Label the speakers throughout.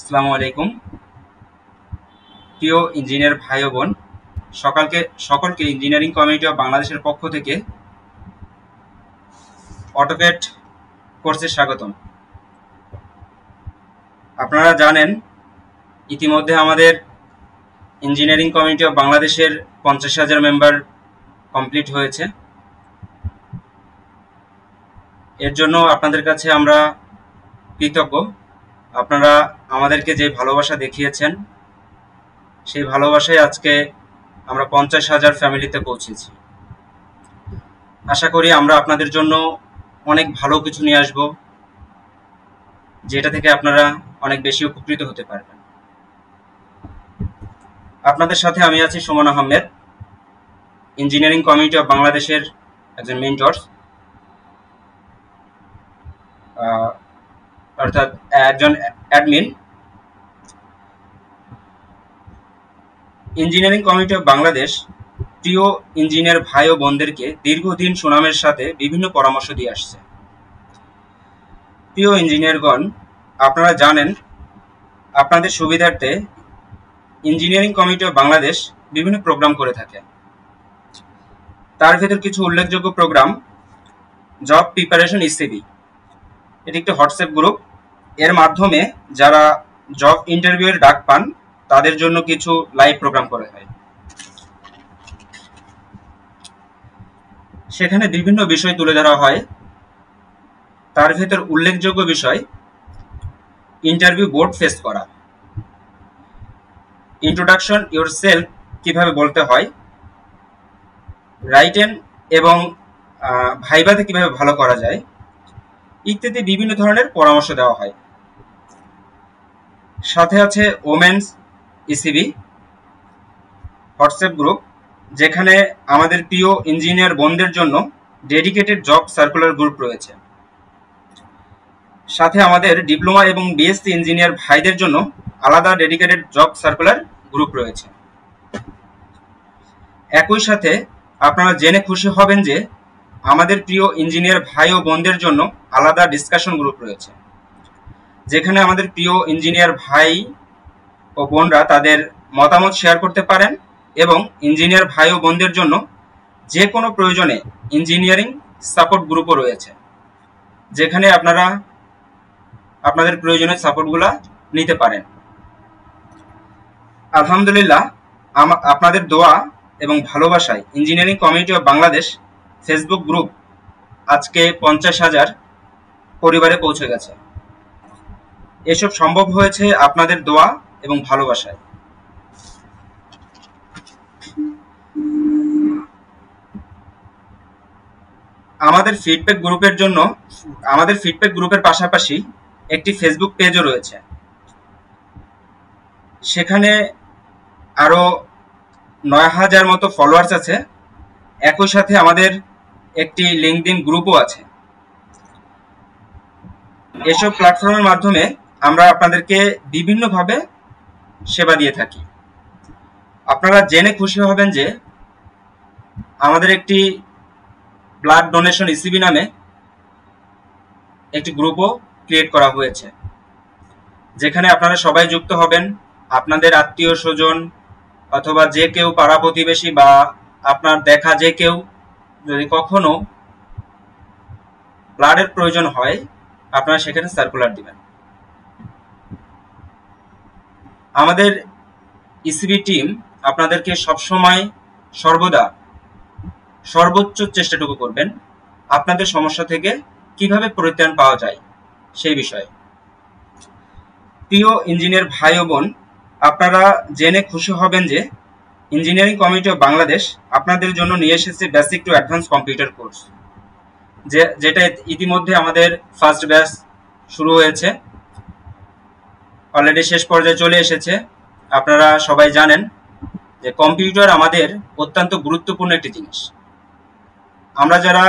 Speaker 1: আসসালামু আলাইকুম প্রিয় ইঞ্জিনিয়ার ভাই ও বোন, সকলকে ইঞ্জিনিয়ারিং কমিউনিটি অফ বাংলাদেশের পক্ষ থেকে অটোক্যাড কোর্সে স্বাগতম। আপনারা জানেন ইতিমধ্যে আমাদের ইঞ্জিনিয়ারিং কমিউনিটি অফ বাংলাদেশের 50,000 মেম্বার কমপ্লিট হয়েছে। এর জন্য আপনাদের কাছে আমরা কৃতজ্ঞ। আপনারা আমাদেরকে যে ভালোবাসা দেখিয়েছেন, সেই ভালোবাসায় আজকে আমরা 50,000 ফ্যামিলিতে পৌঁছেছি। আশা করি আমরা আপনাদের জন্য অনেক ভালো কিছু নিয়ে আসব, যেটা থেকে আপনারা অনেক বেশি উপকৃত হতে পারবেন। আপনাদের সাথে আমি আছি Suman Ahmed, engineering community of বাংলাদেশের একজন মেন্টর, অর্থাৎ একজন admin. Engineering community of Bangladesh প্রিয় ইঞ্জিনিয়ার ভাই ও বোনদেরকে দীর্ঘদিন সুনামের সাথে বিভিন্ন পরামর্শ দিয়ে আসছে। প্রিয় ইঞ্জিনিয়ারগণ, আপনারা জানেন আপনাদের সুবিধার্থে ইঞ্জিনিয়ারিং কমিউনিটি অফ বাংলাদেশ বিভিন্ন প্রোগ্রাম করে থাকে। তার ভেতর কিছু উল্লেখযোগ্য প্রোগ্রাম জব প্রিপারেশন ইসিবি, এটি একটি হোয়াটসঅ্যাপ গ্রুপ। এর মাধ্যমে যারা জব ইন্টারভিউয়ের ডাক পান তাদের জন্য কিছু লাইভ প্রোগ্রাম করা হয়। সেখানে বিভিন্ন বিষয় তুলে ধরা হয়। তার ভেতর উল্লেখযোগ্য বিষয় ইন্টারভিউ বোর্ড ফেস করা, ইন্ট্রোডাকশন ইয়োরসেলফ কিভাবে বলতে হয়, রাইটেন এবং ভাইভাতে কিভাবে ভালো করা যায়, ইত্যাদি বিভিন্ন ধরনের পরামর্শ দেওয়া হয়। সাথে আছে ওমেন্স ইসিবি হোয়াটসঅ্যাপ গ্রুপ, যেখানে আমাদের প্রিয় ইঞ্জিনিয়ার বোনদের জন্য ডেডিকেটেড জব সার্কুলার গ্রুপ রয়েছে। সাথে আমাদের ডিপ্লোমা এবং বিএসসি ইঞ্জিনিয়ার ভাইদের জন্য আলাদা ডেডিকেটেড জব সার্কুলার গ্রুপ রয়েছে। একই সাথে আপনারা জেনে খুশি হবেন যে আমাদের প্রিয় ইঞ্জিনিয়ার ভাই ও বোনদের জন্য আলাদা ডিসকাশন গ্রুপ রয়েছে, যেখানে আমাদের প্রিয় ইঞ্জিনিয়ার ভাই ও বোনরা তাদের মতামত শেয়ার করতে পারেন এবং ইঞ্জিনিয়ার ভাই ও বোনদের জন্য যে কোনো প্রয়োজনে ইঞ্জিনিয়ারিং সাপোর্ট গ্রুপও রয়েছে, যেখানে আপনারা আপনাদের প্রয়োজনীয় সাপোর্টগুলো নিতে পারেন। আলহামদুলিল্লাহ, আপনাদের দোয়া এবং ভালোবাসায় engineering community of Bangladesh Facebook group আজকে 50,000 পরিবারে পৌঁছে গেছে। এসব সম্ভব হয়েছে আপনাদের দোয়া এবং ভালোবাসায়। আমাদের ফিডব্যাক গ্রুপের পাশাপাশি একটি ফেসবুক পেজও রয়েছে। সেখানে আরো 9,000 মতো ফলোয়ার্স আছে। একই সাথে আমাদের একটি লিঙ্কডইন গ্রুপও আছে। এসব প্ল্যাটফর্মের মাধ্যমে আমরা আপনাদেরকে বিভিন্নভাবে সেবা দিয়ে থাকি। আপনারা জেনে খুশি হবেন যে আমাদের একটি ব্লাড ডোনেশন ইসিবি নামে একটি গ্রুপও ক্রিয়েট করা হয়েছে, যেখানে আপনারা সবাই যুক্ত হবেন। আপনাদের আত্মীয় স্বজন অথবা যে কেউ পাড়া প্রতিবেশী বা আপনার দেখা যে কেউ যদি কখনো ব্লাডের প্রয়োজন হয়, আপনারা সেখানে সার্কুলার দিবেন। আমাদের ইসিবি টিম আপনাদেরকে সবসময় সর্বদা সর্বোচ্চ চেষ্টাটুকু করবেন আপনাদের সমস্যা থেকে কিভাবে পরিত্রাণ পাওয়া যায় সেই বিষয়ে। প্রিয় ইঞ্জিনিয়ার ভাই ও বোন, আপনারা জেনে খুশি হবেন যে ইঞ্জিনিয়ারিং কমিউনিটি অফ বাংলাদেশ আপনাদের জন্য নিয়ে এসেছে basic to advance computer course, যেটা ইতিমধ্যে আমাদের ফার্স্ট ব্যাচ শুরু হয়েছে, অলরেডি শেষ পর্যায়ে চলে এসেছে। আপনারা সবাই জানেন যে কম্পিউটার আমাদের অত্যন্ত গুরুত্বপূর্ণ একটি জিনিস। আমরা যারা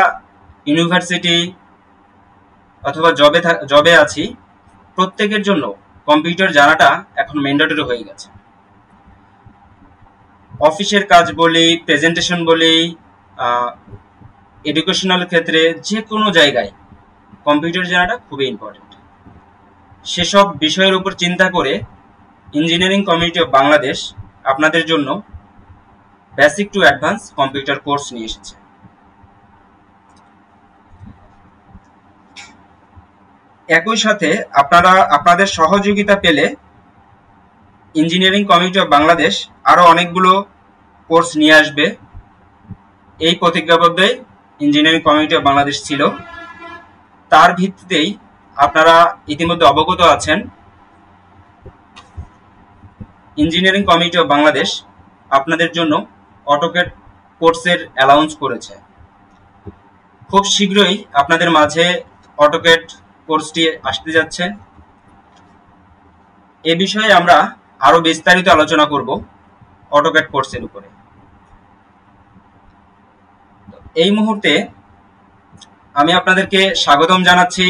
Speaker 1: ইউনিভার্সিটি অথবা জবে আছি, প্রত্যেকের জন্য কম্পিউটার জানাটা এখন ম্যান্ডেটরি হয়ে গেছে। অফিসের কাজ বলি, প্রেজেন্টেশন বলি, এডুকেশনাল ক্ষেত্রে যে কোনো জায়গায় কম্পিউটার জানাটা খুবই ইম্পর্টেন্ট। সেসব বিষয়ের উপর চিন্তা করে ইঞ্জিনিয়ারিং কমিউনিটি অফ বাংলাদেশ আপনাদের জন্য basic to advance computer course নিয়ে এসেছে। একই সাথে আপনারা আপনাদের সহযোগিতা পেলে ইঞ্জিনিয়ারিং কমিউনিটি অফ বাংলাদেশ আরও অনেকগুলো কোর্স নিয়ে আসবে। এই প্রতিজ্ঞাবদ্ধই ইঞ্জিনিয়ারিং কমিউনিটি অফ বাংলাদেশ ছিল। তার ভিত্তিতেই আপনারা ইতিমধ্যে অবগত আছেন, ইঞ্জিনিয়ারিং কমিউনিটি অফ বাংলাদেশ আপনাদের জন্য অটোক্যাড কোর্সের অ্যালাউন্স করেছে। খুব শীঘ্রই আপনাদের মাঝে অটোক্যাড কোর্সটি আসতে যাচ্ছে। এ বিষয়ে আমরা আরো বিস্তারিত আলোচনা করব অটোক্যাড কোর্সের উপরে। এই মুহূর্তে আমি আপনাদেরকে স্বাগতম জানাচ্ছি,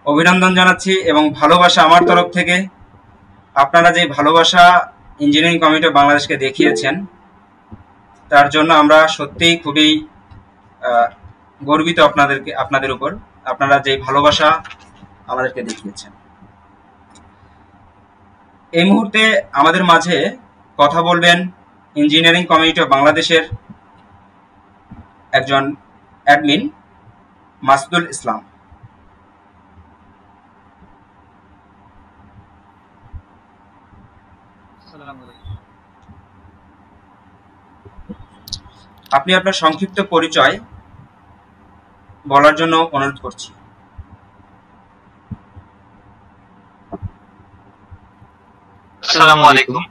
Speaker 1: অভিনন্দন জানাচ্ছি এবং ভালোবাসা আমার তরফ থেকে। আপনারা যে ভালোবাসা ইঞ্জিনিয়ারিং কমিউনিটি অফ বাংলাদেশকে দেখিয়েছেন তার জন্য আমরা সত্যিই খুবই গর্বিত আপনাদের উপর, আপনারা যে ভালোবাসা আমাদেরকে দেখিয়েছেন। এই মুহূর্তে আমাদের মাঝে কথা বলবেন ইঞ্জিনিয়ারিং কমিউনিটি অফ বাংলাদেশের একজন অ্যাডমিন মাসুদুল ইসলাম। আপনি আপনার সংক্ষিপ্ত পরিচয় বলার জন্য অনুরোধ করছি।
Speaker 2: আসসালামু আলাইকুম,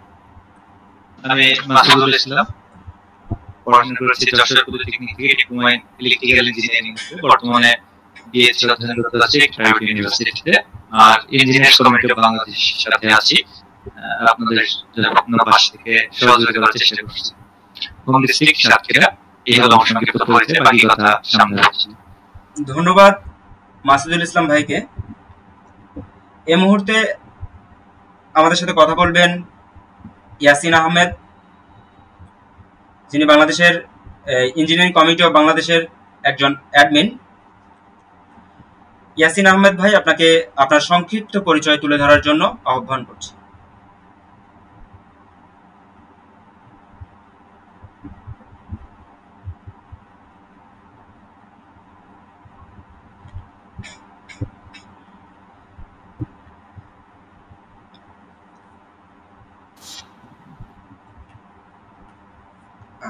Speaker 2: আমি মাসুদুল ইসলাম, পড়াশোনা করেছি যশোর পলিটেকনিক থেকে ডিপ্লোমা ইন ইলেকট্রিক্যাল ইঞ্জিনিয়ারিং, বর্তমানে বিএসসি অধ্যয়ন করতে প্রাইভেট ইউনিভার্সিটিতে। আর ইঞ্জিনিয়ার্স কমিউনিটি অফ বাংলাদেশের সাথে আছি, আপনাদের পাশ থেকে সহযোগিতা করার চেষ্টা করছি। Home district Satkhira. এই হলো আমার সংক্ষিপ্ত পরিচয়, বাকি কথা সামনে রাখছি।
Speaker 1: ধন্যবাদ মাসুদুল ইসলাম ভাইকে। এই মুহূর্তে আমাদের সাথে কথা বলবেন ইয়াসিন আহমেদ, যিনি বাংলাদেশের ইঞ্জিনিয়ারিং কমিউনিটি অফ বাংলাদেশের একজন অ্যাডমিন। ইয়াসিন আহমেদ ভাই, আপনাকে আপনার সংক্ষিপ্ত পরিচয় তুলে ধরার জন্য আহ্বান করছি।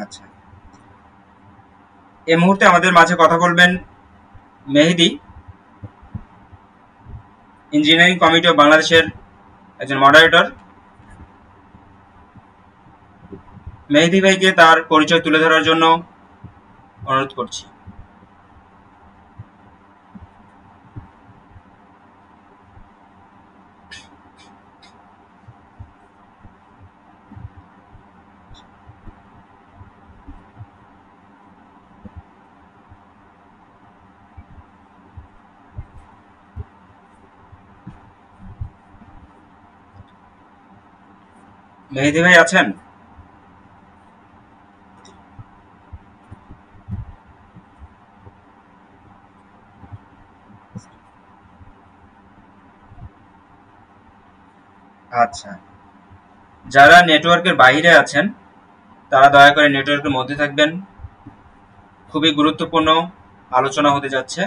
Speaker 1: আচ্ছা, এই মুহূর্তে আমাদের মাঝে কথা বলবেন মেহেদি, ইঞ্জিনিয়ারিং কমিউনিটি অফ বাংলাদেশের একজন মডারেটর। মেহেদি ভাইকে তার পরিচয় তুলে ধরার জন্য অনুরোধ করছি। মেহেদি ভাই আছেন? আচ্ছা, যারা নেটওয়ার্কের বাইরে আছেন তারা দয়া করে নেটওয়ার্কের মধ্যে থাকবেন। খুবই গুরুত্বপূর্ণ আলোচনা হতে যাচ্ছে।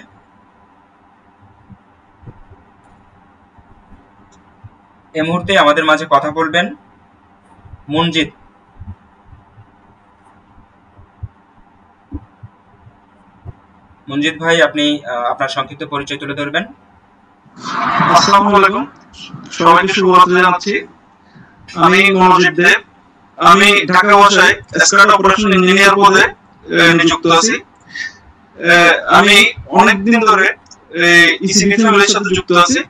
Speaker 1: এই মুহূর্তে আমাদের মাঝে কথা বলবেন মনজিদ। মনজিদ ভাই, আপনি আপনার সংক্ষিপ্ত পরিচয় তুলে ধরবেন।
Speaker 3: আসসালামু আলাইকুম, সবাইকে শুভরাত্রি জানাচ্ছি। আমি মনোজিৎ দেব, আমি ঢাকা ভাষায় স্কাট অপারেশন ইঞ্জিনিয়ার পদে নিযুক্ত আছি। আমি অনেকদিন ধরে ইসিবি ফ্যামিলির সাথে যুক্ত আছি।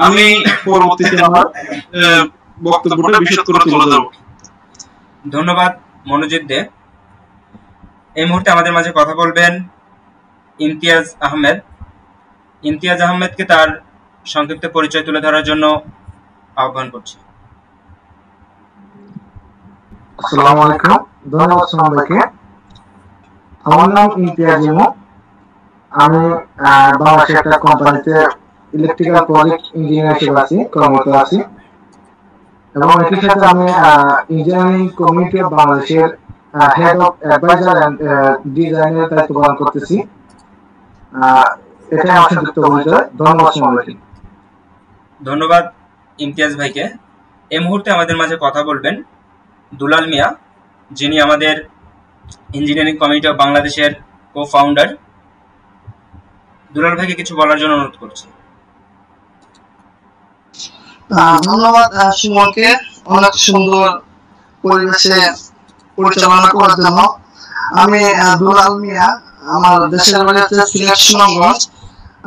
Speaker 3: আমি পরবর্তীতে আমার বক্তব্যটা বিশদ করে তুলে ধরব।
Speaker 1: ধন্যবাদ মনোজিৎ দে। এই মুহূর্তে আমাদের মাঝে কথা বলবেন ইমতিয়াজ আহমেদ। ইমতিয়াজ আহমেদকে তার সংক্ষিপ্ত পরিচয় তুলে ধরার জন্য আহ্বান করছি।
Speaker 4: আসসালামু আলাইকুম, ধন্যবাদ সবাইকে। আমার নাম ইমতিয়াজ ইমু। আমি বাংলাদেশের একটা কোম্পানিতে ইলেকট্রিক্যাল প্রজেক্ট ইঞ্জিনিয়ার হিসেবে আছি, কর্মরত আছি। এবং একই সাথে আমি ইঞ্জিনিয়ারিং কমিউনিটি অফ বাংলাদেশের হেড অফ অ্যাডভাইজার এন্ড ডিজাইনের দায়িত্ব পালন করতেছি। এটাই আমার সংক্ষিপ্ত পরিচয়। ধন্যবাদ সবাইকে।
Speaker 1: ধন্যবাদ ইমতিয়াজ ভাইকে। এই মুহূর্তে আমাদের মাঝে কথা বলবেন দুলাল মিয়া, যিনি আমাদের ইঞ্জিনিয়ারিং কমিউনিটি অফ বাংলাদেশের কো ফাউন্ডার। দুলাল ভাইকে কিছু বলার জন্য অনুরোধ করছি।
Speaker 5: ধন্যবাদ সুমনকে অনেক সুন্দর পরিবেশে পরিচালনা করার জন্য। আমি দুলাল মিয়া, আমার দেশের বাড়ি হচ্ছে সিলেট সুনামগঞ্জ।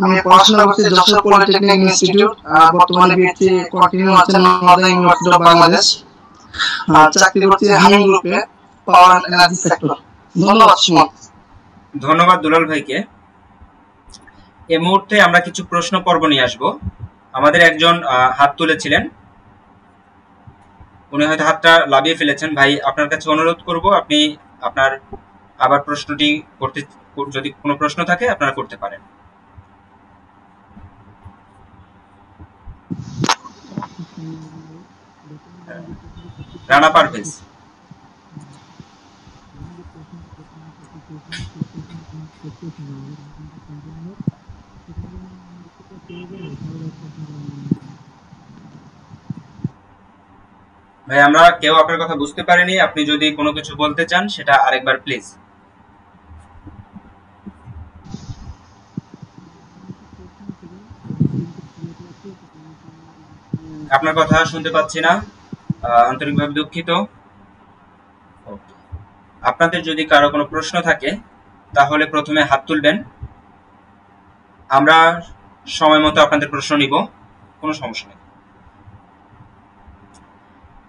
Speaker 5: আমি পড়াশোনা করছি যশোর পলিটেকনিক ইনস্টিটিউট, বর্তমানে বিএসসি কন্টিনিউ আছে নর্দার্ন ইউনিভার্সিটি অফ বাংলাদেশ। চাকরি করছি হামিং গ্রুপে, পাওয়ার এন্ড এনার্জি সেক্টর। ধন্যবাদ সুমন।
Speaker 1: ধন্যবাদ দুলাল ভাইকে। এই মুহূর্তে আমরা কিছু প্রশ্ন পর্ব নিয়ে আসবো। আমাদের একজন হাত তুলেছিলেন, উনি হয়তো হাতটা লাভিয়ে ফেলেছেন। ভাই, আপনার কাছে অনুরোধ করব আপনি আপনার আবার প্রশ্নটি করতে, যদি কোনো প্রশ্ন থাকে আপনারা করতে পারেন। রানা পারভেজ। ভাই, আমরা কেউ আপনার কথা বুঝতে পারিনি। আপনি যদি কোনো কিছু বলতে চান সেটা আরেকবার প্লিজ। আপনার কথা শুনতে পাচ্ছি না, আন্তরিকভাবে দুঃখিত। আপনাদের যদি কারো কোনো প্রশ্ন থাকে তাহলে প্রথমে হাত তুলবেন, আমরা সময় মতো আপনাদের প্রশ্ন নিব, কোনো সমস্যা নেই।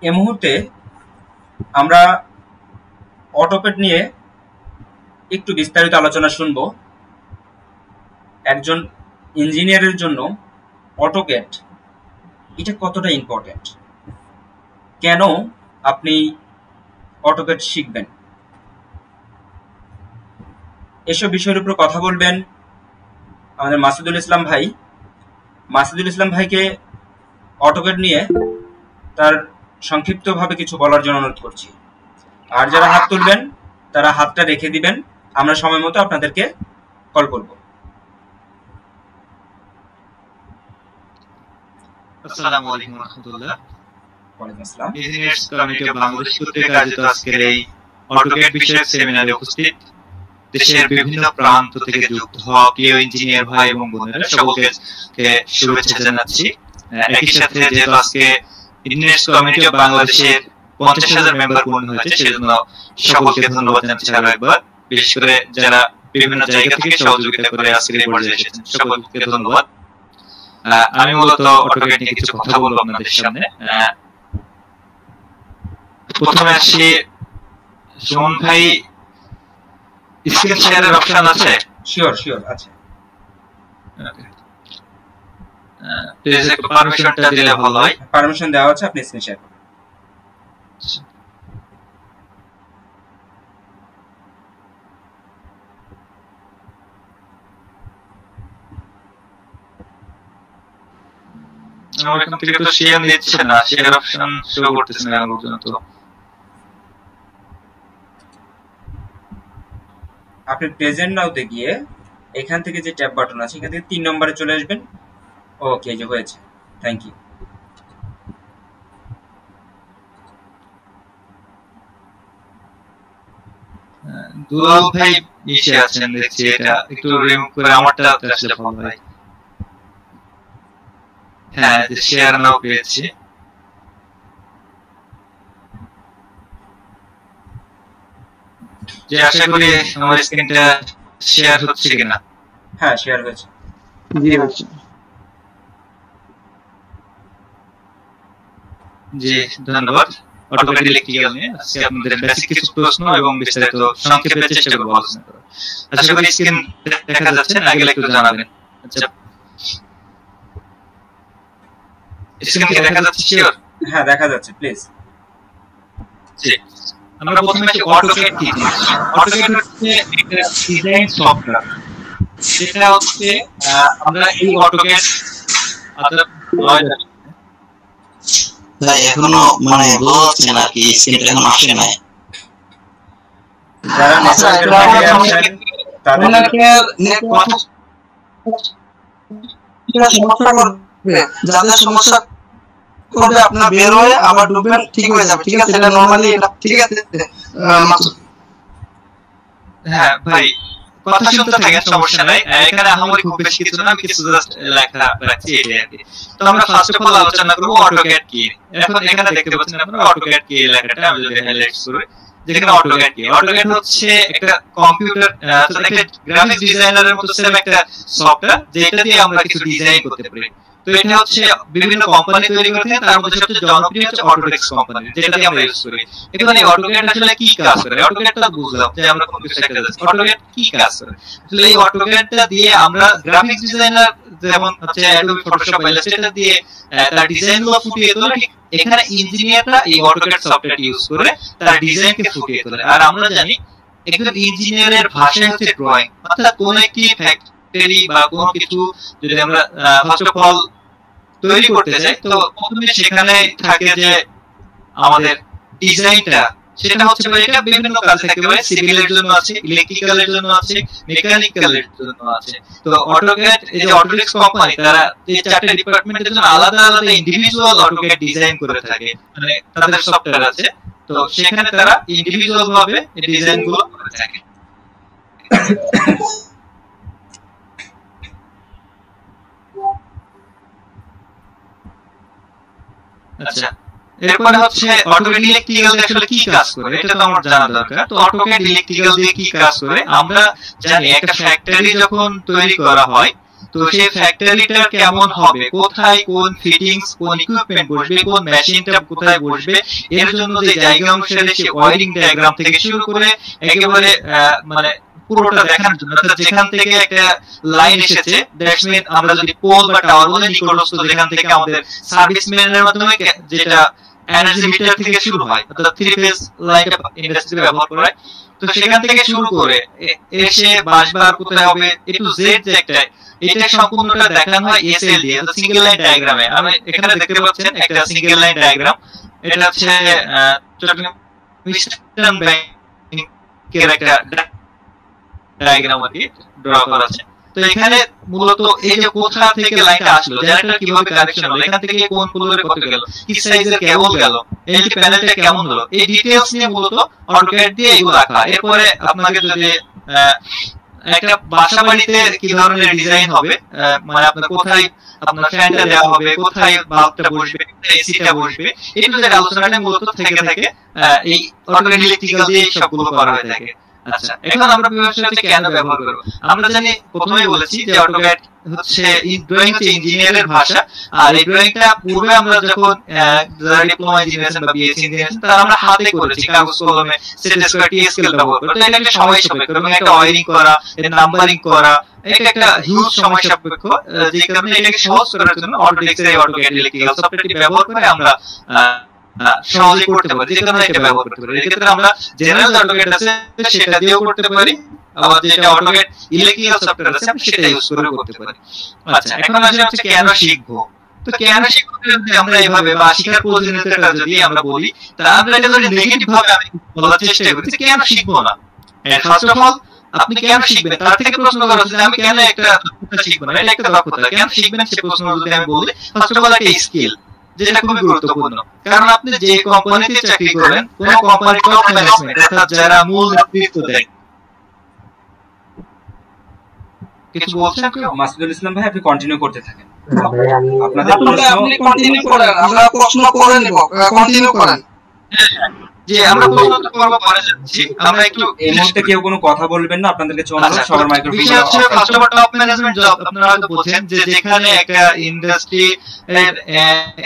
Speaker 1: এই মুহূর্তে আমরা অটোক্যাড নিয়ে একটু বিস্তারিত আলোচনা শুনব। একজন ইঞ্জিনিয়ারের জন্য অটোক্যাড এটা কতটা ইম্পর্টেন্ট, কেন আপনি অটোক্যাড শিখবেন, এসব বিষয়ের উপর কথা বলবেন আমাদের মাসুদুল ইসলাম ভাই। মাসুদুল ইসলাম ভাইকে অটোক্যাড নিয়ে তার সংক্ষিপ্তভাবে কিছু বলার জন্য অনুরোধ করছি। আর যারা হাত তুলবেন তারা হাতটা রেখে দিবেন, আমরা সময় মতো আপনাদেরকে কল করব।
Speaker 2: আসসালামু আলাইকুম ওয়া রাহমাতুল্লাহ।
Speaker 1: ওয়ালাইকুম আসসালাম।
Speaker 2: ইঞ্জিনিয়ার্স কমিউনিটি অফ বাংলাদেশ কর্তৃক আয়োজিত আজকের এই অটোক্যাড বিষয়ক সেমিনারে উপস্থিত দেশের বিভিন্ন প্রান্ত থেকে যুক্ত হওয়া প্রিয় ইঞ্জিনিয়ার ভাই এবং বোনেরা, সকলকে শুভেচ্ছা জানাচ্ছি। একই সাথে যেহেতু আজকে ইঞ্জিনিয়ার্স কমিউনিটি অফ বাংলাদেশের 50,000 মেম্বার পূর্ণ হয়েছে, সেজন্য সকলকে ধন্যবাদ জানাচ্ছি আরো একবার। বিশেষ করে যারা বিভিন্ন জায়গা থেকে সহযোগিতা করে আজকের এই পর্যায়ে এসেছেন, সকলকে ধন্যবাদ। আমি মূলত অটোক্যাড নিয়ে কিছু কথা বলবো আপনাদের সামনে। প্রথমে আসি, সুমন ভাই স্ক্রিন শেয়ারের অপশন আছে?
Speaker 1: শিওর আছে।
Speaker 2: প্লিজ একটু পারমিশনটা দিলে ভালো হয়।
Speaker 1: পারমিশন দেওয়া আছে, আপনি স্ক্রিন শেয়ার করুন।
Speaker 2: আমার এখান থেকে তো শেয়ার নিচ্ছে না, শেয়ার অপশন শো করতেছে না এখন পর্যন্ত।
Speaker 1: আপনি প্রেজেন্ট নাওতে গিয়ে এখান থেকে যে ট্যাব বাটন আছে এখান থেকে 3 নম্বরে চলে আসবেন। ওকে, এই যে হয়েছে, থ্যাংক ইউ।
Speaker 2: দুলাল ভাই নিচে আছেন দেখছি, এটা একটু রিমুভ করে আমারটা আসলে ভালো হয়। হ্যাঁ, শেয়ার নাও পেয়েছি। যে আশা করি আমার স্ক্রিনটা শেয়ার হচ্ছে কিনা।
Speaker 1: হ্যাঁ, শেয়ার হয়েছে।
Speaker 5: জি হচ্ছে।
Speaker 2: জি, ধন্যবাদ। অটোক্যাড ইলেকট্রিক্যাল নিয়ে আজকে আপনাদের বেসিক কিছু প্রশ্ন এবং বিস্তারিত সংক্ষেপে চেষ্টা করব আলোচনা করার। আশা করি স্ক্রিন দেখা যাচ্ছে না, আগে একটু জানাবেন। আচ্ছা, স্ক্রিন কি দেখা যাচ্ছে? শিওর?
Speaker 1: হ্যাঁ, দেখা যাচ্ছে, প্লিজ।
Speaker 2: জি, আমরা প্রথমে কি অটোক্যাড কি? অটোক্যাড হচ্ছে একটা ডিজাইন সফটওয়্যার। সেটা হচ্ছে আমরা এই অটোক্যাড আপনার নয়
Speaker 5: ভাই এখনো মানে বোঝাচ্ছে না কি স্ক্রিনটা এখন আসে নাই
Speaker 1: যারা নেটওয়ার্কের বাইরে আছেন তাদের
Speaker 5: সমস্যা করবে যাদের সমস্যা করবে আপনার বের হয়ে আবার ঢুকবেন ঠিক হয়ে যাবে ঠিক আছে এটা নরমালি এটা ঠিক আছে
Speaker 2: হ্যাঁ ভাই কথা শুনতে থাকেন সমস্যা নাই এখানে আহামরি খুব বেশি কিছু না আমি কিছু জাস্ট লেখা রাখছি এটাই আর কি তো আমরা ফার্স্ট অফ অল আলোচনা করব অটোক্যাড কি এখন এখানে দেখতে পাচ্ছেন আপনারা অটোক্যাড কি লেখাটা আমি যদি হাইলাইট করি যেখানে অটোক্যাড কি অটোক্যাড হচ্ছে একটা কম্পিউটার একটা গ্রাফিক্স ডিজাইনারের মতো সেম একটা সফটওয়্যার যেটা দিয়ে আমরা কিছু ডিজাইন করতে পারি তো এটা হচ্ছে বিভিন্ন কোম্পানি তৈরি করতে তার মধ্যে সবচেয়ে জনপ্রিয় হচ্ছে অটোডেস্ক কোম্পানি যেটা দিয়ে আমরা ইউজ করি এখন এই অটোক্যাড আসলে কি কাজ করে অটোক্যাডটা বুঝলাম যে আমরা কোন কিছু একটা যাচ্ছি অটোক্যাড কি কাজ করে আসলে এই অটোক্যাডটা দিয়ে আমরা গ্রাফিক্স ডিজাইনার যেমন হচ্ছে অ্যাডোবি ফটোশপ বা ইলাস্ট্রেটর দিয়ে তার ডিজাইনগুলো ফুটিয়ে তোলে ঠিক এখানে ইঞ্জিনিয়াররা এই অটোক্যাড সফটওয়্যারটি ইউজ করে তার ডিজাইনকে ফুটিয়ে তোলে আর আমরা জানি একজন ইঞ্জিনিয়ারের ভাষা হচ্ছে ড্রয়িং অর্থাৎ কোন একটি ফ্যাক্টরি বা কোন কিছু যদি আমরা ফার্স্ট অফ অল তৈরি করতে চাই তো প্রথমে সেখানে থাকে যে আমাদের ডিজাইনটা সেটা হচ্ছে এটা বিভিন্ন কাজ থাকতে পারে সিভিলের জন্য আছে ইলেকট্রিক্যালের জন্য আছে মেকানিক্যালের জন্য আছে তো অটোক্যাড এই যে অটোডেস্ক কোম্পানি তারা এই চারটি ডিপার্টমেন্টের জন্য আলাদা আলাদা ইন্ডিভিজুয়াল অটোক্যাড ডিজাইন করে থাকে মানে তাদের সফটওয়্যার আছে তো সেখানে তারা ইন্ডিভিজুয়াল ভাবে এই ডিজাইনগুলো করে থাকে আচ্ছা এরপরে হচ্ছে অটোক্যাড ইলেকট্রিক্যাল আসলে কি কাজ করে এটা তো আমার জানা দরকার তো অটোক্যাড ইলেকট্রিক্যাল দিয়ে কি কাজ করে আমরা জানি একটা ফ্যাক্টরি যখন তৈরি করা হয় তো সেই ফ্যাক্টরিটা কেমন হবে কোথায় কোন ফিটিংস কোন ইকুইপমেন্ট বসবে কোন মেশিনটা কোথায় বসবে এর জন্য যে জায়গা অনুসারে সেই ওয়্যারিং ডায়াগ্রাম থেকে শুরু করে একেবারে মানে পুরোটা দেখার জন্য অর্থাৎ যেখান থেকে একটা লাইন এসেছে দ্যাটস মিন আমরা যদি পোল বা টাওয়ার বলে নিকটস্থ যেখান থেকে আমাদের সার্ভিস মেনের মাধ্যমে যেটা এনার্জি মিটার থেকে শুরু হয় অর্থাৎ থ্রি ফেজ লাইনটা ইন্ডাস্ট্রি ব্যবহার করে তো সেখান থেকে শুরু করে এসে বাসবার কোথায় হবে এ টু জেড যে একটা এটা সম্পূর্ণটা দেখানো হয় এসএল দিয়ে অর্থাৎ সিঙ্গেল লাইন ডায়াগ্রামে আমি এখানে দেখতে পাচ্ছেন একটা সিঙ্গেল লাইন ডায়াগ্রাম এটা হচ্ছে চট্টগ্রাম ইস্টার্ন ব্যাংকের একটা ডায়াগ্রাম আর কি ড্র করা আছে তো এখানে মূলত এই যে কোথা থেকে লাইনটা আসলো জেনারেটর কিভাবে কানেকশন হলো এখান থেকে কোন ফ্লোরে কত গেল কি সাইজের কেবল গেল এলইডি প্যানেলটা কেমন হলো এই ডিটেইলস নিয়ে মূলত অটোক্যাড দিয়ে এগুলো রাখা এরপরে আপনাকে যদি একটা বাসা বাড়িতে কি ধরনের ডিজাইন হবে মানে আপনার কোথায় আপনার ফ্যানটা দেওয়া হবে কোথায় বাল্বটা বসবে এসিটা বসবে এটা যে আলোচনাটা মূলত থেকে থাকে এই অটোক্যাড ইলেকট্রিক্যাল দিয়ে সবগুলো করা হয়ে থাকে আচ্ছা এখন আমরা বিভাগটা কেন ব্যবহার করব আমরা জানি প্রথমেই বলেছি যে অটোক্যাড হচ্ছে ড্রয়িং হচ্ছে ইঞ্জিনিয়ারের ভাষা আর এই ড্রয়িংটা পূর্বে আমরা যখন যারা ডিপ্লোমা ইঞ্জিনিয়ার বা বিএসসি ইঞ্জিনিয়ার তারা আমরা হাতে করেছি কাগজ কলমে সেট স্কয়ার টি স্কেল ব্যবহার করে তো এটা একটা সময় সাপেক্ষ এবং একটা ওয়্যারিং করা এর নাম্বারিং করা এটা একটা হিউজ সময় সাপেক্ষ যে কারণে এটাকে সহজ করার জন্য অটোডেস্কের অটোক্যাড ইলেকট্রিক্যাল সফটওয়্যারটি ব্যবহার করে আমরা সহজে করতে পারি যে কারণে এটা ব্যবহার করতে পারি এক্ষেত্রে আমরা জেনারেল অটোক্যাড আছে সেটা দিয়েও করতে পারি আবার যেটা অটোক্যাড ইলেকট্রিক্যাল সফটওয়্যার আছে আমরা সেটা ইউজ করে করতে পারি আচ্ছা এখন আসলে হচ্ছে কেন শিখবো তো কেন শিখবো যদি আমরা এইভাবে বা শিখার প্রয়োজনীয়তাটা যদি আমরা বলি তাহলে আমরা এটা যদি নেগেটিভ ভাবে আমি বলার চেষ্টা করি কেন শিখবো না ফার্স্ট অফ অল আপনি কেন শিখবেন তার থেকে প্রশ্ন করা হচ্ছে আমি কেন একটা দক্ষতা শিখবো না এটা একটা দক্ষতা কেন শিখবেন সে প্রশ্ন যদি আমি বলি ফার্স্ট অফ অল একটা স্কিল যেটা খুবই গুরুত্বপূর্ণ কারণ আপনি যে কোম্পানিতে চাকরি করবেন কোন কোম্পানির টপ ম্যানেজমেন্ট অর্থাৎ যারা মূল নেতৃত্ব দেয় কিছু বলছেন কি
Speaker 1: মাসুদুল ইসলাম ভাই আপনি কন্টিনিউ করতে থাকেন
Speaker 5: আপনাদের প্রশ্ন আপনি কন্টিনিউ করেন আমরা প্রশ্ন করে নিব কন্টিনিউ করেন
Speaker 2: যে আমরা প্রশ্ন করব পরে যাচ্ছি আমরা একটু
Speaker 1: এই মুহূর্তে কেউ কোনো কথা বলবেন না আপনাদেরকে অনুরোধ সবার মাইক্রোফোন
Speaker 2: বিষয় হচ্ছে first of all top management job আপনারা হয়তো বোঝেন যে যেখানে একটা ইন্ডাস্ট্রি এর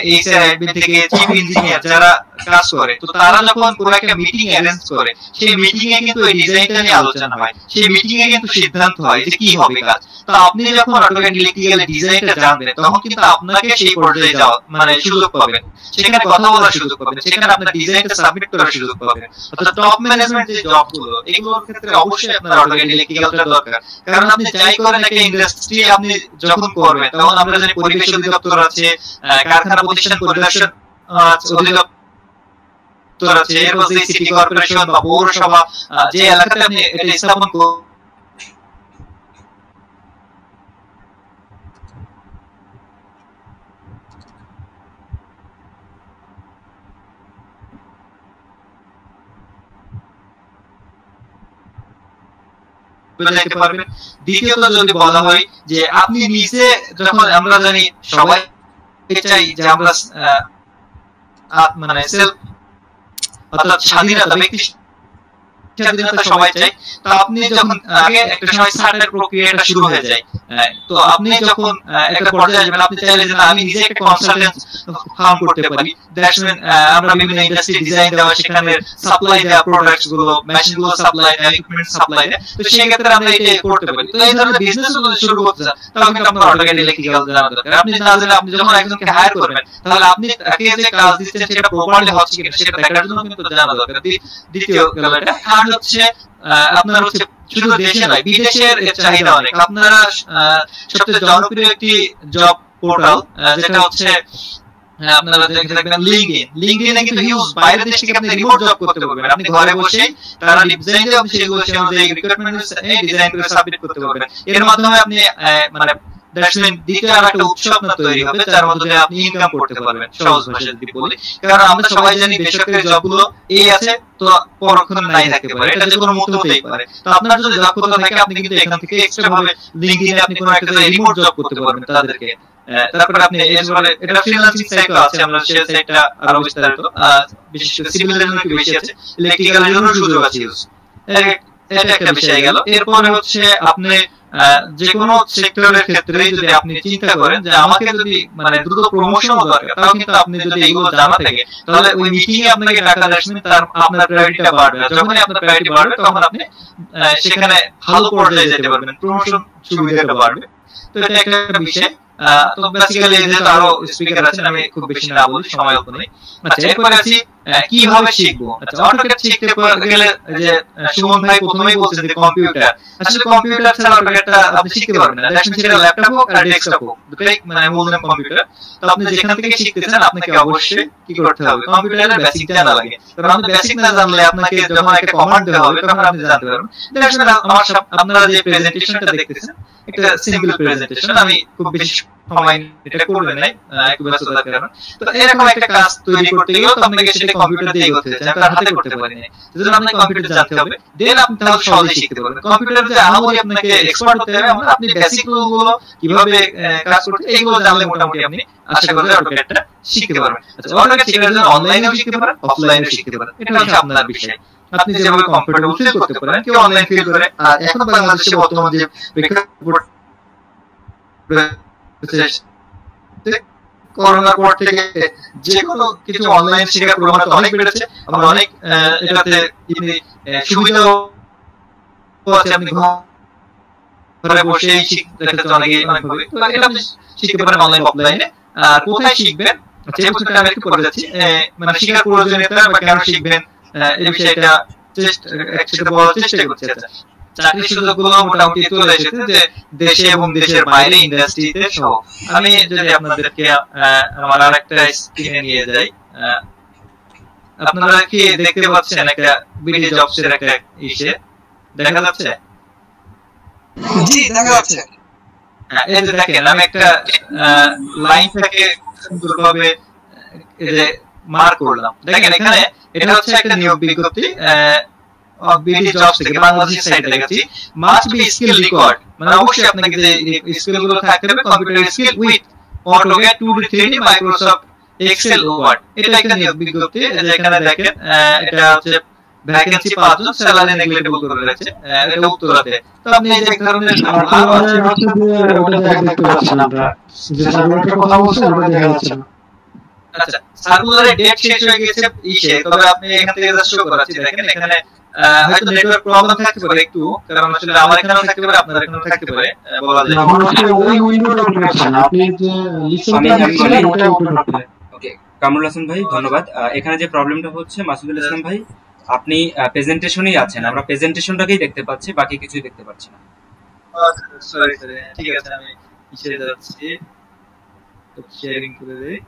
Speaker 2: এইচআর অ্যাডমিন থেকে চিফ ইঞ্জিনিয়ার যারা কাজ করে তো তারা যখন কোনো একটা মিটিং অ্যারেঞ্জ করে সেই মিটিং এ কিন্তু এই ডিজাইনটা নিয়ে আলোচনা হয় সেই মিটিং এ কিন্তু সিদ্ধান্ত হয় যে কি হবে কাজ তো আপনি যখন অটোক্যাড ইলেকট্রিক্যাল ডিজাইনটা জানবেন তখন কিন্তু আপনাকে সেই পর্যায়ে যাওয়া মানে সুযোগ পাবেন সেখানে কথা বলার সুযোগ পাবেন সেখানে আপনার ডিজাইনটা সাবমিট করার সুযোগ পাবেন। অর্থাৎ টপ ম্যানেজমেন্ট যে জবগুলো এগুলোর ক্ষেত্রে অবশ্যই আপনার অটোক্যাড ইলেকট্রিক্যালটা দরকার। কারণ আপনি যাই করেন একটা ইন্ডাস্ট্রি আপনি যখন করবেন তখন আমরা জানি পরিবেশ অধিদপ্তর আছে, কারখানা প্রতিষ্ঠান পরিদর্শন অধিদপ্তর আছে, এরপর যে সিটি কর্পোরেশন বা পৌরসভা যে এলাকাতে আপনি এটা স্থাপন যাইতে পারবেন। দ্বিতীয়ত যদি বলা হয় যে আপনি নিজে যখন আমরা জানি সবাই চাই যে আমরা মানে সেলফ অর্থাৎ স্বাধীনতা, ব্যক্তি স্বাধীনতা সবাই চাই। তো আপনি যখন আগে একটা সময় স্টার্টের প্রক্রিয়াটা শুরু হয়ে যায়, তো আপনি যখন একটা পর্যায়ে যাবেন আপনি চাইলে যে আমি নিজে একটা কনসালটেন্ট ফার্ম করতে পারি, দ্যাটস মিন আমরা বিভিন্ন ইন্ডাস্ট্রি ডিজাইন দেওয়া, সেখানে সাপ্লাই দেওয়া প্রোডাক্টস গুলো, মেশিন গুলো সাপ্লাই দেওয়া, ইকুইপমেন্ট সাপ্লাই দেওয়া, তো সেই ক্ষেত্রে আমরা এটা করতে পারি। তো এই ধরনের বিজনেস গুলো শুরু করতে চান তখন কিন্তু আপনার অটোক্যাড ইলেকট্রিক্যাল জানা দরকার। আপনি না জানলে আপনি যখন একজনকে হায়ার করবেন তাহলে আপনি তাকে যে কাজ দিচ্ছেন সেটা প্রপারলি হচ্ছে কিনা সেটা দেখার জন্য কিন্তু জানা দরকার। দ্বিতীয় গেলটা আর হচ্ছে আপনার হচ্ছে শুধু দেশে নয় বিদেশের চাহিদা অনেক। আপনারা সবচেয়ে জনপ্রিয় একটি জব পোর্টাল যেটা হচ্ছে আপনারা দেখবেন লিংকডইন কিন্তু হিউজ, বাইরের দেশ থেকে আপনি রিমোট জব করতে পারবেন। আপনি ঘরে বসে তারা ডিজাইন দিয়ে আপনি সেগুলো সেই রিক্রুটমেন্ট ডিজাইন করে সাবমিট করতে পারবেন। এর মাধ্যমে আপনি মানে দ্যাটস মিন দ্বিতীয় আরেকটা উৎস আপনার তৈরি হবে যার মধ্যে দিয়ে আপনি ইনকাম করতে পারবেন, সহজ ভাষায় যদি বলি। কারণ আমরা সবাই জানি বেসরকারি জবগুলো এই আছে তো পরক্ষণে নাই থাকতে পারে, এটা যে কোনো মুহূর্তে হতেই পারে। তো আপনার যদি দক্ষতা থাকে আপনি কিন্তু এখান থেকে এক্সট্রা ভাবে লিংকডইনে আপনি কোনো একটা রিমোট জব করতে পারবেন তাদেরকে। তারপরে আপনি এটা ফ্রিল্যান্সিং সাইটও আছে, আমরা সেই সাইটটা আরো বিস্তারিত বিশেষ করে সিভিল এর জন্য একটু বেশি আছে, ইলেকট্রিক্যাল এর জন্য সুযোগ আছে ইউজ। এটা একটা বিষয় গেল। এরপরে হচ্ছে আপনি যে কোনো সেক্টরের ক্ষেত্রে যদি আপনি চিন্তা করেন যে আমাকে যদি মানে দ্রুত প্রমোশন দরকার, তাও কিন্তু আপনি যদি এগুলো জানা থাকে তাহলে ওই মিটিং এ আপনাকে টাকা আসবে, তার আপনার প্রায়োরিটিটা বাড়বে। যখনই আপনার প্রায়োরিটি বাড়বে তখন আপনি সেখানে ভালো পর্যায়ে যেতে পারবেন, প্রমোশন সুবিধাটা বাড়বে। তো এটা একটা বিষয়। তো বেসিক্যালি যেহেতু আরো স্পিকার আছেন আমি খুব বেশি না বলি, সময় অল্প নেই। আচ্ছা, এরপরে আছি কিভাবে শিখবো। আচ্ছা, অটোক্যাড শিখতে গেলে যে সুমন ভাই প্রথমেই বলছেন যে কম্পিউটার, আসলে কম্পিউটার ছাড়া অটোক্যাডটা আপনি শিখতে পারবেন না। দেখেন সেটা ল্যাপটপ হোক আর ডেস্কটপ হোক, দুটোই মানে মূলধন কম্পিউটার। তো আপনি যেখান থেকে শিখতেছেন আপনাকে অবশ্যই কি করতে হবে, কম্পিউটারের বেসিক জানা লাগে। কারণ আপনি বেসিক না জানলে আপনাকে যখন একটা কমান্ড দেওয়া হবে তখন আপনি জানতে পারবেন। দেখেন আপনারা যে প্রেজেন্টেশনটা দেখতেছেন একটা সিম্পল প্রেজেন্টেশন, আমি খুব বেশি সময় এটা করবে নাই, একটু ব্যস্ততার কারণে। তো এরকম একটা কাজ তৈরি করতে গেলেও তো আপনাকে সেটা কম্পিউটার দিয়ে করতে হচ্ছে, আপনার হাতে করতে পারেন না। সেজন্য আপনাকে কম্পিউটার জানতে হবে, দেন আপনি তাহলে সহজেই শিখতে পারবেন। কম্পিউটার যে আহামরি আপনাকে এক্সপার্ট হতে হবে আমরা, আপনি বেসিক রুলগুলো কিভাবে কাজ করতে এগুলো জানলে মোটামুটি আপনি আশা করি অটোক্যাডটা শিখতে পারবেন। আচ্ছা, অটোক্যাড শেখার জন্য অনলাইনেও শিখতে পারেন, অফলাইনেও শিখতে পারেন, এটা হচ্ছে আপনার বিষয়। আপনি যেভাবে কমফোর্টেবল ফিল করতে পারেন, কেউ অনলাইন ফিল করে। আর এখন বাংলাদেশে বর্তমান যে করোনার পর থেকে যে কোনো কিছু অনলাইন শেখার প্রবণতা অনেক বেড়েছে। আমরা অনেক এটাতে সুবিধাও আছে, আপনি ঘরে বসেই শিখতে অনেকে অনেকভাবে। তো এটা আপনি শিখতে পারেন অনলাইন অফলাইনে। আর কোথায় শিখবেন সেই বিষয়টা আমি একটু পরে যাচ্ছি, মানে শেখার প্রয়োজনীয়তা বা কেন শিখবেন এই বিষয়টা একসাথে বলার চেষ্টা করছি। আচ্ছা, চাকরির সুযোগগুলো মোটামুটি চলে এসেছে যে দেশে এবং দেশের বাইরে ইন্ডাস্ট্রিতে সহ। আমি যদি আপনাদেরকে আমার আরেকটা স্ক্রিনে নিয়ে যাই, আপনারা কি দেখতে পাচ্ছেন একটা বিডি জবস এর একটা ইসে দেখা যাচ্ছে?
Speaker 5: জি, দেখা যাচ্ছে।
Speaker 2: হ্যাঁ, এই যে দেখেন আমি একটা লাইন থেকে সুন্দরভাবে এই যে মার্ক করলাম। দেখেন এখানে এটা হচ্ছে একটা নিয়োগ বিজ্ঞপ্তি বিডি জবস থেকে বাংলাদেশ সাইটে দেখাচ্ছি। মাস্ট বি স্কিল রিকোয়ার্ড, মানে অবশ্যই আপনাকে যে স্কিলগুলো থাকতে হবে, computer skill with AutoCAD 2D 3D Microsoft Excel Word. এটা একটা নিয়োগ বিজ্ঞপ্তি। এখানে দেখেন এটা হচ্ছে ভ্যাকেন্সি 5 জন, স্যালারি নেগলেক্টেবল করে রয়েছে, এটা উত্তরাতে। তো আপনি এই যে এক ধরনের আচ্ছা, সার্কুলারের ডেট শেষ হয়ে গেছে ইসে, তবে আপনি এখান থেকে জাস্ট শো করাচ্ছি। দেখেন এখানে হয়তো নেটওয়ার্ক প্রবলেম থাকতে পারে একটু, কারণ আসলে আমার এখানেও থাকতে পারে আপনার এখানেও থাকতে পারে, বলা যায় না।
Speaker 4: ওই উইন্ডোটা ওপেন করছেন আপনি যে লিসেনটা দিচ্ছেন ওটা ওপেন করতে।
Speaker 1: ওকে, কামরুল হাসান ভাই ধন্যবাদ। এখানে যে প্রবলেমটা হচ্ছে মাসুদুল ইসলাম ভাই, আপনি প্রেজেন্টেশনেই আছেন, আমরা প্রেজেন্টেশনটাকেই দেখতে পাচ্ছি, বাকি কিছুই দেখতে পাচ্ছি না।
Speaker 2: সরি ঠিক আছে, আমি নিচে যাচ্ছি, তো শেয়ারিং করে দেই,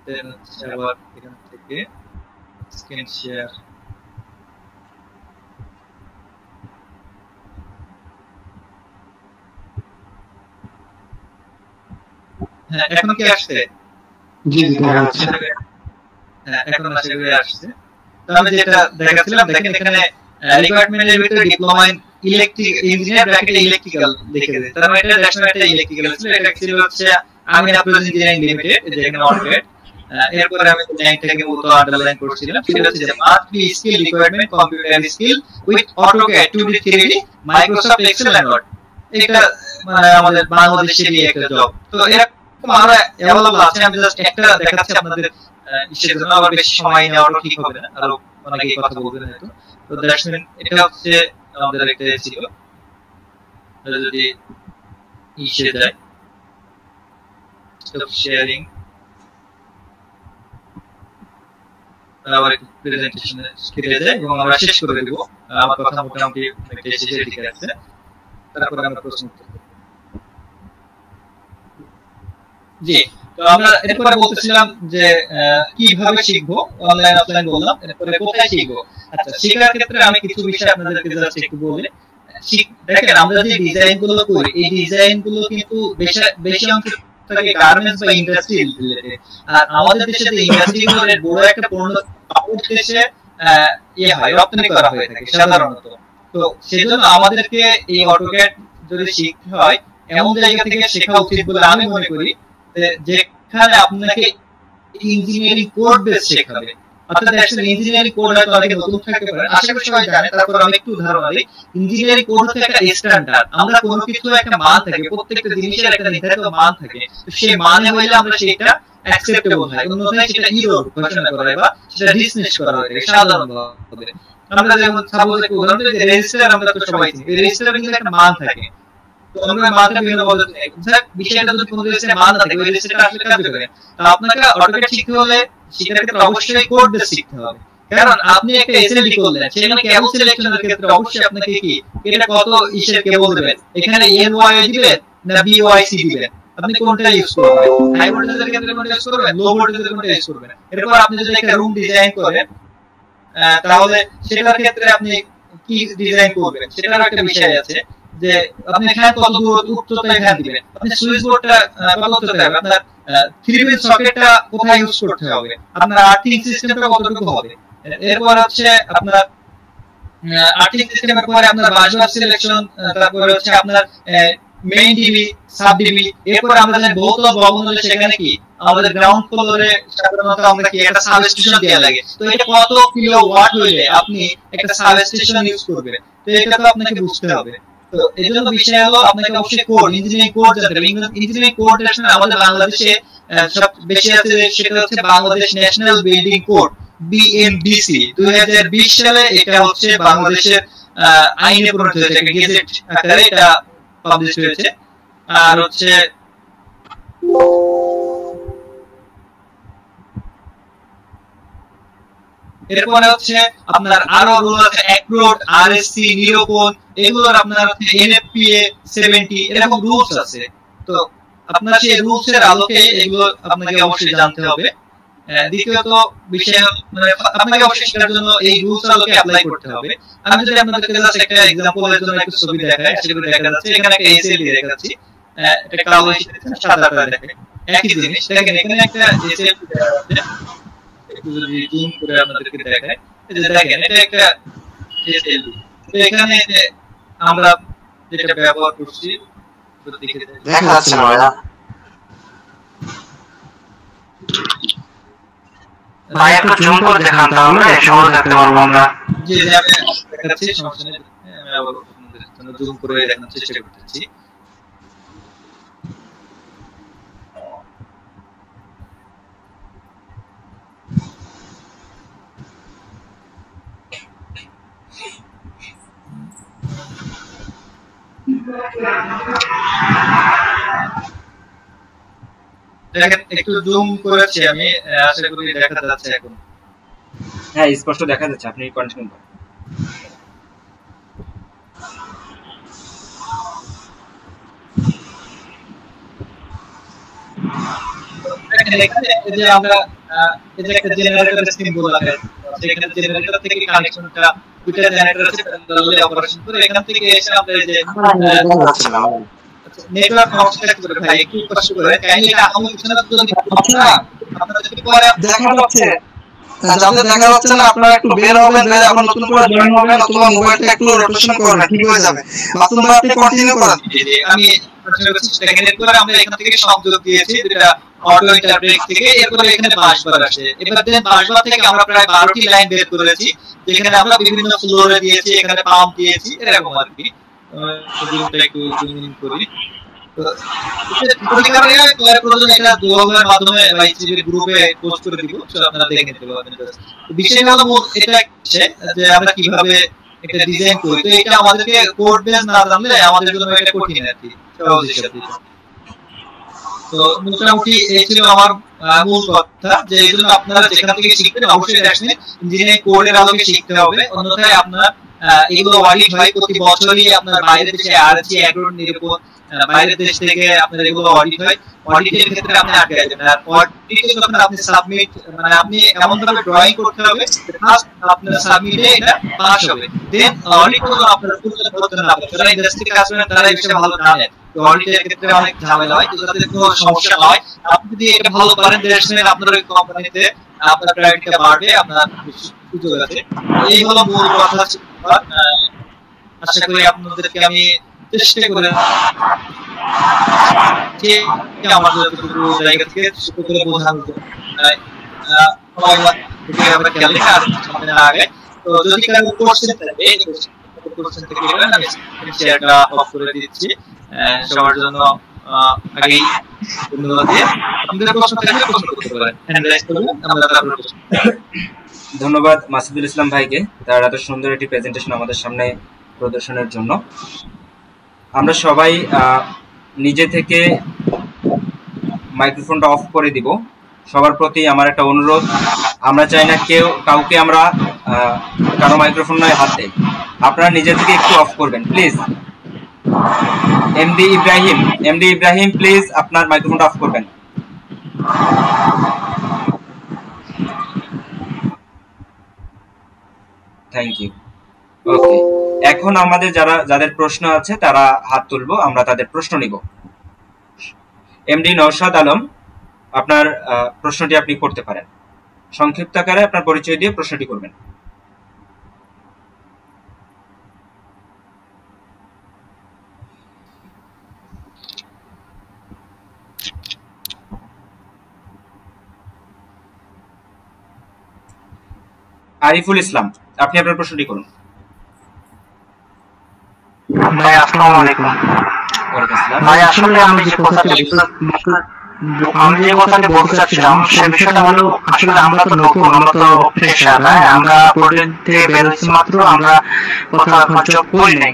Speaker 2: দেন হচ্ছে আবার এখান থেকে স্ক্রিন শেয়ার। হ্যাঁ, এখন কি আসছে?
Speaker 4: জি জি দেখা যাচ্ছে।
Speaker 2: হ্যাঁ, এখন আশা করি আসছে। তো আমি যেটা দেখাচ্ছিলাম, দেখেন এখানে রিকোয়ারমেন্টের ভিতরে ডিপ্লোমা ইন ইলেকট্রিক ইঞ্জিনিয়ার ব্র্যাকেটে ইলেকট্রিক্যাল লিখে দেয়। তার মানে এটা ন্যাশনালটা ইলেকট্রিক্যাল ছিল, এটা ছিল হচ্ছে আমি অ্যাপ্রোচ ইঞ্জিনিয়ারিং লিমিটেড, যেখানে অটোকেট। এরপরে আমি লাইনটাকে মূলত আন্ডারলাইন করছিলাম, সেটা হচ্ছে যে must be skill requirement computer skill with AutoCAD 2D 3D Microsoft Excel and Word. এটা মানে আমাদের বাংলাদেশেরই একটা জব। তো এরকম আরো অ্যাভেলেবল আছে, আমি জাস্ট একটা দেখাচ্ছি আপনাদের ইসের জন্য, আবার বেশি সময় নেওয়াটা ঠিক হবে না, আরো অনেকেই কথা বলবেন হয়তো। তো দ্যাটস মিন এটা হচ্ছে আমাদের একটা ছিল, যদি ইসে যায় স্টপ শেয়ারিং, আবার প্রেজেন্টেশনে স্ক্রিনে যায় এবং আমরা শেষ করে দেব। আমার কথা মোটামুটি অনেকটা শেষের দিকে আছে, তারপরে আমরা প্রশ্ন উত্তর করব। জি, তো আমরা এরপরে বলতেছিলাম যে কিভাবে শিখবো, অনলাইন অফলাইন বললাম, এরপরে কোথায় শিখবো। আচ্ছা, শেখার ক্ষেত্রে আমি কিছু বিষয় আপনাদেরকে জাস্ট একটু বলি। দেখেন আমরা যে ডিজাইন গুলো করি, এই ডিজাইন গুলো কিন্তু বেশি অংশ থাকে গার্মেন্টস বা ইন্ডাস্ট্রি রিলেটেড। আর আমাদের দেশে যে ইন্ডাস্ট্রি গুলোর বড় একটা পণ্য দেশে হয়, রপ্তানি করা হয়ে থাকে সাধারণত। তো সেজন্য আমাদেরকে এই অটোক্যাড যদি শিখতে হয়, এমন জায়গা থেকে শেখা উচিত বলে আমি মনে করি, যেখানে আপনাকে ইঞ্জিনিয়ারিং কোড বেস শেখাবে। অর্থাৎ অ্যাকচুয়ালি ইঞ্জিনিয়ারিং কোড হয়তো অনেকে নতুন থাকতে পারে, আশা করি সবাই জানে, তারপর আমি একটু উদাহরণ দিই। ইঞ্জিনিয়ারিং কোড হচ্ছে একটা স্ট্যান্ডার্ড, আমরা কোনো কিছু একটা মান থাকে, প্রত্যেকটা জিনিসের একটা নির্ধারিত মান থাকে, তো সেই মানে হইলে আমরা সেটা অ্যাকসেপ্টেবল হয়, অন্যথায় সেটা ইরর ঘোষণা করা হয় বা সেটা ডিসমিস করা হয় সাধারণভাবে। আমরা যেমন সাপোজ একটা উদাহরণ দিই, যে রেজিস্টার আমরা তো সবাই চিনি, এই রেজিস্টারে কিন্তু একটা মান থাকে, তো আমরা মানটা বিভিন্ন পদ্ধতি নেই। বিষয়টা যদি কোনো রেজিস্টারে মান না থাকে, ওই রেজিস্টারটা আসলে কাজ করে না। তো আপনাকে অটোক্যাড শিখতে হলে সেটার ক্ষেত্রে অবশ্যই কোড বেস শিখতে হবে। কারণ আপনি একটা এসএলডি করলেন, সেখানে কেবল সিলেকশনের ক্ষেত্রে অবশ্যই আপনাকে কি এটা কত ইসের কেবল দিবেন, এখানে এনওয়াই দিবেন না বিওয়াইসি দিবেন, আপনি কোনটা ইউজ করবেন, হাই ভোল্টেজের ক্ষেত্রে কোনটা ইউজ করবেন, লো ভোল্টেজের কোনটা ইউজ করবেন। এরপর আপনি যদি একটা রুম ডিজাইন করেন, তাহলে সেটার ক্ষেত্রে আপনি কি ডিজাইন করবেন সেটার একটা বিষয় আছে, যে আপনি ফ্যান কত দূর উচ্চতায় ফ্যান দিবেন, আপনি সুইচ বোর্ডটা কত উচ্চতায় হবে, আপনার 3 পিন সকেটটা কোথায় ইউজ করতে হবে, আপনার আর্থিং সিস্টেমটা কতটুকু হবে। এরপর হচ্ছে আপনার আর্থিং সিস্টেমের পরে আপনার বাসবার সিলেকশন, তারপর হচ্ছে আপনার মেইন ডিবি, সাব ডিবি। এরপর আমরা জানি বহুতল ভবন হলে সেখানে কি আমাদের গ্রাউন্ড ফ্লোরে সাধারণত আমরা কি একটা সাবস্টেশন দেয়া লাগে, তো এটা কত কিলোওয়াট হইলে আপনি একটা সাবস্টেশন ইউজ করবেন, তো এটা তো আপনাকে বুঝতে হবে। তো এজন্য বিষয় হলো আপনাকে অবশ্যই কোড, ইঞ্জিনিয়ারিং কোড জানতে হবে। ইঞ্জিনিয়ারিং কোড আমাদের বাংলাদেশে সব বেশি আছে, সেটা হচ্ছে Bangladesh national building code, BNBC. 2020 সালে এটা হচ্ছে বাংলাদেশের আইনে পরিণত হয়েছে, একটা গেজেট আকারে এটা পাবলিশ হয়েছে। আর হচ্ছে এরপরে হচ্ছে আপনার আরো রুল আছে, অ্যাক্রোড, আরএসসি, নিরূপণ, এগুলোর আপনার এনএফপিএ 70 এরকম রুলস আছে। তো আপনার সেই রুলস এর আলোকে এগুলো আপনাকে অবশ্যই জানতে হবে। দ্বিতীয়ত বিষয় মানে আপনাকে অবশ্যই সেটার জন্য এই রুলস আলোকে অ্যাপ্লাই করতে হবে। আমি যদি আপনাদেরকে জাস্ট একটা এক্সাম্পলের জন্য একটা ছবি দেখাই, সেটা দেখা যাচ্ছে এখানে একটা এসএলডি দেখাচ্ছি, এটা কালো সাদাটা দেখাই, একই জিনিস। দেখেন এখানে একটা এসএলডি দেওয়া আছে, একটু যদি জুম করে আপনাদেরকে দেখাই, এই যে দেখেন এটা একটা এসএলডি। তো এখানে আমরা যেটা ব্যবহার করছি
Speaker 5: দেখা যাচ্ছে না ভাইয়া, ভাই একটু জুম করে দেখান তাহলে সহজ দেখতে পারবো আমরা।
Speaker 2: জি জি, আমি দেখাচ্ছি, সমস্যা নেই, আমি আবার আপনাদের জন্য জুম করে দেখানোর চেষ্টা করতেছি। দেখেন একটু জুম করেছি আমি, আশা করি দেখা যাচ্ছে এখন।
Speaker 1: হ্যাঁ স্পষ্ট দেখা যাচ্ছে, আপনি কন্টিনিউ করুন।
Speaker 2: এখানে এই যে আমরা এই যে একটা জেনারেটর সিম্বল আছে, সেখানে জেনারেটর থেকে কানেকশনটা দুইটা জেনারেটর আছে প্যারালালি অপারেশন করে এখান থেকে এসে আমরা এই যে নেটওয়ার্ক কনসেপ্ট করে ভাই একটু কষ্ট করে কাইন্ডলি এটা আমি পিছনে যদি আপনারা যদি পরে
Speaker 5: দেখা যাচ্ছে, যাদের দেখা যাচ্ছে না আপনারা একটু বের হবেন, বের আবার নতুন করে জয়েন হবেন অথবা মোবাইলটা একটু রোটেশন করবেন, ঠিক হয়ে যাবে। মাসুম ভাই আপনি কন্টিনিউ করেন।
Speaker 2: আমি সেকেন্ড করে আমরা এখান থেকে সংযোগ দিয়েছি যেটা অটো ইন্টারপ্রেট থেকে, এরপরে এখানে বাসবার আসে। এবার দেন বাসবার থেকে আমরা প্রায় 12টি লাইন বের করেছি, যেখানে আমরা বিভিন্ন ফ্লোরে দিয়েছি, এখানে পাম্প দিয়েছি, এরকম আর কি। ভিডিওটা একটু জুম ইন করি। তো পরীক্ষারে কয়েক প্রয়োজন এটা দুয়ালের মাধ্যমে আইসিবি গ্রুপে পোস্ট করে দিব, তো আপনারা দেখে নিতে পারবেন। তো বিষয়টা হলো এটা যে আমরা কিভাবে একটা ডিজাইন করি, তো এটা আমাদেরকে কোড বেস না জানলে আমাদের জন্য এটা কঠিন আর কি, সহজ হিসাব দিতে। তো মোটামুটি এই ছিল আমার মূল কথা, যে এইজন্য আপনারা যেখান থেকে শিখবেন অবশ্যই আসলে ইঞ্জিনিয়ারিং কোডের আলোকে শিখতে হবে, অন্যথায় আপনার এগুলো অডিট হয় প্রতি বছরই, আপনার বাইরের দেশে আরজি অ্যাগ্রোর নিরূপণ বাইরের দেশ থেকে আপনার এগুলো অডিট হয়, অডিটের ক্ষেত্রে আপনি আটকে যাবেন। আর অডিটে যখন আপনি সাবমিট মানে আপনি এমন ভাবে ড্রয়িং করতে হবে ফার্স্ট আপনার সাবমিটে এটা পাস হবে, দেন অডিট যখন আপনার ফুল করতে না পারে, যারা ইন্ডাস্ট্রি কাজ করেন তারা এই বিষয়ে ভালো জানেন। তো অডিটের ক্ষেত্রে অনেক ঝামেলা হয়, তো যাতে কোনো সমস্যা হয় আপনি যদি এটা ভালো পারেন দেশের আপনার ওই কোম্পানিতে আপনার প্রাইভেটটা বাড়বে, আপনার সুযোগ আছে। এই হলো মূল কথা। আশা করি আপনাদেরকে আমি চেষ্টা করে আমার যতটুকু জায়গা থেকে ছোট করে বোঝানোর জন্য আগে। তো যদি কারো কোশ্চেন থাকে কোশ্চেন থেকে আমি শেয়ারটা অফ করে দিচ্ছি সবার জন্য। আগেই ধন্যবাদ দিয়ে আমাদের প্রশ্ন থাকলে প্রশ্ন করতে পারেন, হ্যান্ড রাইজ করবেন, আমরা তারপর প্রশ্ন।
Speaker 1: ধন্যবাদ মাসুদুল ইসলাম ভাইকে তার এত সুন্দর একটি প্রেজেন্টেশন আমাদের সামনে প্রদর্শনের জন্য। আমরা সবাই নিজে থেকে মাইক্রোফোনটা অফ করে দিব। সবার প্রতি আমার একটা অনুরোধ, আমরা চাই না কাউকে আমরা কারো মাইক্রোফোন নয় হাত দেই, আপনারা নিজে থেকে একটু অফ করবেন প্লিজ। এমডি ইব্রাহিম প্লিজ আপনার মাইক্রোফোনটা অফ করবেন। Thank you. ওকে, এখন আমাদের যাদের প্রশ্ন আছে তারা হাত তুলবো, আমরা তাদের প্রশ্ন নিব। এমডি নওশাদ আলম, আপনার প্রশ্নটি আপনি করতে পারেন। সংক্ষিপ্ত আকারে আপনার পরিচয় দিয়ে প্রশ্নটি করবেন। আরিফুল ইসলাম, আপনি আপনার প্রশ্নটি করুন।
Speaker 6: ভাই আসসালামু আলাইকুম। ভাই আসলে আমি যে কথাটি বলতে চাচ্ছিলাম সে বিষয়টা হলো আসলে আমরা তো নতুন, আমরা তো ফ্রেশার, হ্যাঁ আমরা প্রজেক্ট থেকে বের হয়েছি মাত্র, আমরা কথা চোখ করি নাই।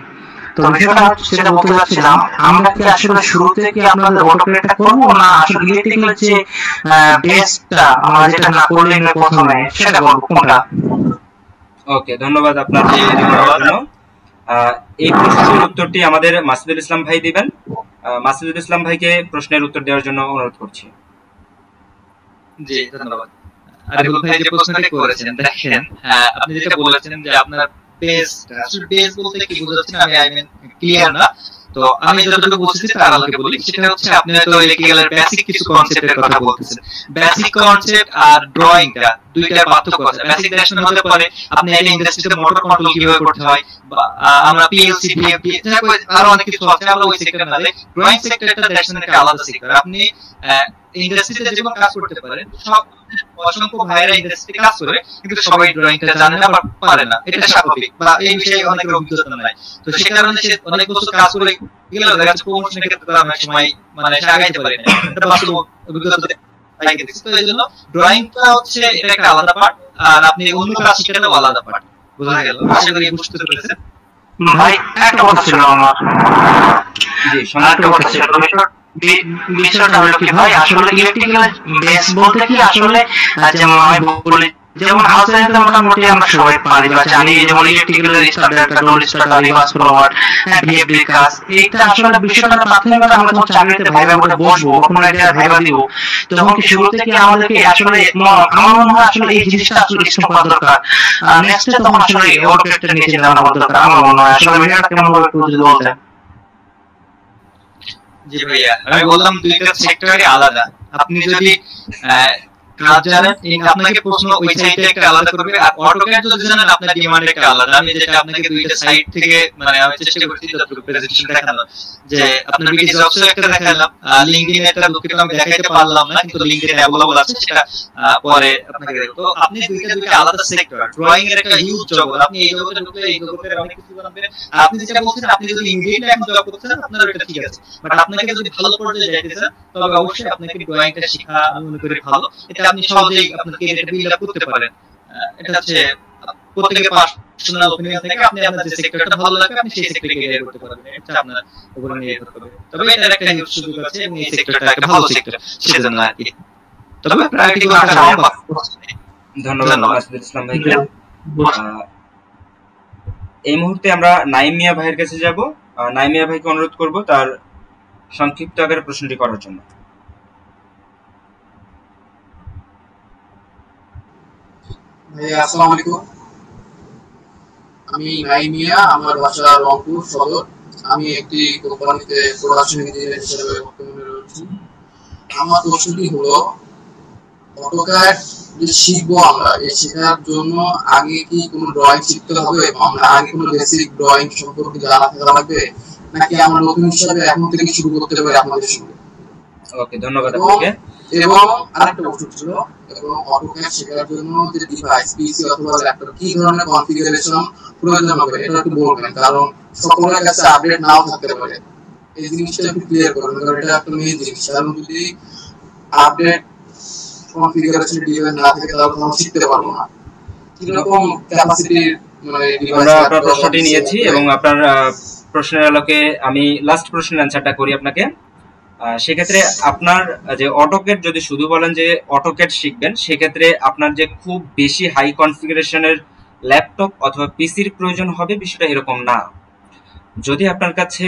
Speaker 6: তো বিষয়টা সেটা বলতে চাচ্ছিলাম, আমরা কি আসলে শুরুতে কি আপনাদের অটোক্যাডটা করবো না আসলে ইলেকট্রিক্যাল যে বেসটা আমরা যেটা না করলে প্রথমে সেটা করবো, কোনটা?
Speaker 1: ওকে, ধন্যবাদ আপনার জন্য। এই প্রশ্নের উত্তরটি আমাদের মাসুদুল ইসলাম ভাই দিবেন। মাসুদুল ইসলাম ভাইকে প্রশ্নের উত্তর দেওয়ার জন্য অনুরোধ করছি।
Speaker 2: জি ধন্যবাদ। আরিফুল ভাই যে প্রশ্নটি করেছেন, দেখেন আপনি যেটা বলেছেন যে আপনার বেস, আসলে বেস বলতে কি বোঝাচ্ছেন আমি ক্লিয়ার না, তো আমি যতটুকু বুঝেছি তার আলোকে বলি। সেটা হচ্ছে আপনি তো ইলেকট্রিক্যালের বেসিক কিছু কনসেপ্টের কথা বলতেছেন। বেসিক কনসেপ্ট আর ড্রয়িংটা দুইটা পার্থক্য আছে। বেসিক দেখুন হতে পারে আপনি একটা ইন্ডাস্ট্রিতে মোটর কন্ট্রোল কিভাবে করতে হয়, আমরা পিএলসি ডিএফডি আরো অনেক কিছু আছে, আমরা ওই সেক্টরে না যাই। ড্রয়িং সেক্টরটা দেখুন একটা আলাদা সেক্টর। আপনি ইন্ডাস্ট্রিতে যেমন কাজ করতে পারেন, সব অসংখ্য ভাইরা ইন্ডাস্ট্রিতে কাজ করে কিন্তু সবাই ড্রয়িংটা জানে না বা পারে না, এটা স্বাভাবিক, বা এই বিষয়ে অনেকের অভিজ্ঞতা নাই। তো সে কারণে সে অনেক বছর কাজ করে গেলেও দেখা যাচ্ছে প্রমোশনের ক্ষেত্রে তারা অনেক সময় মানে সে আগাইতে পারে না, এটা বাস্তব অভিজ্ঞতা থেকে দেখছি। তো এই জন্য ড্রয়িংটা হচ্ছে এটা একটা আলাদা পার্ট, আর আপনি অন্য কাজ শিখাটাও আলাদা পার্ট। বোঝা গেল? আশা করি বুঝতে পেরেছেন।
Speaker 6: ভাই একটা কথা ছিল আমার,
Speaker 1: জি
Speaker 6: একটা কথা ছিল, বিষয়টা হলো কি ভাই, আসলে ইলেকট্রিক্যাল বেস বলতে কি আসলে যেমন আমি বলি, যেমন হাউস ওয়ারিং মোটামুটি আমরা সবাই পারি বা জানি, যেমন electrical starter, roll starter, reverse forward, VFD কাজ, এইটা আসলে বিষয়টা প্রাথমিকভাবে আমরা যখন চাকরিতে ভাইবা করে বসবো, কোনো একটা ভাইবা দিব, তখন কি শুরু থেকে আমাদেরকে আসলে আমার মনে হয় আসলে এই জিনিসটা আসলে স্টপ করা দরকার। নেক্সটে তখন আসলে অটোকেটটা নিয়ে চিন্তা ভাবনা করা দরকার আমার মনে হয়। আসলে বিষয়টা কেমন ভাবে একটু যদি বলতেন।
Speaker 2: জি ভাইয়া, আমি বললাম দুইটা সেক্টরই আলাদা। আপনি যদি কাজ জানেন, আপনাকে প্রশ্ন ওই সাইডে একটা আলাদা করবে, আর অটোক্যাড যদি জানেন আপনার ডিমান্ড একটা আলাদা। আমি যেটা আপনাকে দুইটা সাইড থেকে মানে আমি চেষ্টা করছি যতটুকু প্রেজেন্টেশন দেখানো, যে আপনার বিডি জবস একটা দেখালাম, লিংকডইন একটা দুঃখিত আমি দেখাইতে পারলাম না, কিন্তু লিংকডইন अवेलेबल আছে, সেটা পরে আপনাকে দেব। তো আপনি দুইটা আলাদা সেক্টর, ড্রয়িং এর একটা হিউজ জগৎ, আপনি এই জগতে ঢুকলে এই জগতের অনেক কিছু জানবেন। আপনি যেটা বলছেন, আপনি যদি ইমিডিয়েটলি এখন জব করতে চান আপনার এটা ঠিক আছে, বাট আপনাকে যদি ভালো পর্যায়ে যাইতে চান তবে অবশ্যই আপনাকে ড্রয়িংটা শেখা আমি মনে করি ভালো। এটা আপনি সহজেই আপনার ক্যারিয়ারটা বিল্ড আপ করতে পারেন। এটা হচ্ছে প্রত্যেকের পার্সোনাল অপিনিয়ন থেকে আপনি আপনার যে সেক্টরটা ভালো লাগে আপনি সেই সেক্টরে ক্যারিয়ার করতে পারবেন, এটা আপনার উপর নির্ভর করবে। তবে এটার একটা হিউজ সুযোগ আছে এবং এই সেক্টরটা একটা ভালো সেক্টর, সেজন্য আর কি। তবে প্রায়োরিটি গুলো একটা
Speaker 1: ধন্যবাদ মাসুদুল ইসলাম ভাইকে। এই মুহূর্তে আমরা নাইম মিয়া ভাইয়ের কাছে যাব। নাইম মিয়া ভাইকে অনুরোধ করব তার সংক্ষিপ্ত আকারে প্রশ্নটি করার জন্য।
Speaker 7: ভাই আসসালামু আলাইকুম, আমি নাইম মিয়া, আমার বাসা রংপুর সদর। আমি একটি কোম্পানিতে প্রোডাকশন ইঞ্জিনিয়ার হিসেবে বর্তমানে রয়েছি। আমার প্রশ্নটি হলো, অটোক্যাড যে শিখবো আমরা, এই শেখার জন্য আগে কি কোনো ড্রয়িং শিখতে হবে? আমরা আগে কোনো বেসিক ড্রয়িং সম্পর্কে জানা থাকা লাগবে, নাকি আমরা নতুন হিসাবে এখন থেকে শুরু করতে পারি আপনাদের সঙ্গে?
Speaker 1: ওকে, ধন্যবাদ আপনাকে।
Speaker 7: এবং আরেকটা প্রশ্ন ছিল, এবং অটোক্যাড শেখার জন্য যে ডিভাইস, পিসি অথবা ল্যাপটপ, কি ধরনের কনফিগারেশন প্রয়োজন হবে এটা একটু বলবেন, কারণ সকলের কাছে আপডেট নাও থাকতে পারে। এই জিনিসটা একটু ক্লিয়ার করবেন, কারণ এটা একটা মেইন জিনিস। কারণ যদি আপডেট কনফিগারেশন ডিভাইস না থাকে তাহলে আমরা শিখতে পারবো না। কিরকম ক্যাপাসিটির মানে ডিভাইস?
Speaker 1: আমরা আপনার প্রশ্নটি নিয়েছি এবং আপনার প্রশ্নের আলোকে আমি লাস্ট প্রশ্নের অ্যানসারটা করি আপনাকে। সেক্ষেত্রে আপনার যে অটোক্যাড, যদি শুধু বলেন যে অটোক্যাড শিখবেন, সেক্ষেত্রে আপনার যে খুব বেশি হাই কনফিগারেশনের ল্যাপটপ অথবা পিসির প্রয়োজন হবে বিষয়টা এরকম না। যদি আপনার কাছে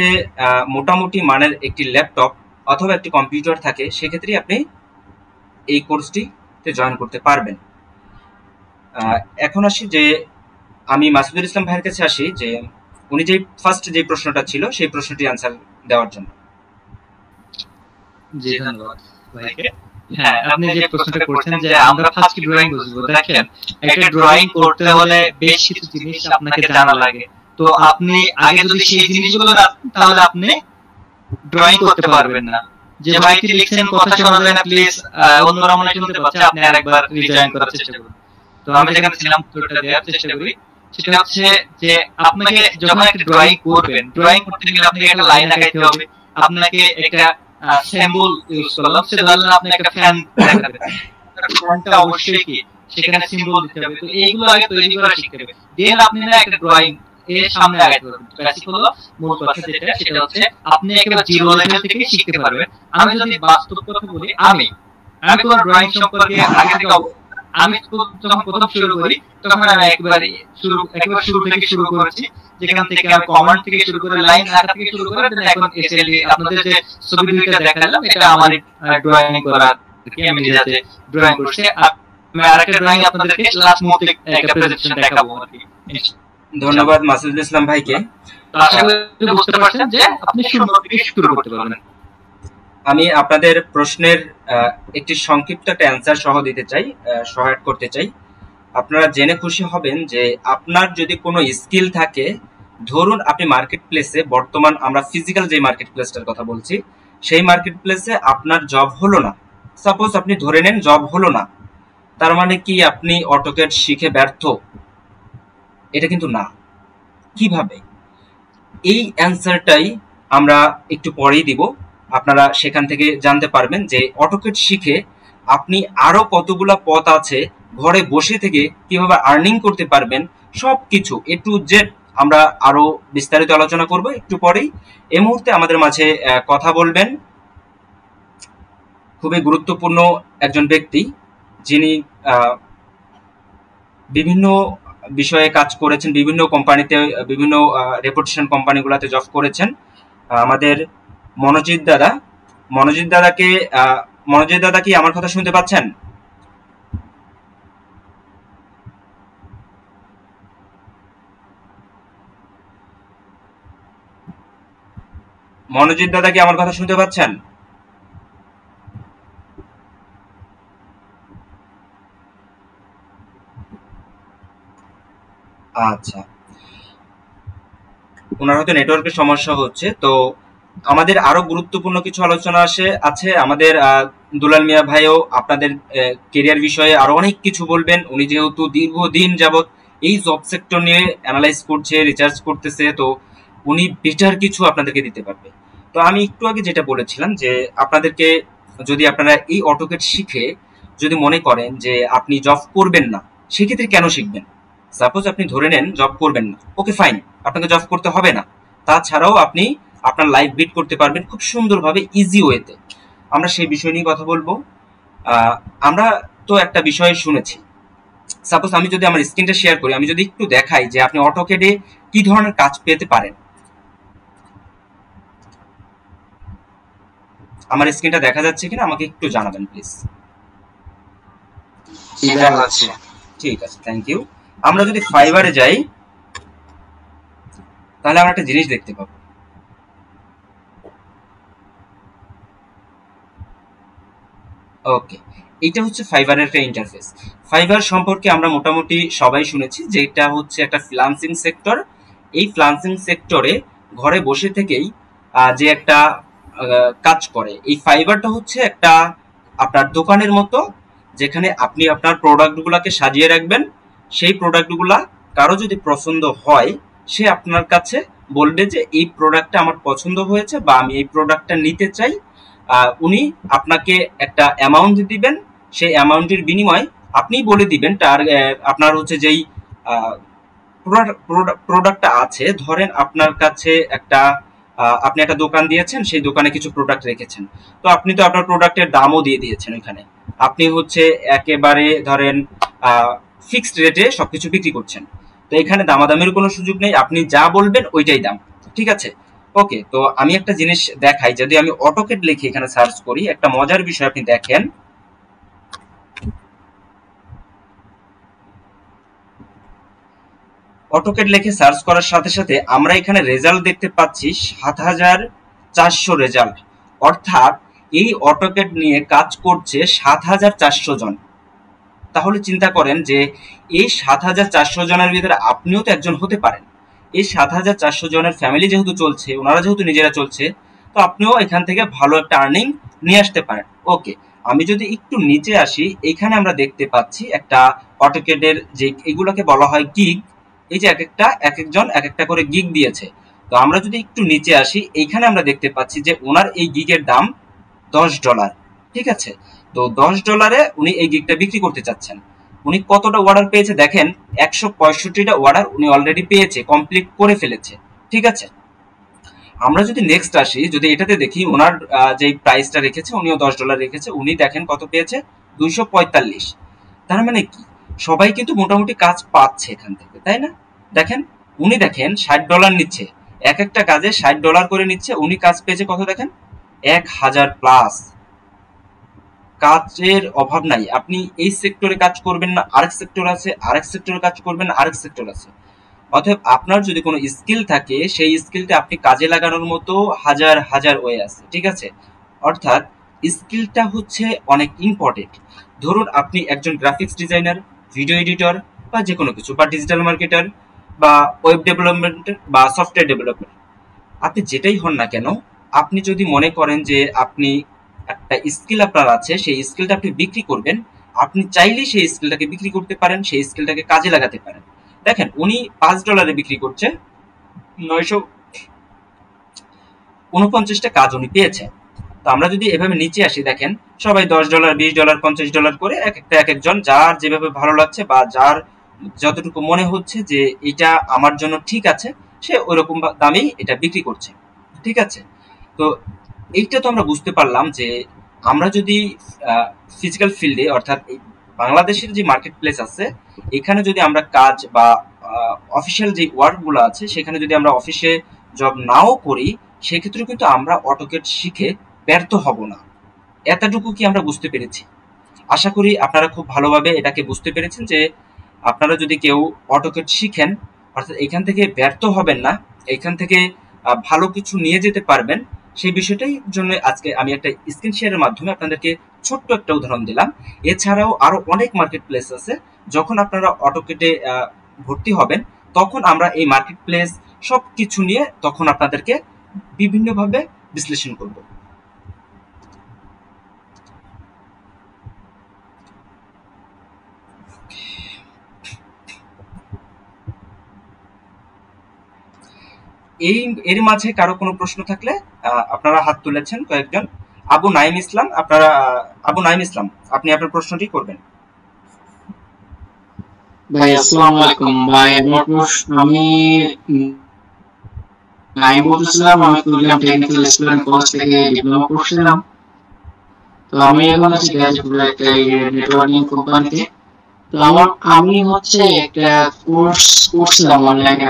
Speaker 1: মোটামুটি মানের একটি ল্যাপটপ অথবা একটি কম্পিউটার থাকে, সেক্ষেত্রে আপনি এই কোর্সটিতে জয়েন করতে পারবেন। এখন আসি যে আমি মাসুদুল ইসলাম ভাইয়ের কাছে আসি, যে উনি যে ফার্স্ট যে প্রশ্নটা ছিল সেই প্রশ্নটি আনসার দেওয়ার জন্য।
Speaker 2: জি ধন্যবাদ ভাইকে। হ্যাঁ, আপনি যে প্রশ্নটা করছেন যে আমরা ফার্স্ট কি ড্রয়িং বুঝবো, দেখেন একটা ড্রয়িং করতে হলে বেশ কিছু জিনিস আপনাকে জানা লাগে। তো আপনি আগে যদি সেই জিনিসগুলো না, তাহলে আপনি ড্রয়িং করতে পারবেন না। যে ভাইটি লিখছেন কথা শোনা যায় না প্লিজ, অন্যরা মনে শুনতে পাচ্ছে, আপনি আরেকবার রিজয়েন করার চেষ্টা করুন। তো আমি যেখানে ছিলাম উত্তরটা দেওয়ার চেষ্টা করি, সেটা হচ্ছে যে আপনাকে যখন একটা ড্রয়িং করবেন, ড্রয়িং করতে গেলে আপনাকে একটা লাইন আঁকাইতে হবে, আপনাকে একটা সিম্বল ইউজ করলাম, সে ধরলেন আপনি একটা ফ্যান দেখাবেন, ফ্যানটা অবশ্যই কি সেখানে সিম্বল দিতে হবে। তো এইগুলো আগে তৈরি করা শিখতে হবে, দেন আপনি না একটা ড্রয়িং এর সামনে আগাইতে পারবেন। বেসিক হলো মূল কথা যেটা, সেটা হচ্ছে আপনি একেবারে জিরো লেভেল থেকে শিখতে পারবেন। আমি যদি বাস্তব কথা বলি, আমি কোনো ড্রয়িং সম্পর্কে আগে থেকে আমি যখন প্রথম শুরু করি তখন আমি একেবারে শুরু থেকে শুরু করেছি, যেখান থেকে আমি কমান্ড থেকে শুরু করে লাইন আঁকা থেকে শুরু করে দেন এখন এসএলই আপনাদের যে ছবি দুইটা দেখালাম, এটা আমার ড্রয়িং করা কি আমি নিজে ড্রয়িং করছি। আমি আরেকটা ড্রয়িং আপনাদেরকে লাস্ট মুহূর্তে একটা প্রেজেন্টেশন দেখাবো আর কি।
Speaker 1: ধন্যবাদ মাসুদুল ইসলাম ভাইকে।
Speaker 2: আশা করি বুঝতে পারছেন যে আপনি সুন্দর থেকে শুরু করতে পারবেন।
Speaker 1: আমি আপনাদের প্রশ্নের একটি সংক্ষিপ্ত একটা অ্যান্সার সহ দিতে চাই, সহায়তা করতে চাই। আপনারা জেনে খুশি হবেন যে আপনার যদি কোনো স্কিল থাকে, ধরুন আপনি মার্কেট প্লেসে, বর্তমান আমরা ফিজিক্যাল যে মার্কেট প্লেসটার কথা বলছি, সেই মার্কেট প্লেসে আপনার জব হলো না, সাপোজ আপনি ধরে নেন জব হলো না, তার মানে কি আপনি অটোক্যাড শিখে ব্যর্থ? এটা কিন্তু না। কিভাবে? এই অ্যান্সারটাই আমরা একটু পরেই দিব। আপনারা সেখান থেকে জানতে পারবেন যে অটোক্যাড শিখে আপনি আরো কতগুলা পথ আছে, ঘরে বসে থেকে কিভাবে আর্নিং করতে পারবেন, সবকিছু এ টু জেড আমরা আরো বিস্তারিত আলোচনা করব একটু পরেই। এই মুহূর্তে আমাদের মাঝে কথা বলবেন খুবই গুরুত্বপূর্ণ একজন ব্যক্তি, যিনি বিভিন্ন বিষয়ে কাজ করেছেন, বিভিন্ন কোম্পানিতে, বিভিন্ন রেপুটেশন কোম্পানিগুলোতে জব করেছেন। আমাদের মনোজিৎ দাদা। মনোজিৎ দাদা কি আমার কথা শুনতে পাচ্ছেন? মনোজিৎ দাদা কি আমার কথা শুনতে পাচ্ছেন? আচ্ছা, ওনার হয়তো নেটওয়ার্কের সমস্যা হচ্ছে। তো আমাদের আরো গুরুত্বপূর্ণ কিছু আলোচনা আছে। আমাদের দুলাল মিয়া ভাইও আপনাদের কেরিয়ার বিষয়ে আরো অনেক কিছু বলবেন। উনি যেহেতু দীর্ঘদিন যাবত এই জব সেক্টর নিয়ে অ্যানালাইজ করছে, রিসার্চ করতেছে, তো উনি বেটার কিছু আপনাদেরকে দিতে পারবে। তো আমি একটু আগে যেটা বলেছিলাম যে আপনাদেরকে যদি আপনারা এই অটোকেট শিখে যদি মনে করেন যে আপনি জব করবেন না, সেক্ষেত্রে কেন শিখবেন? সাপোজ আপনি ধরে নেন জব করবেন না, ওকে ফাইন, আপনাকে জব করতে হবে না। তাছাড়াও আপনি আপনার লাইফ বিট করতে পারবেন খুব সুন্দরভাবে, ইজি ওয়েতে। আমরা সেই বিষয় নিয়ে কথা বলবো। আমরা তো একটা বিষয় শুনেছি, সাপোজ আমি যদি আমার স্ক্রিনটা শেয়ার করি, আমি যদি একটু দেখাই যে আপনি অটোকেডে কি ধরনের কাজ পেতে পারেন। আমার স্ক্রিনটা দেখা যাচ্ছে কিনা আমাকে একটু জানাবেন প্লিজ। ঠিক আছে, থ্যাংক ইউ। আমরা যদি ফাইবারে যাই তাহলে আমরা একটা জিনিস দেখতে পাবো। ওকে, এটা হচ্ছে ফাইবারের একটা ইন্টারফেস। ফাইবার সম্পর্কে আমরা মোটামুটি সবাই শুনেছি যে এটা হচ্ছে একটা ফ্রিল্যান্সিং সেক্টর। এই ফ্রিল্যান্সিং সেক্টরে ঘরে বসে থেকেই যে একটা কাজ করে, এই ফাইবারটা হচ্ছে একটা আপনার দোকানের মতো, যেখানে আপনি আপনার প্রোডাক্টগুলোকে সাজিয়ে রাখবেন। সেই প্রোডাক্টগুলা কারো যদি পছন্দ হয়, সে আপনার কাছে বলবে যে এই প্রোডাক্টটা আমার পছন্দ হয়েছে বা আমি এই প্রোডাক্টটা নিতে চাই। উনি আপনাকে একটা অ্যামাউন্ট দিবেন, সেই অ্যামাউন্টের বিনিময়ে আপনি বলে দিবেন আপনার হচ্ছে যেই প্রোডাক্টটা আছে। ধরেন আপনার কাছে আপনি একটা দোকান দিয়েছেন, সেই দোকানে কিছু প্রোডাক্ট রেখেছেন, তো আপনি তো আপনার প্রোডাক্টের দামও দিয়ে দিয়েছেন। ওইখানে আপনি হচ্ছে একেবারে ধরেন ফিক্সড রেটে সবকিছু বিক্রি করছেন। তো এখানে দামাদামির কোনো সুযোগ নেই, আপনি যা বলবেন ওইটাই দাম, ঠিক আছে? ওকে, তো আমি একটা জিনিস দেখাই, যদি আমি অটোকেড লিখে এখানে সার্চ করি, একটা মজার বিষয় আপনি দেখেন। অটোকেড লিখে সার্চ করার সাথে সাথে আমরা এখানে রেজাল্ট দেখতে পাচ্ছি ৭৪০০ রেজাল্ট। অর্থাৎ এই অটোকেড নিয়ে কাজ করছে ৭৪০০ জন। তাহলে চিন্তা করেন যে এই ৭৪০০ জনের ভিতরে আপনিও তো একজন হতে পারেন। এই ৭৪০০ জনের ফ্যামিলি যেহেতু চলছে, ওনারা যেহেতু নিজেরা চলছে, তো আপনিও এখান থেকে ভালো একটা আর্নিং নিয়ে আসতে পারেন। ওকে, আমি যদি একটু নিচে আসি, এখানে আমরা দেখতে পাচ্ছি একটা অটোকেডের যে এগুলোকে বলা হয় গিগ। এই যে একজন এক একটা করে গিগ দিয়েছে। তো আমরা যদি একটু নিচে আসি, এইখানে আমরা দেখতে পাচ্ছি যে ওনার এই গিগের দাম $10, ঠিক আছে? তো $10 উনি এই গিগটা বিক্রি করতে চাচ্ছেন। উনি কতটা অর্ডার পেয়েছে দেখেন, ১৬৫টা অর্ডার উনি অলরেডি পেয়েছে, কমপ্লিট করে ফেলেছে, ঠিক আছে? আমরা যদি নেক্সট আসি, যদি এটাতে দেখি, ওনার যে প্রাইসটা রেখেছে, উনিও $10 রেখেছে, উনি দেখেন কত পেয়েছে, ২৪৫। তার মানে কি, সবাই কিন্তু মোটামুটি কাজ পাচ্ছে এখান থেকে, তাই না? দেখেন উনি দেখেন $৬০ নিচ্ছে, এক একটা কাজে $৬০ করে নিচ্ছে, উনি কাজ পেয়েছে কত দেখেন, ১,০০০+। কাজের অভাব নাই। আপনি এই সেক্টরে কাজ করবেন না, আরেক সেক্টর আছে, আরেক সেক্টরে কাজ করবেন না, আরেক সেক্টর আছে। অতএব আপনার যদি কোনো স্কিল থাকে, সেই স্কিলটা আপনি কাজে লাগানোর মতো হাজার হাজার ওয়ে আছে, ঠিক আছে? অর্থাৎ স্কিলটা হচ্ছে অনেক ইম্পর্টেন্ট। ধরুন আপনি একজন গ্রাফিক্স ডিজাইনার, ভিডিও এডিটর বা যে কোনো কিছু, বা ডিজিটাল মার্কেটার বা ওয়েব ডেভেলপমেন্ট বা সফটওয়্যার ডেভেলপমেন্ট, আপনি যেটাই হন না কেন, আপনি যদি মনে করেন যে আপনি একটা স্কিল আপনার আছে, সেই স্কিলটা আপনি বিক্রি করবেন, আপনি চাইলেই সেই স্কিলটাকে বিক্রি করতে পারেন, সেই স্কিলটাকে কাজে লাগাতে পারেন। দেখেন উনি $5 বিক্রি করছে, 949টা কাজ উনি পেয়েছে। তো আমরা যদি এভাবে নিচে আসি, দেখেন সবাই $10, $20, $50 করে এক একজন যার যেভাবে ভালো লাগছে বা যার যতটুকু মনে হচ্ছে যে এটা আমার জন্য ঠিক আছে, সে ওইরকম দামেই এটা বিক্রি করছে, ঠিক আছে? তো এইটা তো আমরা বুঝতে পারলাম যে আমরা যদি ফিজিক্যাল ফিল্ডে অর্থাৎ বাংলাদেশের যে মার্কেট প্লেস আছে এখানে যদি আমরা কাজ বা অফিসিয়াল যে ওয়ার্কগুলো আছে সেখানে যদি আমরা অফিসে জব নাও করি সেক্ষেত্রে কিন্তু আমরা অটোকেড শিখে ব্যর্থ হব না। এতটুকু কি আমরা বুঝতে পেরেছি? আশা করি আপনারা খুব ভালোভাবে এটাকে বুঝতে পেরেছেন যে আপনারা যদি কেউ অটোকেড শিখেন অর্থাৎ এখান থেকে ব্যর্থ হবেন না, এখান থেকে ভালো কিছু নিয়ে যেতে পারবেন। সেই বিষয়টাই জন্য আজকে আমি একটা স্ক্রিন শেয়ারের মাধ্যমে আপনাদেরকে ছোট্ট একটা উদাহরণ দিলাম। এছাড়াও আরো অনেক মার্কেট প্লেস আছে, যখন আপনারা অটোকেডে ভর্তি হবেন তখন আমরা এই মার্কেট প্লেস সব কিছু নিয়ে তখন আপনাদেরকে বিভিন্নভাবে বিশ্লেষণ করব। এর মাঝে কারো কোনো প্রশ্ন থাকলে আপনারা হাত তুলেছেন কয়েকজন। আবু নাইম ইসলাম, আপনি আপনার প্রশ্নটি করবেন।
Speaker 6: ভাই আসসালামু আলাইকুম। ভাই আমি নাইম বলছিলাম, আমি কুড়িগ্রাম টেকনিক্যাল স্টুডেন্ট কলেজ থেকে ডিপ্লোমা করছিলাম। তো আমি এখন আছি গাজীপুরে একটা নেটওয়ার্কিং কোম্পানিতে। তো আমি হচ্ছে একটা কোর্স করছিলাম অনলাইনে।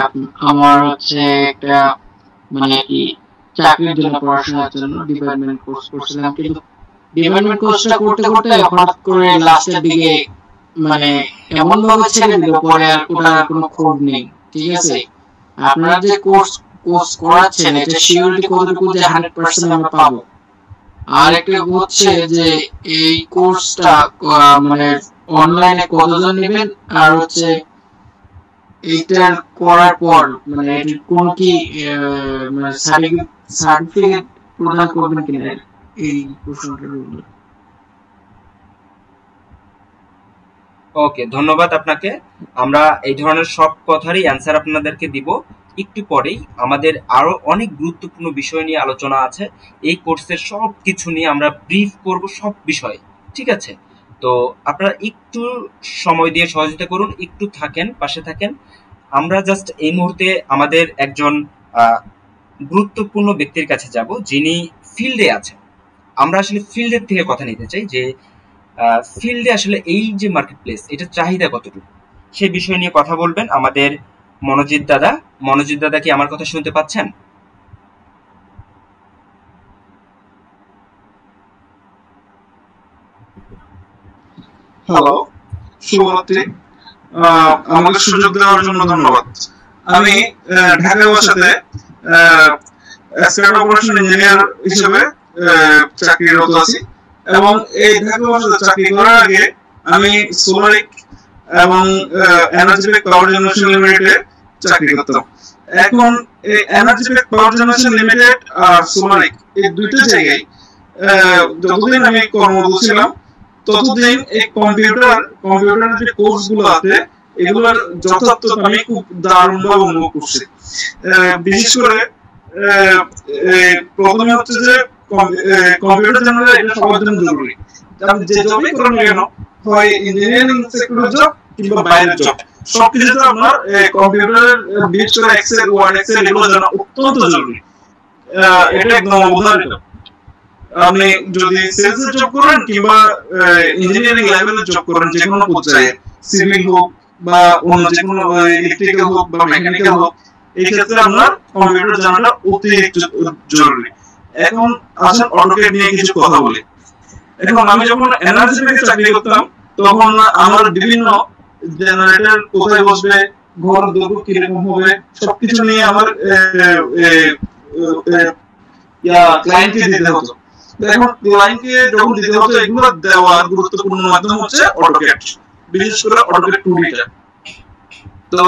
Speaker 6: আমার হচ্ছে একটা মানে কি চাকরির জন্য পড়াশোনার জন্য ডিপার্টমেন্ট কোর্স করছিলাম, কিন্তু ডিপার্টমেন্ট কোর্সটা করতে করতে হঠাৎ করে লাস্টের দিকে মানে এমন ভাবে ছেড়ে দিল, পরে আর ওটার কোনো খোঁজ নেই। ঠিক আছে, আপনারা যে কোর্স করাচ্ছেন এটা সিওরিটি কতটুকু যে 100% আমরা পাবো? আর একটা হচ্ছে যে এই কোর্সটা মানে অনলাইনে কতজন নেবেন, আর হচ্ছে এইটার করার পর মানে কোন কি মানে সার্টিফিকেট প্রদান করবেন কিনা, এই প্রশ্নটা রইল।
Speaker 1: ওকে, ধন্যবাদ আপনাকে। আমরা এই ধরনের সব কথারই অ্যান্সার আপনাদেরকে দিব একটু পরেই। আমাদের আরো অনেক গুরুত্বপূর্ণ বিষয় নিয়ে আলোচনা আছে। এই কোর্সের সব কিছু নিয়ে আমরা ব্রিফ করব সব বিষয়, ঠিক আছে? তো আপনারা একটু সময় দিয়ে সহযোগিতা করুন, একটু থাকেন, পাশে থাকেন। আমরা জাস্ট এই মুহূর্তে আমাদের একজন গুরুত্বপূর্ণ ব্যক্তির কাছে যাব যিনি ফিল্ডে আছেন। আমরা আসলে ফিল্ডের থেকে কথা নিতে চাই যে ফিল্ডে আসলে এই যে মার্কেট প্লেস এটা চাহিদা কতটুকু, সেই বিষয় নিয়ে কথা বলবেন আমাদের মনোজিৎ দাদা। মনোজিৎ দাদা কি আমার কথা শুনতে পাচ্ছেন?
Speaker 3: হ্যালো, শুভরাত্রি। আমাকে সুযোগ দেওয়ার জন্য ধন্যবাদ। আমি ঢাকা ভাষাতে এসকেট অপারেশন ইঞ্জিনিয়ার হিসেবে চাকরিরত আছি, এবং এই ঢাকা ভাষাতে চাকরি করার আগে আমি সোলারিক এবং এনার্জিটেক পাওয়ার জেনারেশন লিমিটেডে চাকরি করতাম। এখন এই এনার্জিটেক পাওয়ার জেনারেশন লিমিটেড আর সোলারিক এই দুইটা জায়গায় যতদিন আমি কর্মরত ছিলাম ততদিন এই কম্পিউটারের যে কোর্স গুলো আছে এগুলোর যথার্থতা আমি খুব দারুণভাবে অনুভব করছি। বিশেষ করে প্রথমে হচ্ছে যে কম্পিউটার জানাটা এটা সবার জন্য জরুরি। আপনি যে জবই করেন না কেন, হয় ইঞ্জিনিয়ারিং সেক্টরের জব কিংবা বাইরের জব, সবকিছুতে আপনার কম্পিউটারের বিশেষ করে এক্সেল, ওয়ার্ড, এক্সেল এগুলো জানা অত্যন্ত জরুরি। এটা একদম অবধারিত। আপনি যদি সেলস এর জব করেন কিংবা ইঞ্জিনিয়ারিং লেভেলের জব করেন, যে কোনো পর্যায়ে সিভিল হোক বা অন্য যে কোনো ইলেকট্রিক্যাল হোক বা মেকানিক্যাল হোক, এই ক্ষেত্রে আপনার কম্পিউটার জানাটা অতিরিক্ত জরুরি। এখন আসেন অটোকেড নিয়ে কিছু কথা বলি। এখন আমি যখন এনার্জি থেকে চাকরি করতাম তখন আমার বিভিন্ন জেনারেটর কোথায় বসবে, ঘর দৈর্ঘ্য কিরকম হবে, সবকিছু নিয়ে আমার ক্লায়েন্টকে দিতে হতো। এখন ক্লায়েন্টকে যখন দিতে হতো, এগুলো দেওয়ার গুরুত্বপূর্ণ মাধ্যম হচ্ছে অটোকেড, বিশেষ করে অটোকেড 2D টা। তো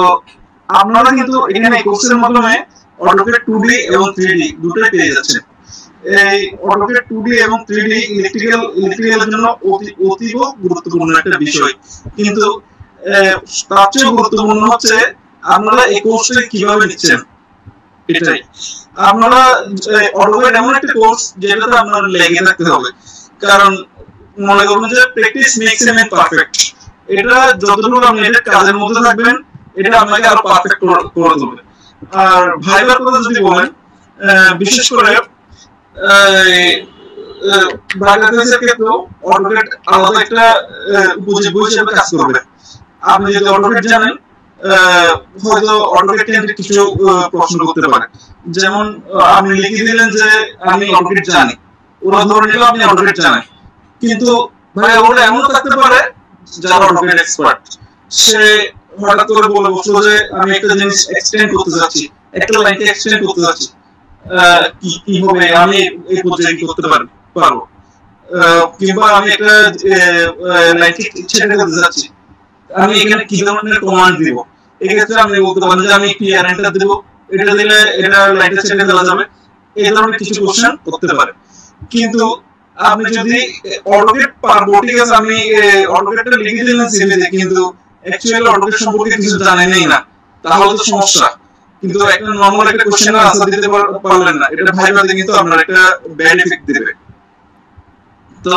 Speaker 3: আপনারা কিন্তু এখানে কোর্সের মাধ্যমে অটোকেড 2D এবং 3D দুটোই পেয়ে যাচ্ছেন। এই অটোকেড 2D এবং 3D ইলেকট্রিক্যালের জন্য অতীব গুরুত্বপূর্ণ একটা বিষয়, কিন্তু তার চেয়ে গুরুত্বপূর্ণ হচ্ছে আপনারা এই কোর্সটা কিভাবে নিচ্ছেন। এটাই আপনারা অটোকেড এমন একটা কোর্স যেটাতে আপনার লেগে থাকতে হবে, কারণ মনে করুন যে practice makes a man perfect. এটা যতটুকু আপনি এটা কাজের মধ্যে থাকবেন, এটা আপনাকে আরো পারফেক্ট করে দেবে। আর ভাইবার কথা যদি বলেন, বিশেষ করে ভাইরাসের ক্ষেত্রে অটোকেট আলাদা একটা উপজীব্য হিসেবে কাজ করবে। আপনি যদি অটোকেট জানেন হয়তো অটোকেট কেন্দ্রিক কিছু প্রশ্ন করতে পারে, যেমন আপনি লিখে দিলেন যে আমি অটোকেট জানি, ওরা ধরে নিল আপনি অটোকেট জানেন, কিন্তু ভাই ওরা এমন থাকতে পারে যারা অটোকেট এক্সপার্ট, সে হঠাৎ করে বলে বসলো যে আমি একটা জিনিস এক্সটেন্ড করতে যাচ্ছি, একটা লাইনকে এক্সটেন্ড করতে যাচ্ছি, কি হবে আমি এই পর্যায়ে করতে পারবো, কিংবা আমি একটা লাইনকে ছেড়ে দিতে যাচ্ছি, আমি এখানে কি ধরনের কমান্ড দিব। এক্ষেত্রে আমি বলতে পারি যে আমি ক্লিয়ার এন্টার দেব, এটা দিলে এটা লাইনটা ছেড়ে দেওয়া যাবে, এই ধরনের কিছু কোশ্চেন করতে পারে। কিন্তু আপনি যদি অটোকেট পারবো, ঠিক আছে আমি অটোকেটটা লিখে দিলেন সিভিতে, কিন্তু অ্যাকচুয়ালি অটোকেট সম্পর্কে কিছু জানেনই না, তাহলে তো সমস্যা। কিন্তু একটা নরমাল একটা কোশ্চেনের আনসার দিতে পারলেন না, এটা ভাইভাতে কিন্তু আপনার একটা ব্যাড ইফেক্ট দিবে। তো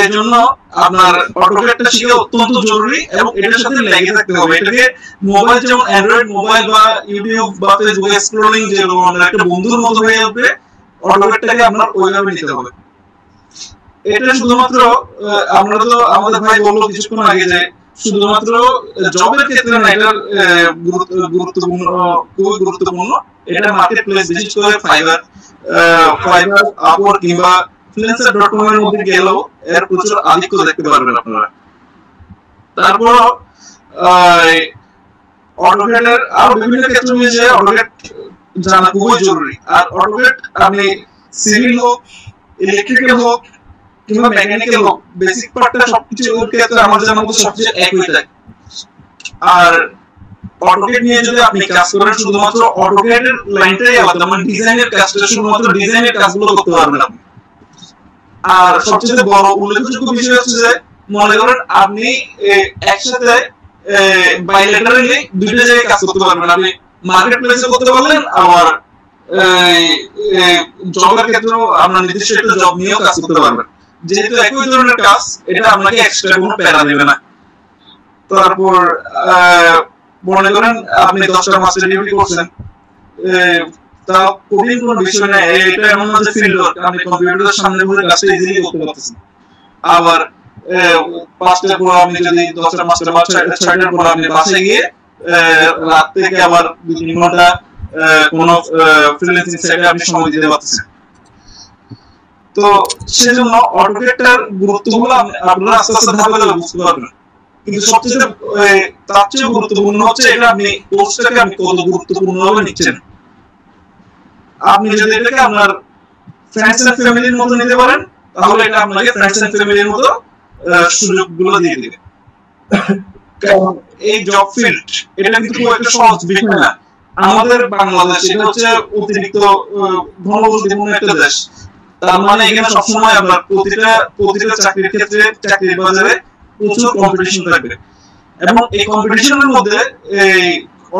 Speaker 3: এই জন্য আপনার অটোকেটটা শিখা অত্যন্ত জরুরি এবং এটার সাথে লেগে থাকতে হবে। এটাকে মোবাইল, যেমন অ্যান্ড্রয়েড মোবাইল বা ইউটিউব বা ফেসবুক স্ক্রলিং যেরকম একটা বন্ধুর মতো হয়ে যাবে, অটোকেটটাকে আপনার ওইভাবে নিতে হবে। এটা শুধুমাত্র আমরা তো আমাদের ভাই বললো কিছুক্ষণ আগে যে শুধুমাত্র জবের ক্ষেত্রে না, এটার গুরুত্বপূর্ণ, খুবই গুরুত্বপূর্ণ। এটা মার্কেট প্লেস, বিশেষ করে ফাইবার, আপওয়ার্ক কিংবা freelancer.com এর মধ্যে গেলেও এর প্রচুর আধিক্য দেখতে পারবেন আপনারা। তারপর অটোকেটের আরো বিভিন্ন ক্ষেত্র রয়েছে, অটোকেট জানা খুবই জরুরি। আর অটোকেট আপনি সিভিল হোক, ইলেকট্রিক্যাল হোক কিংবা মেকানিক্যাল হোক, বেসিক পার্টটা সবকিছু ওর ক্ষেত্রে আমার জানার মতো সবচেয়ে একই থাকে। আর অটোকেট নিয়ে যদি আপনি কাজ করেন, শুধুমাত্র অটোকেটের লাইনটাই আলাদা, মানে ডিজাইনের কাজটা শুধুমাত্র ডিজাইনের কাজগুলো করতে পারবেন আপনি। আর সবচেয়ে বড় উল্লেখযোগ্য বিষয় হচ্ছে যে মনে করেন আপনি একসাথে বাইলেটারালি দুইটা জায়গায় কাজ করতে পারবেন। আপনি মার্কেট প্লেসে করতে পারলেন, আবার জবের ক্ষেত্রেও আপনার নির্দিষ্ট একটা জব নিয়েও কাজ করতে পারবেন। যেহেতু একই ধরনের কাজ, এটা আপনাকে এক্সট্রা কোনো প্যারা দেবে না। তারপর মনে করেন আপনি 10টা মাস্টার ডিগ্রি করছেন, তা কঠিন কোনো বিষয় না, এটা এমন না যে ফিল্ড ওয়ার্ক, আপনি কম্পিউটারের সামনে বসে কাজটা ইজিলি করতে পারতেছেন। আবার 5টার পর আপনি যদি 10টা মাস্টার বা 6টার পর আপনি বাসায় গিয়ে রাত থেকে আবার 2-3 ঘন্টা কোনো ফ্রিল্যান্সিং সাইটে আপনি সময় দিতে পারতেছেন। তো সেজন্য অটোকেটটার গুরুত্বগুলো আপনারা আস্তে আস্তে ধাপে ধাপে বুঝতে পারবেন। কিন্তু সবচেয়ে তার চেয়ে গুরুত্বপূর্ণ হচ্ছে এটা আপনি কোর্সটাকে আপনি কত গুরুত্বপূর্ণভাবে নিচ্ছেন। আপনি যদি এটাকে আপনার ফ্রেন্ডস এন্ড ফ্যামিলির মতো নিতে পারেন, তাহলে এটা আপনাকে ফ্রেন্ডস এন্ড ফ্যামিলির মতো সুযোগগুলো দিয়ে দিবে। কারণ এই জব ফিল্ড এটা কিন্তু খুব একটা সহজ বিষয় না। আমাদের বাংলাদেশ এটা হচ্ছে অতিরিক্ত ঘনবসতিপূর্ণ একটা দেশ। তার মানে এখানে সবসময় আপনার প্রতিটা চাকরির ক্ষেত্রে, চাকরির বাজারে প্রচুর কম্পিটিশন থাকবে এবং এই কম্পিটিশনের মধ্যে এই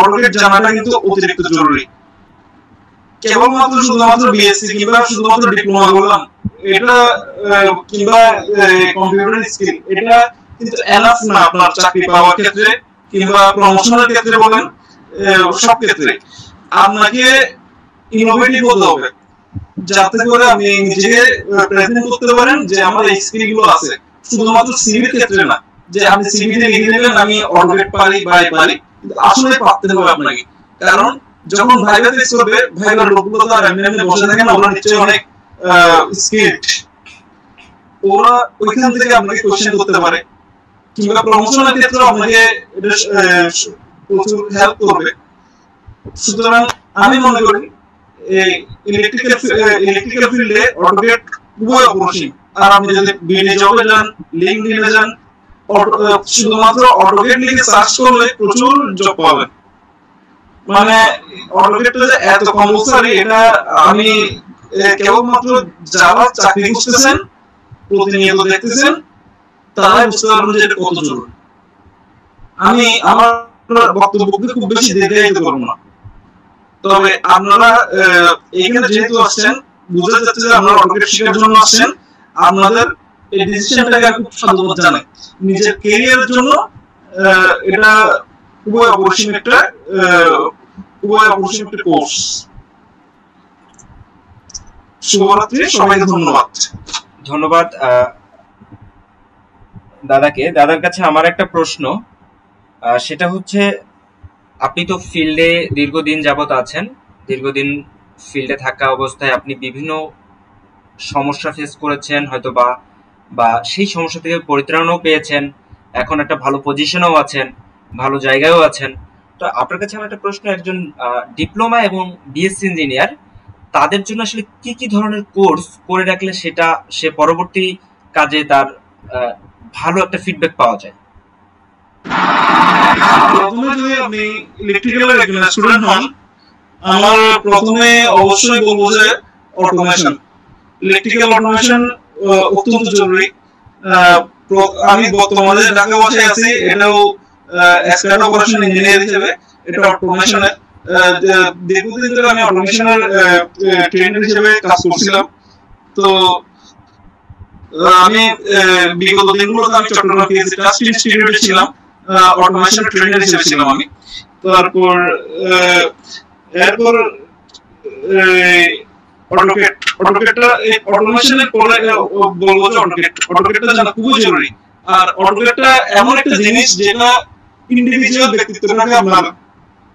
Speaker 3: অটোকেট জানাটা কিন্তু অতিরিক্ত জরুরি। কেবলমাত্র শুধুমাত্র বিএসসি কিংবা শুধুমাত্র ডিপ্লোমা করলাম, এটা কিংবা কম্পিউটার স্কিল, এটা কিন্তু এনাফ না আপনার চাকরি পাওয়ার ক্ষেত্রে কিংবা প্রমোশনের ক্ষেত্রে বলেন, সব ক্ষেত্রে আপনাকে ইনোভেটিভ হতে হবে, যাতে করে আপনি নিজেকে প্রেজেন্ট করতে পারেন যে আমার এই স্কিল গুলো আছে। শুধুমাত্র সিভির ক্ষেত্রে না, যে আপনি সিভিতে লিখে দিলেন আমি অটোকেট পারি, আসলে পারতে হবে আপনাকে। কারণ যখন ভাইবা ফেস করবে, ভাইবার লোকগুলো তো আর এমনি বসে থাকে না, ওরা নিশ্চয়ই অনেক স্কিলড, ওরা ওইখান থেকে আপনাকে কোশ্চেন করতে পারে কিংবা প্রমোশনের ক্ষেত্রে আপনাকে এটা প্রচুর হেল্প করবে। সুতরাং আমি মনে করি এই ইলেকট্রিক্যাল ফিল্ডে অটোকেট খুবই অপরিসীম। আর আপনি যদি বিডি জবে যান, লিঙ্কডইনে যান, শুধুমাত্র অটোকেট লিখে সার্চ করলে প্রচুর জব পাবেন। মানে অটোকেটটা যে এত কম্পালসারি, এটা আমি কেবলমাত্র যারা চাকরি করতেছেন, প্রতিনিয়ত দেখতেছেন, তারাই বুঝতে পারবেন যে এটা কত জরুরি। আমি আমার বক্তব্যকে খুব বেশি দীর্ঘায়িত করব না, তবে আপনারা এখানে যেহেতু আসছেন, বুঝা যাচ্ছে যে আপনারা অটোকেট শেখার জন্য আসছেন, আপনাদের এই ডিসিশনটাকে খুব সাধুবাদ জানাই। নিজের ক্যারিয়ারের জন্য এটা খুবই অপরিসীম একটা কোর্স। শুভরাত্রি, সবাইকে ধন্যবাদ।
Speaker 1: ধন্যবাদ দাদাকে। দাদার কাছে আমার একটা প্রশ্ন, সেটা হচ্ছে আপনি তো ফিল্ডে দীর্ঘদিন যাবত আছেন, দীর্ঘদিন ফিল্ডে থাকা অবস্থায় আপনি বিভিন্ন সমস্যা ফেস করেছেন হয়তো বা সেই সমস্যা থেকে পরিত্রাণও পেয়েছেন, এখন একটা ভালো পজিশনেও আছেন, ভালো জায়গায়ও আছেন। তো আপনার কাছে আমার একটা প্রশ্ন, একজন ডিপ্লোমা এবং বিএসসি ইঞ্জিনিয়ার তাদের জন্য আসলে কি কি ধরনের কোর্স করে রাখলে সেটা সে পরবর্তী কাজে তার ভালো একটা ফিডব্যাক পাওয়া যায়?
Speaker 3: প্রথমে যদি আপনি ইলেকট্রিক্যালের একজন স্টুডেন্ট হন, আমার প্রথমে অবশ্যই বলবো যে অটোমেশন, ইলেকট্রিক্যাল অটোমেশন অত্যন্ত জরুরি। আমি বর্তমানে ঢাকা বসে আছি, এটাও এক্সপার্ট অপারেশন ইঞ্জিনিয়ার হিসেবে, এটা অটোমেশনের দীর্ঘদিন ধরে আমি অটোমেশনের ট্রেনার হিসেবে কাজ করছিলাম। তো আমি বিগত দিনগুলোতে আমি চট্টগ্রাম পিএসসি ট্রাস্ট ইনস্টিটিউটে ছিলাম, অটোমেশন ট্রেনার হিসেবে ছিলাম আমি। তারপর এরপর অটোকেটটা এই অটোমেশনের পরে বলবো যে অটোকেটটা জানা খুবই জরুরি। আর অটোকেটটা এমন একটা জিনিস যেটা ইন্ডিভিজুয়াল ব্যক্তিত্বটাকে আপনার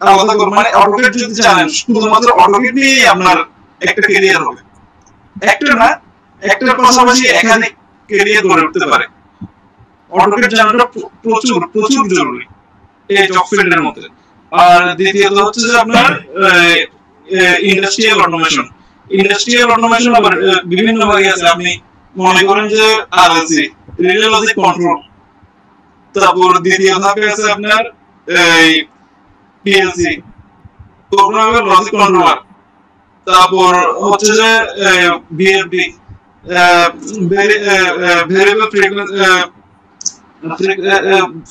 Speaker 3: আলাদা করে, মানে অটোকেট যদি জানেন শুধুমাত্র অটোকেট নিয়ে আপনার একটা ক্যারিয়ার হবে, একটা না একটার পাশাপাশি একাধিক ক্যারিয়ার গড়ে উঠতে পারে। অটোকেট জানাটা প্রচুর প্রচুর জরুরি এই জব ফিল্ডের মধ্যে। আর দ্বিতীয়ত হচ্ছে যে আপনার ইন্ডাস্ট্রিয়াল অটোমেশন। ইন্ডাস্ট্রিয়াল অটোমেশন আবার বিভিন্ন ভাগে আছে। আপনি মনে করেন যে আরএলসি, রিলে লজিক কন্ট্রোল, তারপর দ্বিতীয় ধাপে আছে আপনার পিএলসি, প্রোগ্রামেবল লজিক কন্ট্রোলার, তারপর হচ্ছে যে ভিএফডি, ভেরিয়েবল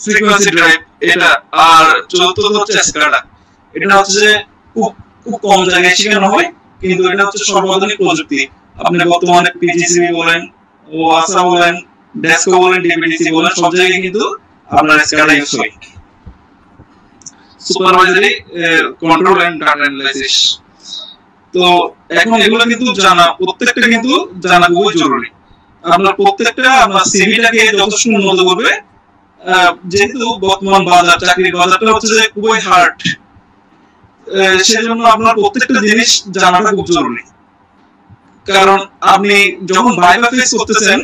Speaker 3: ফ্রিকোয়েন্সি ড্রাইভ এটা। আর চতুর্থ হচ্ছে স্কাডা। এটা হচ্ছে যে খুব কম জায়গায় শেখানো হয়, কিন্তু এটা হচ্ছে সর্বাধুনিক প্রযুক্তি। আপনি বর্তমানে পিজিসিবি বলেন, ওয়াসা বলেন, ডেস্কো বলেন, ডিপিডিসি বলেন, সব জায়গায় কিন্তু আপনার স্কাডা ইউজ হয়। Supervisory control and data analysis. তো এখন এগুলো কিন্তু জানা, প্রত্যেকটা কিন্তু জানা খুবই জরুরি। আপনার প্রত্যেকটা আপনার সিভিটাকে যথেষ্ট উন্নত করবে। যেহেতু বর্তমান বাজার, চাকরির বাজারটা হচ্ছে যে খুবই হার্ড, সেজন্য আপনার প্রত্যেকটা জিনিস জানাটা খুব জরুরি। কারণ আপনি যখন ভাইভা ফেস করতেছেন,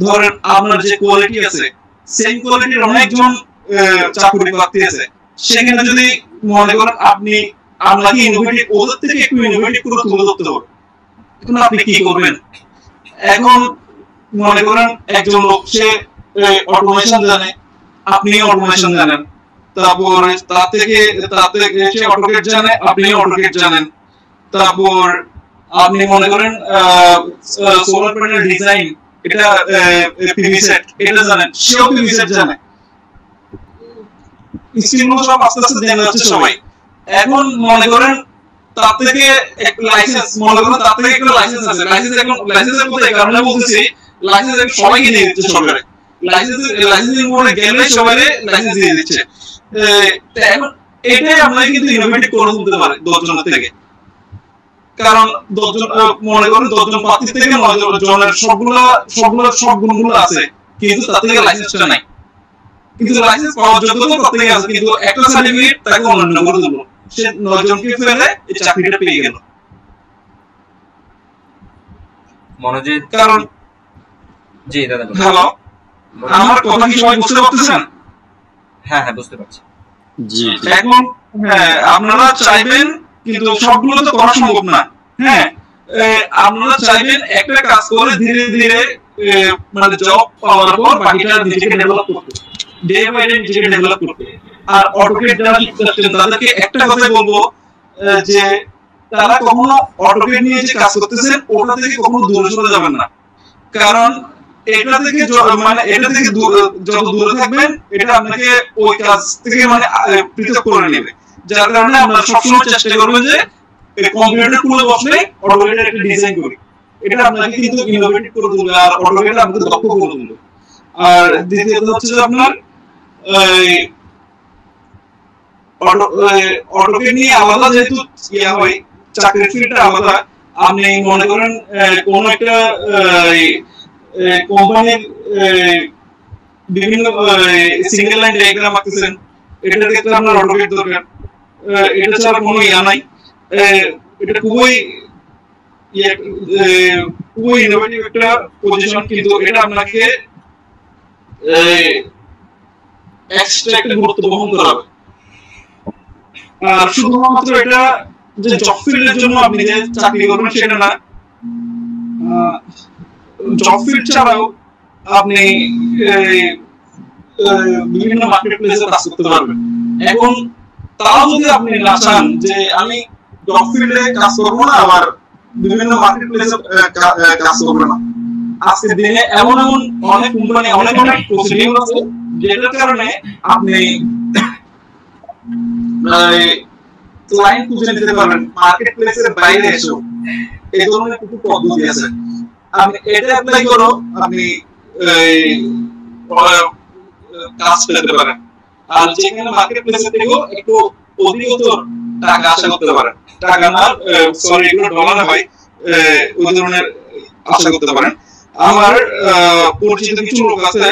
Speaker 3: ধরেন আপনার যে কোয়ালিটি আছে সেম কোয়ালিটির অনেকজন চাকরি প্রার্থী আছে, সেখানে যদি মনে করেন আপনি আপনাকে ইনোভেটিভ, ওদের থেকে একটু ইনোভেটিভ করে তুলে ধরতে হবে, এখন আপনি কি করবেন? এখন মনে করেন একজন লোক সে অটোমেশন জানে, আপনি অটোমেশন জানেন, তারপর তার থেকে সে অটোকেট জানে, আপনি অটোকেট জানেন, তারপর আপনি মনে করেন সোলার প্যানেল ডিজাইন, এটা পিভি সেট এটা জানেন, সেও পিভি সেট জানে। স্কিলগুলো সব আস্তে আস্তে জেনে যাচ্ছে সবাই। এখন মনে করেন তার থেকে এক লাইসেন্স, মনে করেন তার থেকে একটা লাইসেন্স আছে, লাইসেন্সের কথা এই কারণে বলতেছি, লাইসেন্স সবাইকে দিয়ে দিচ্ছে সরকারে, লাইসেন্সের উপরে গেলে সবাই লাইসেন্স দিয়ে দিচ্ছে। এখন এটাই আপনাকে কিন্তু ইনোভেটিভ করে তুলতে পারে 10 জনের থেকে। কারণ 10 জন মনে করেন 10 জন প্রার্থী থেকে 9 জনের সব গুণগুলো আছে, কিন্তু তার থেকে লাইসেন্সটা নাই। কিন্তু লাইসেন্স পাওয়ার যোগ্যতা প্রত্যেকে আছে, কিন্তু একটা সার্টিফিকেট তাকে অনন্য করে দিল, সে 9 জনকে ফেলে এই চাকরিটা পেয়ে গেল।
Speaker 1: মনোজিৎ,
Speaker 3: কারণ
Speaker 1: জি দাদা,
Speaker 3: হ্যালো, আমার কথা কি সবাই বুঝতে পারতেছেন?
Speaker 1: হ্যাঁ বুঝতে পারছি।
Speaker 2: জি
Speaker 3: এখন আপনারা চাইবেন, কিন্তু সবগুলো তো করা সম্ভব না। হ্যাঁ, আপনারা চাইবেন একটা কাজ করে ধীরে ধীরে মানে জব পাওয়ার পর বাকিটা নিজেকে ডেভেলপ করতে, ডে বাই ডে নিজেকে ডেভেলপ করতে। আর অটোকেট যারা শিখতেছেন তাদেরকে একটা কথাই বলবো, যে তারা কখনো অটোকেট নিয়ে যে কাজ করতেছেন ওটা থেকে কখনো দূরে সরে যাবেন না। কারণ এটা থেকে মানে এটা থেকে যত দূরে থাকবেন, এটা আপনাকে ওই কাজ থেকে মানে পৃথক করে নেবে। যার কারণে আপনারা সবসময় চেষ্টা করবেন যে কম্পিউটার খুলে বসলে অটোকেটের একটা ডিজাইন করি, এটা আপনাকে কিন্তু ইনোভেটিভ করে তুলবে আর অটোকেট আপনাকে দক্ষ করে তুলবে। আর দ্বিতীয়ত হচ্ছে যে আপনার অটোকেট নিয়ে আলাদা যেহেতু ইয়া হয়, চাকরির ফিল্ডটা আলাদা, আপনি মনে করেন কোন একটা কোম্পানির বিভিন্ন সিঙ্গেল লাইন ডায়াগ্রাম আঁকতেছেন, এটা দেখতে আপনার অটোকেট দরকার। এটা ছাড়া কোনো ইয়া নাই। এটা খুবই ইনোভেটিভ একটা পজিশন, কিন্তু এটা আপনাকে এক্সট্রা একটা গুরুত্ব বহন করা হবে। আর শুধুমাত্র এটা যে জব ফিল্ডের জন্য আপনি যে চাকরি করবেন সেটা না, জব ফিল্ড ছাড়াও আপনি বিভিন্ন মার্কেট প্লেসে কাজ করতে পারবেন। এখন তাও যদি আপনি না চান যে আমি জব ফিল্ডে কাজ করবো না, আবার বিভিন্ন মার্কেট প্লেসে কাজ করবো না, আজকের দিনে এমন এমন অনেক কোম্পানি, অনেক অনেক প্রসিডিউর আছে যেটার কারণে আপনি ক্লায়েন্ট খুঁজে নিতে পারবেন মার্কেট প্লেসের বাইরে এসেও। এই ধরনের কিছু পদ্ধতি আছে, আপনি এটা অ্যাপ্লাই করো, আপনি কাজ পেতে পারেন। আর যেখানে মার্কেট প্লেসে থেকেও একটু অধিকতর টাকা আশা করতে পারেন, টাকা না সরি এগুলো ডলারে হয়, ওই ধরনের আশা করতে পারেন। আমার পরিচিত কিছু লোক আছে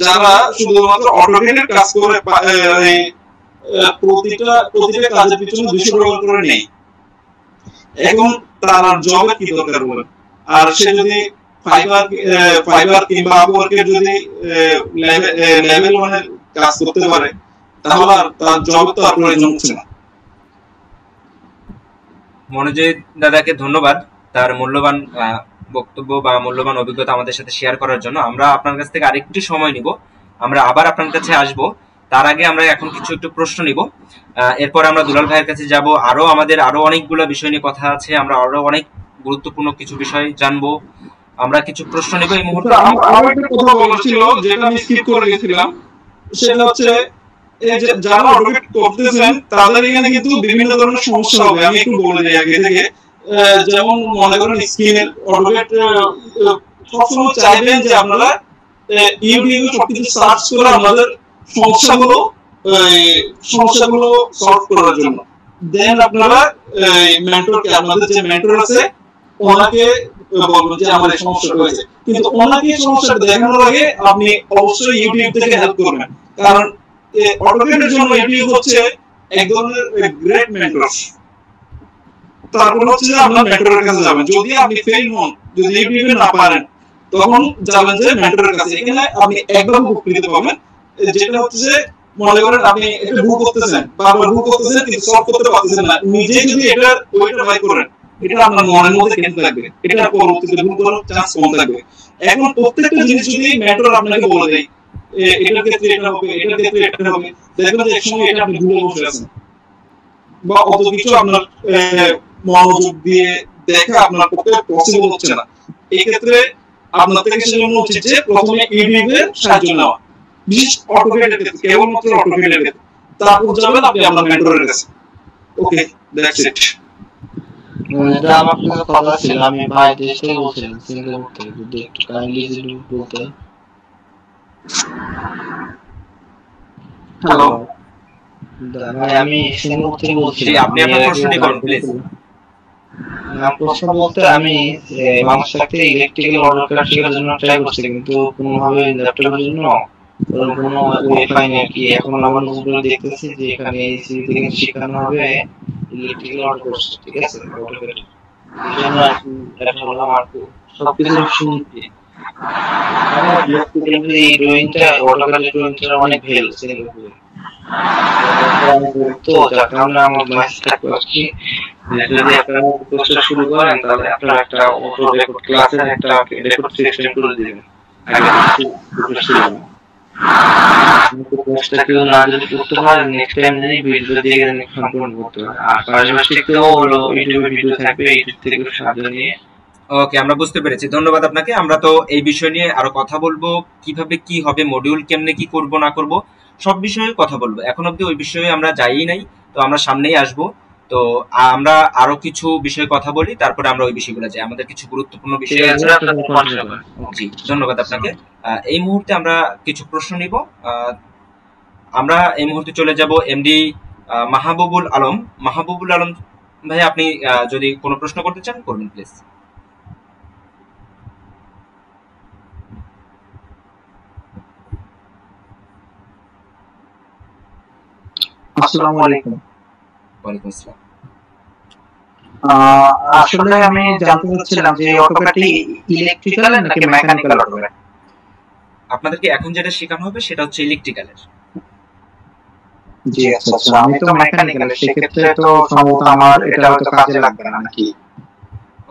Speaker 3: যারা শুধুমাত্র অটোকেটের কাজ করে প্রতিটা কাজের পিছনে $200 করে নেই। এখন তার জবের কি দরকার বলেন? আর সে যদি ফাইবার কিংবা আপওয়ার্কের যদি লেভেল 1 এর কাজ করতে পারে, তাহলে আর তার জব তো আর প্রয়োজন হচ্ছে না।
Speaker 1: মনোজিৎ দাদাকে ধন্যবাদ তার মূল্যবান বক্তব্য বা মূল্যবান অভিজ্ঞতা আমাদের সাথে শেয়ার করার জন্য। আমরা আপনার কাছ থেকে আরেকটু সময় নিব, আমরা আবার আপনার কাছে আসব। তার আগে আমরা এখন একটু প্রশ্ন নিব, এরপর আমরা দুলাল ভাইয়ের কাছে যাব। আমাদের আরো অনেকগুলো বিষয় নিয়ে কথা আছে, আমরা আরো অনেক গুরুত্বপূর্ণ কিছু বিষয় জানবো। আমরা কিছু প্রশ্ন নিব এই মুহূর্তে।
Speaker 3: আমার একটা কথা বলার ছিল যেটা আমি স্কিপ করে গেছিলাম, সেটা হচ্ছে এই যে যারা অটোকেট করতেছেন তাদের এখানে কিন্তু বিভিন্ন ধরনের সমস্যা হবে। আমি একটু বলে দিই আগে থেকে। যেমন মনে করেন স্ক্রিনের অটোকেট সবসময় চাইবেন যে আপনারা ইউটিউবে সবকিছু সার্চ করে আপনাদের সমস্যাগুলো সলভ করার জন্য দেন আপনারা মেন্টরকে, আপনাদের যে মেন্টর আছে ওনাকে বলবেন যে আমার এই সমস্যাটা হয়েছে। কিন্তু ওনাকে সমস্যাটা দেখানোর আগে আপনি অবশ্যই ইউটিউব থেকে হেল্প করবেন, কারণ অটোকেটের জন্য ইউটিউব হচ্ছে এক ধরনের গ্রেট মেন্টর। তারপর হচ্ছে আপনার মেন্টরের কাছে যাবেন। যদি আপনি ফেল হন, যদি ইউটিউবে না পারেন, তখন যাবেন যে মেন্টরের কাছে। এখানে আপনি একদম উপকৃত পাবেন। যেটা হচ্ছে মনে করেন আপনি একটা ভুল করতেছেন, বারবার ভুল করতেছেন কিন্তু সলভ করতে পারতেছেন না, নিজে যদি এটা ওইটা ট্রাই করেন, এটা আপনার মনের মধ্যে কেন থাকবে, এটা পরবর্তীতে ভুল করার চান্স কম থাকবে। এখন প্রত্যেকটা জিনিস যদি মেন্টর আপনাকে বলে দেয় এটার ক্ষেত্রে এটা হবে, এটার ক্ষেত্রে এটা হবে, দেখবেন যে একসময় এটা আপনি ভুলে বসে আছেন বা অত কিছু আপনার মনোযোগ দিয়ে দেখা আপনার পক্ষে পসিবল হচ্ছে না। এই ক্ষেত্রে আপনার থেকে সেজন্য উচিত যে প্রথমে ইউটিউবে সাহায্য নেওয়া, বিশেষ অটোকেটের ক্ষেত্রে, কেবলমাত্র অটোকেটের ক্ষেত্রে। তারপর যাবেন আপনি আপনার মেন্টরের কাছে। ওকে, দ্যাটস ইট।
Speaker 6: এটা আমার কাছে কথা ছিল, আমি ভাই দেশ থেকে বলছিলাম, সিঙ্গাপুর থেকে। যদি একটু কাইন্ডলি যদি বলতে।
Speaker 3: হ্যালো,
Speaker 6: আমি সিঙ্গাপুর থেকে বলছি।
Speaker 1: আপনি আপনার প্রশ্নটি করুন প্লিজ।
Speaker 6: প্রশ্ন বলতে আমি বাংলাদেশ থেকে ইলেকট্রিক্যাল অটোকেট শেখার জন্য ট্রাই করছি, কিন্তু কোনোভাবে ল্যাপটপের জন্য কোনো ওয়েবসাইট নেই কি। এখন আমার নোটগুলো দেখতেছি যে এখানে সিভি থেকে শেখানো হবে ইলেকট্রিক্যাল অটোকেট, ঠিক আছে? অটোকেট এই জন্য এটা হলো আমার সবকিছু শুনছি। এই ড্রয়িংটা অটোকেটের ড্রয়িংটা অনেক ভেল সিঙ্গাপুরে, তো যার কারণে আমার মেসেজটা করছি যদি আপনারা কোর্সটা শুরু করেন তাহলে আপনারা একটা অটো রেকর্ড ক্লাসের একটা রেকর্ড সিস্টেম করে দিবেন। আগে কিছু ছিল না, কোর্সটা কেউ না যদি করতে পারে নেক্সট টাইম যদি ভিডিও দিয়ে সম্পূর্ণ করতে পারে। আর পাশাপাশি কেউ হলো ইউটিউবে ভিডিও থাকবে, ইউটিউব থেকে সাহায্য নিয়ে।
Speaker 1: ওকে, আমরা বুঝতে পেরেছি, ধন্যবাদ আপনাকে। আমরা তো এই বিষয় নিয়ে আরো কথা বলবো, কিভাবে কি হবে, মডিউল কেমনে কি করব না করব সব বিষয়ে কথা বলবো। এখন অবধি ওই বিষয়ে আমরা যাই নাই, তো আমরা সামনেই আসবো। তো আমরা আরো কিছু বিষয়ে কথা বলি, তারপরে আমরা ওই বিষয়গুলো যাই। আমাদের কিছু গুরুত্বপূর্ণ বিষয় আছে। জি, ধন্যবাদ আপনাকে। এই মুহূর্তে আমরা কিছু প্রশ্ন নিব। আমরা এই মুহূর্তে চলে যাব এমডি মাহবুবুল আলম। ভাই আপনি যদি কোনো প্রশ্ন করতে চান করবেন প্লিজ।
Speaker 6: আসসালামু আলাইকুম।
Speaker 1: ওয়ালাইকুম আসসালাম।
Speaker 6: আসলে আমি জানতে চাচ্ছিলাম যে অটোক্যাড ইলেকট্রিক্যাল নাকি মেকানিক্যাল অটোক্যাড?
Speaker 1: আপনাদেরকে এখন যেটা শেখানো হবে সেটা হচ্ছে ইলেকট্রিক্যালের।
Speaker 6: জি আচ্ছা আচ্ছা, আমি তো মেকানিক্যাল, সেক্ষেত্রে তো সম্ভবত আমার এটা হয়তো কাজে লাগবে না নাকি?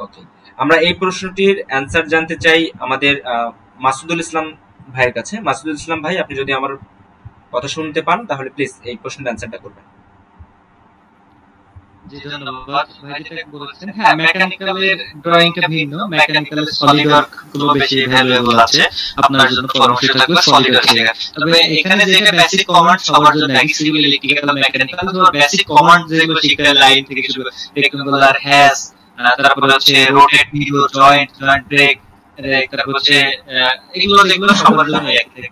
Speaker 1: ওকে, আমরা এই প্রশ্নটির অ্যান্সার জানতে চাই আমাদের মাসুদুল ইসলাম ভাইয়ের কাছে। মাসুদুল ইসলাম ভাই, আপনি যদি আমার কথা শুনতে পান তাহলে প্লিজ এই প্রশ্নের অ্যান্সারটা করবেন।
Speaker 2: জি ধন্যবাদ ভাই, যেটা বলেছেন হ্যাঁ মেকানিক্যালের ড্রয়িংটা ভিন্ন, মেকানিক্যালের সলিড ওয়ার্ক গুলো বেশি ভ্যালুয়েবল আছে আপনার জন্য পরামর্শ থাকবে সলিড ওয়ার্ক শেখা। তবে এখানে যেটা বেসিক কমান্ড সবার জন্য একই, সিভিল ইলেকট্রিক্যাল মেকানিক্যাল তো বেসিক কমান্ড যেগুলো শিখতে লাইন থেকে শুরু রেক্টাঙ্গুলার হ্যাশ, তারপর হচ্ছে রোটেট মিরর জয়েন্ট ব্রেক, তারপর হচ্ছে এগুলো যেগুলো সবার জন্য একই।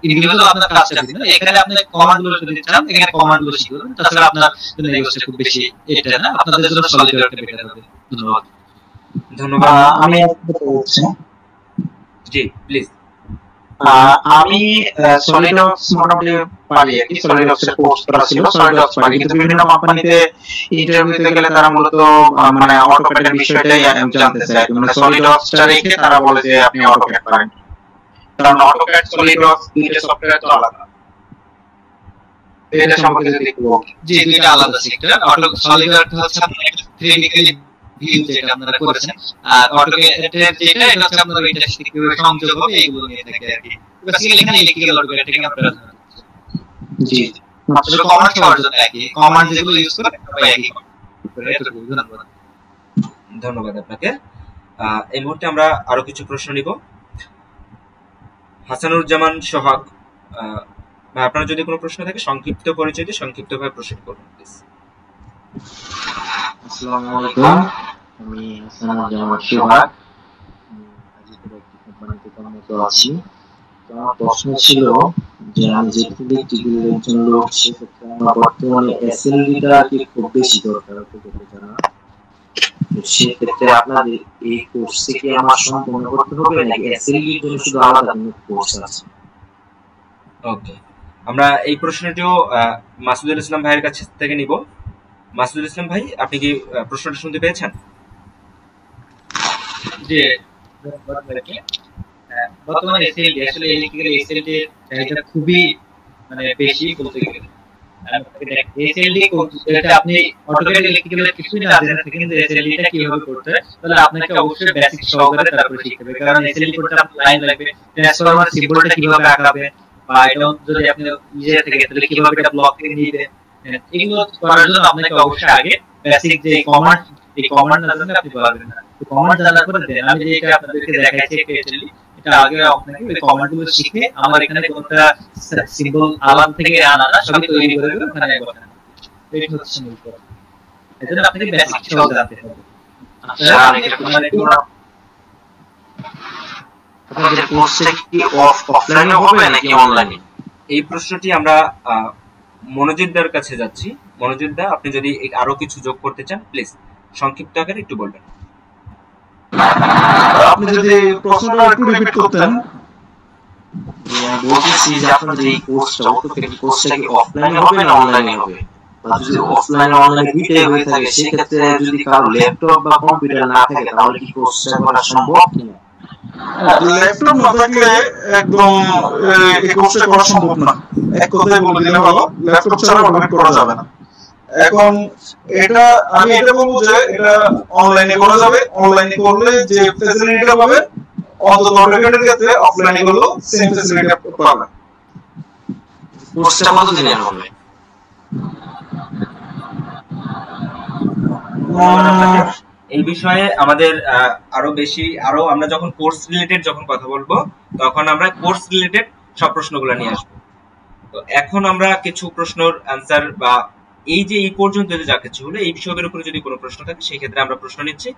Speaker 2: ইন্ডিভিজুয়াল আপনার কাজটা দিন, এখানে আপনি কমান্ডগুলো যদি চান এখানে কমান্ডগুলো শিখবেন, তাছাড়া আপনার জন্য এগুলো খুব বেশি এটা না, আপনাদের জন্য সলিড ওয়ার্কটা বেটার হবে। ধন্যবাদ।
Speaker 1: ধন্যবাদ।
Speaker 6: আমি একটা বলছি,
Speaker 1: জি প্লিজ।
Speaker 6: আমি সলিড ওয়ার্কস মোটামুটি পারি আর কি, সলিড ওয়ার্কস এর কোর্স করা ছিল, সলিড ওয়ার্কস পারি, কিন্তু বিভিন্ন কোম্পানিতে ইন্টারভিউতে গেলে তারা মূলত মানে অটোক্যাডের বিষয়টাই জানতে চায়, মানে সলিড ওয়ার্কসটা রেখে তারা বলে যে আপনি অটোক্যাড পারেন, কারণ অটোক্যাড সলিড ওয়ার্কস দুইটা সফটওয়্যার তো আলাদা। এটা সম্পর্কে যদি একটু
Speaker 2: জি, দুইটা আলাদা সেক্টর। অটো সলিড ওয়ার্ক হচ্ছে আপনার 3D ভিউ যেটা আপনারা করেছেন, আর অটোক্যাডের যেটা এটা হচ্ছে আপনার এটা কিভাবে সংযোগ হবে এগুলো নিয়ে থাকে আর কি। বেসিক্যালি এখানে ইলেকট্রিক্যাল অটোক্যাড থেকে আমরা
Speaker 6: জি
Speaker 2: মাত্র কমান্ড সবার জন্য একই, কমান্ড যেগুলো ইউজ করে সবাই একই। ধন্যবাদ।
Speaker 1: ধন্যবাদ আপনাকে। এই মুহূর্তে আমরা আরো কিছু প্রশ্ন নিব। হাসানুজ্জামান সোহাগ ভাই, আপনার যদি কোনো প্রশ্ন থাকে সংক্ষিপ্ত পরিচয় দিয়ে সংক্ষিপ্তভাবে প্রশ্ন করবেন প্লিজ।
Speaker 8: আসসালামু আলাইকুম, আমি হাসানুজ্জামান সোহাগ, গাজীপুর একটি কোম্পানিতে কর্মরত আছি। তো আমার প্রশ্ন ছিল যে আমি যেহেতু ইলেকট্রিক্যালের একজন লোক, সেক্ষেত্রে আমার বর্তমানে এসএলডিটা কি খুব বেশি দরকার করতে জানা, তো সেক্ষেত্রে আপনাদের এই কোর্সে কি আমার সম্পূর্ণ করতে হবে নাকি এসএলডির জন্য শুধু আলাদা কোনো কোর্স আছে?
Speaker 1: ওকে, আমরা এই প্রশ্নটিও মাসুদুল ইসলাম ভাইয়ের কাছ থেকে নিব। মাসুদুল ইসলাম ভাই, আপনি কি প্রশ্নটা শুনতে পেয়েছেন?
Speaker 2: জি, বর্তমানে এসএলডি আসলে ইলেকট্রিক্যাল এসএলডি চাহিদা খুবই মানে বেশি বলতে গেলে। এসএলডি এটা আপনি অটোক্যাড ইলেকট্রিক্যালের কিছুই না জেনে থাকেন যে এসএলডিটা কিভাবে করতে হয়, তাহলে আপনাকে অবশ্যই বেসিক সহকারে তারপরে শিখতে হবে, কারণ এসএলডি করতে আপনার লাইন লাগবে, ট্রান্সফরমার সিম্বলটা কিভাবে আঁকাবে, বা এটা যদি আপনি নিজে থেকে তাহলে কিভাবে এটা ব্লক থেকে নিবে, এগুলো করার জন্য আপনাকে অবশ্যই আগে বেসিক যে কমান্ড, এই কমান্ড না জানলে আপনি পারবেন না। তো কমান্ড জানার পরে দেন আমি যেটা আপনাদেরকে দেখাইছি একটা এসএলডি, এটা আগে আপনাকে ওই কমান্ডগুলো শিখে আমার এখানে কোনটা সিম্বল আলাদা থেকে আনা না, সবই তৈরি করে দেব ওখানে বসানো। এটা হচ্ছে মূল কথা। এজন্য আপনাকে বেসিক সহ জানতে হবে। আচ্ছা,
Speaker 8: আপনাদের কোর্সে কি অফলাইনে হবে নাকি অনলাইনে?
Speaker 1: এই প্রশ্নটি আমরা মনোজিৎদার কাছে যাচ্ছি। মনোজিৎদা, আপনি যদি আরো কিছু যোগ করতে চান প্লিজ সংক্ষিপ্ত আকারে একটু বলবেন।
Speaker 3: আপনি যদি প্রশ্নটা একটু রিপিট করতেন।
Speaker 8: বলতেছি যে আপনাদের এই কোর্সটা অটোক্যাড কোর্সটা কি অফলাইনে হবে না অনলাইনে হবে? বা যদি অফলাইন অনলাইন দুইটাই হয়ে থাকে, সেক্ষেত্রে যদি কারো ল্যাপটপ বা কম্পিউটার না থাকে তাহলে কি কোর্সটা করা সম্ভব কিনা?
Speaker 3: ল্যাপটপ না থাকলে একদম এই কোর্সটা করা সম্ভব না, এক কথায় বলে দিলে ভালো, ল্যাপটপ ছাড়া অটোক্যাড করা যাবে না। এখন এটা আমি এটা বলবো যে এটা অনলাইনে করা যাবে, অনলাইনে করলে যে ফ্যাসিলিটিটা পাবে অন্তত অটোক্যাডের ক্ষেত্রে অফলাইনে করলেও সেম ফ্যাসিলিটি পাবে।
Speaker 8: কোর্সটা কত দিনের হবে?
Speaker 1: এই বিষয়ে আমাদের আরো আমরা যখন কোর্স রিলেটেড যখন কথা বলবো তখন আমরা কোর্স রিলেটেড সব প্রশ্নগুলো নিয়ে আসবো। তো এখন আমরা কিছু প্রশ্নের অ্যান্সার বা এই যে এই পর্যন্ত যা কিছু হলো এই বিষয়ের উপরে যদি কোনো প্রশ্ন থাকে সেই ক্ষেত্রে আমরা প্রশ্ন নিচ্ছি,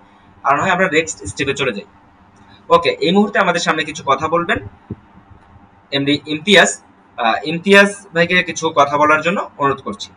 Speaker 1: আর নয় আমরা নেক্সট স্টেপে চলে যাই। ওকে, এই মুহূর্তে আমাদের সামনে কিছু কথা বলবেন এমডি ইমতিয়াজ। ইমতিয়াজ ভাইকে কিছু কথা বলার জন্য অনুরোধ করছি।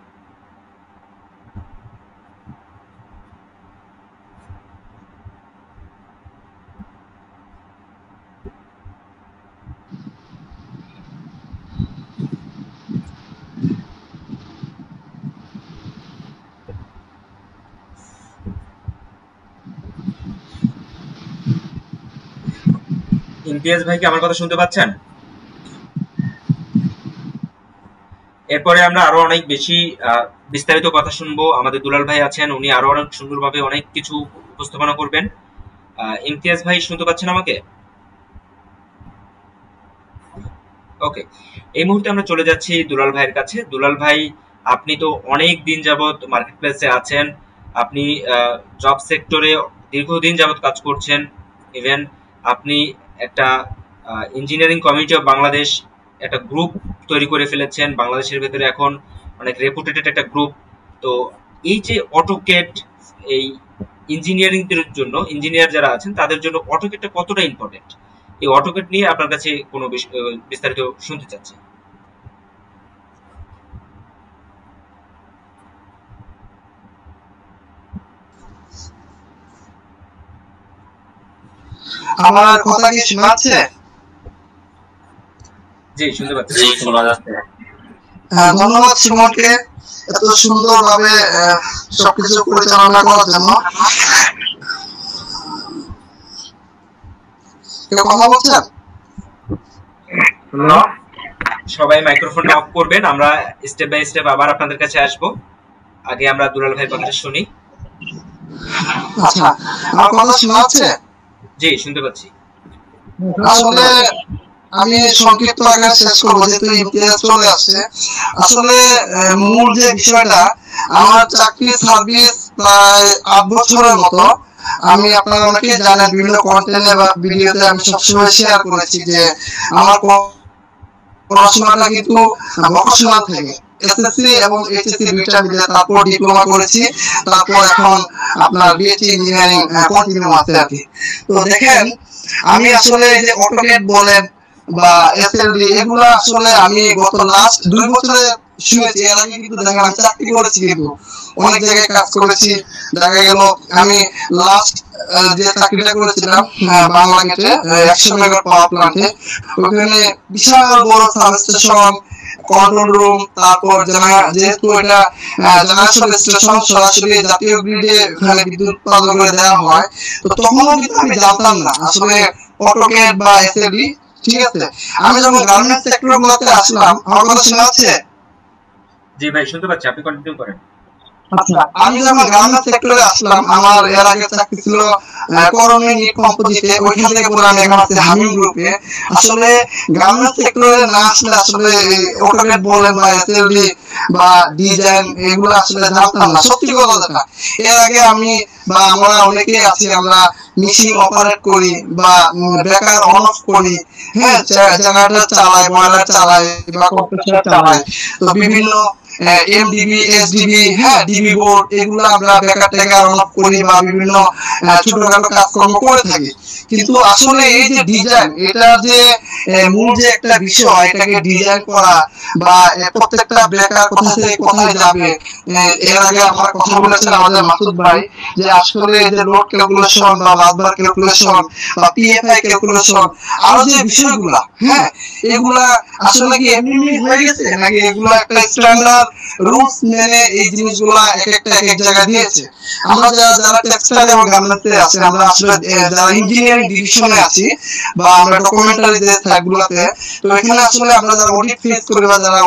Speaker 1: ইমতিয়াজ ভাই কি আমার কথা শুনতে পাচ্ছেন? এরপরে আমরা আরো অনেক বেশি বিস্তারিত কথা শুনবো। আমাদের দুলাল ভাই আছেন, উনি আরো অনেক সুন্দরভাবে অনেক কিছু উপস্থাপনা করবেন। ইমতিয়াজ ভাই শুনতে পাচ্ছেন আমাকে? ওকে, এই মুহূর্তে আমরা চলে যাচ্ছি দুলাল ভাইয়ের কাছে। দুলাল ভাই, আপনি তো অনেক দিন যাবত মার্কেট প্লেসে আছেন, আপনি জব সেক্টরে দীর্ঘদিন যাবত কাজ করছেন। ইভেন আপনি একটা ইঞ্জিনিয়ারিং কমিউনিটি অফ বাংলাদেশ একটা গ্রুপ তৈরি করে ফেলেছেন বাংলাদেশের ভেতরে, এখন অনেক রেপুটেটেড একটা গ্রুপ। তো এই যে অটোকেড, এই ইঞ্জিনিয়ারিংদের জন্য, ইঞ্জিনিয়ার যারা আছেন তাদের জন্য অটোকেডটা কতটা ইম্পর্টেন্ট, এই অটোকেড নিয়ে আপনার কাছে কোনো বিস্তারিত শুনতে চাচ্ছি।
Speaker 5: আমার কথা কি শোনাচ্ছে?
Speaker 1: জি, শুনতে পাচ্ছি।
Speaker 8: জি, শোনা যাচ্ছে।
Speaker 5: ধন্যবাদ সুমনকে এত সুন্দরভাবে সবকিছু পরিচালনা করার জন্য। কেউ কথা বলছেন?
Speaker 1: সবাই মাইক্রোফোনটা অফ করবেন, আমরা স্টেপ বাই স্টেপ আবার আপনাদের কাছে আসব। আগে আমরা দুলাল ভাইয়ের কথাটা শুনি।
Speaker 5: আচ্ছা, আমার কথা শোনাচ্ছে?
Speaker 1: জি, শুনতে পাচ্ছি।
Speaker 5: আসলে আমি সংক্ষিপ্ত আগে শেষ করবো, যেহেতু ইমতিয়াজ চলে আসছে। আসলে মূল যে বিষয়টা, আমার চাকরি সার্ভিস প্রায় 8 বছরের মতো। আমি আপনারা অনেকেই জানেন, বিভিন্ন কন্টেন্টে বা ভিডিওতে আমি সবসময় শেয়ার করেছি যে আমার পড়াশোনাটা কিন্তু ভোকেশনাল থেকে এসএসসি এবং এইচএসসি দুইটা মিলে, তারপর ডিপ্লোমা করেছি, তারপর এখন আপনার বিএসসি ইঞ্জিনিয়ারিং কন্টিনিউ আছে আর কি। তো দেখেন, আমি আসলে যে অটোকেড বলেন বা এসএলডি, এগুলো আসলে আমি গত লাস্ট 2 বছরে শুনেছি। এর আগে কিন্তু দেখেন আমি চাকরি করেছি, কিন্তু অনেক জায়গায় কাজ করেছি। দেখা গেল আমি লাস্ট যে চাকরিটা করেছিলাম বাংলা গেটে 100 মেগাওয়াট পাওয়ার প্ল্যান্টে, ওখানে বিশাল বড় সাবস্টেশন, কন্ট্রোল রুম, তারপর যেহেতু এটা জেনারেশন স্টেশন, সরাসরি জাতীয় গ্রিডে ওখানে বিদ্যুৎ উৎপাদন করে দেওয়া হয়। তো তখনও কিন্তু আমি জানতাম না আসলে অটোকেড বা এসএলডি। ঠিক আছে, আমি যখন গার্মেন্টস সেক্টর গুলোতে আসলাম, আমার কথা শোনা যাচ্ছে?
Speaker 1: জি ভাই, শুনতে পাচ্ছি, আপনি কন্টিনিউ করেন।
Speaker 5: আচ্ছা, আমি যখন গার্মেন্টস সেক্টরে আসলাম, আমার এর আগে চাকরি ছিল করণীয় নিট কম্পোজিটে, ওইখান থেকে পরে আমি এখন আছি হামিম গ্রুপে। আসলে গার্মেন্টস সেক্টরে না আসলে আসলে অটোকেড বলেন বা এসএলডি বা ডিজাইন, এগুলো আসলে জানতাম না, সত্যি কথা যেটা। এর আগে আমি বা আমরা অনেকেই আছি, আমরা মেশিন অপারেট করি বা ব্রেকার অন অফ করি, হ্যাঁ, জেনারেটর চালাই, বয়লার চালাই বা কম্প্রেসর চালাই। তো বিভিন্ন এমডিবি, এসডিবি, হ্যাঁ, ডিবি বোর্ড, এগুলো আমরা ব্যাকআপ থেকে অন অফ করি বা বিভিন্ন ছোটখাটো কাজকর্ম করে থাকি। কিন্তু আসলে এই যে ডিজাইন, এটা যে মূল যে একটা বিষয়, এটাকে ডিজাইন করা বা প্রত্যেকটা ব্রেকার কোথা থেকে কোথায় যাবে, এর আগে আমার কথা বলেছেন আমাদের মাসুদ ভাই যে আসলে যে লোড ক্যালকুলেশন বা বাসবার ক্যালকুলেশন বা পিএফআই ক্যালকুলেশন, আরো যে বিষয়গুলা, হ্যাঁ, এগুলা আসলে কি এমনি হয়ে গেছে নাকি এগুলা একটা স্ট্যান্ডার্ড রুলস মেনে এই জিনিসগুলা এক একটা এক জায়গায় দিয়েছে। আমরা যারা টেক্সটাইল এবং গার্মেন্টসে আছি, আমরা আসলে যারা ইঞ্জিনিয়ারিং ডিভিশনে আছি বা আমরা ডকুমেন্টারি যে সাইটগুলোতে, তো এখানে আসলে আমরা যারা অডিট ফেস করি বা যারা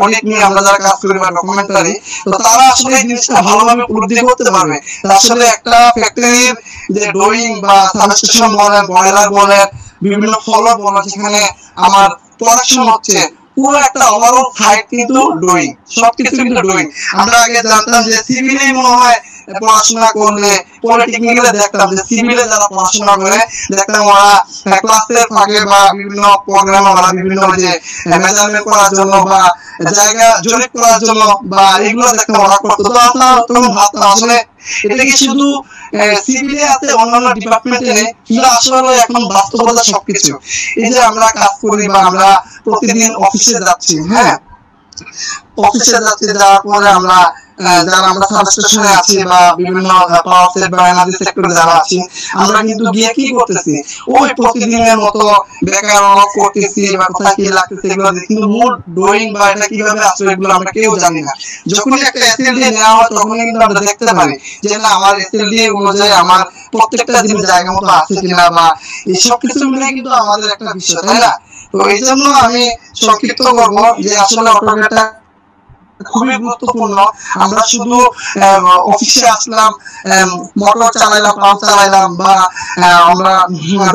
Speaker 5: অডিট নিয়ে আমরা যারা কাজ করি বা ডকুমেন্টারি, তো তারা আসলে এই জিনিসটা ভালোভাবে উপলব্ধি করতে পারবে। আসলে একটা ফ্যাক্টরির যে ড্রয়িং বা সাবস্টেশন বলেন, বয়লার বলেন, বিভিন্ন ফলো বলেন, যেখানে আমার প্রোডাকশন হচ্ছে, পুরো একটা ওভারঅল সাইট কিন্তু ড্রয়িং, সবকিছু কিন্তু ড্রয়িং। আমরা আগে জানতাম যে সিভিলেই মনে হয় পড়াশোনা করলে, পলিটেকনিক্যালে দেখতাম যে সিভিলে যারা পড়াশোনা করে, দেখতাম ওরা ক্লাসের ফাঁকে বা বিভিন্ন প্রোগ্রামে ওরা বিভিন্ন যে মেজারমেন্ট করার জন্য বা জায়গা জরিপ করার জন্য বা এগুলো দেখতাম ওরা করতো। তো আমরা তখন ভাবতাম আসলে এটা কি শুধু সিভিলে আছে, অন্যান্য ডিপার্টমেন্টে নেই, কিন্তু আসলে এখন বাস্তবতা সবকিছু। এই যে আমরা কাজ করি বা আমরা প্রতিদিন অফিসে যাচ্ছি, হ্যাঁ, অফিসে যাচ্ছি, যাওয়ার পরে আমরা যারা আমরা সাবস্টেশনে আছি বা বিভিন্ন পাওয়ার সেট বা এনার্জি সেক্টরে যারা আছি, আমরা কিন্তু গিয়ে কি করতেছি, ওই প্রতিদিনের মতো বেকার অনক করতেছি বা কোথায় কি লাগতেছে এগুলো, কিন্তু মূল ড্রয়িং বা এটা কিভাবে আসবে এগুলো আমরা কেউ জানি না। যখনই একটা এসএলডি নেওয়া হয় তখনই কিন্তু আমরা দেখতে পারি যে না আমার এসএলডি অনুযায়ী আমার প্রত্যেকটা জিনিস জায়গা মতো আছে কিনা, বা এই সব কিছু মিলে কিন্তু আমাদের একটা বিষয়, তাই না? তো এই জন্য আমি সংক্ষিপ্ত করবো যে আসলে অটোক্যাডটা খুবই গুরুত্বপূর্ণ। আমরা শুধু অফিসে আসলাম, মোটর চালাইলাম, পাম্প চালাইলাম বা আমরা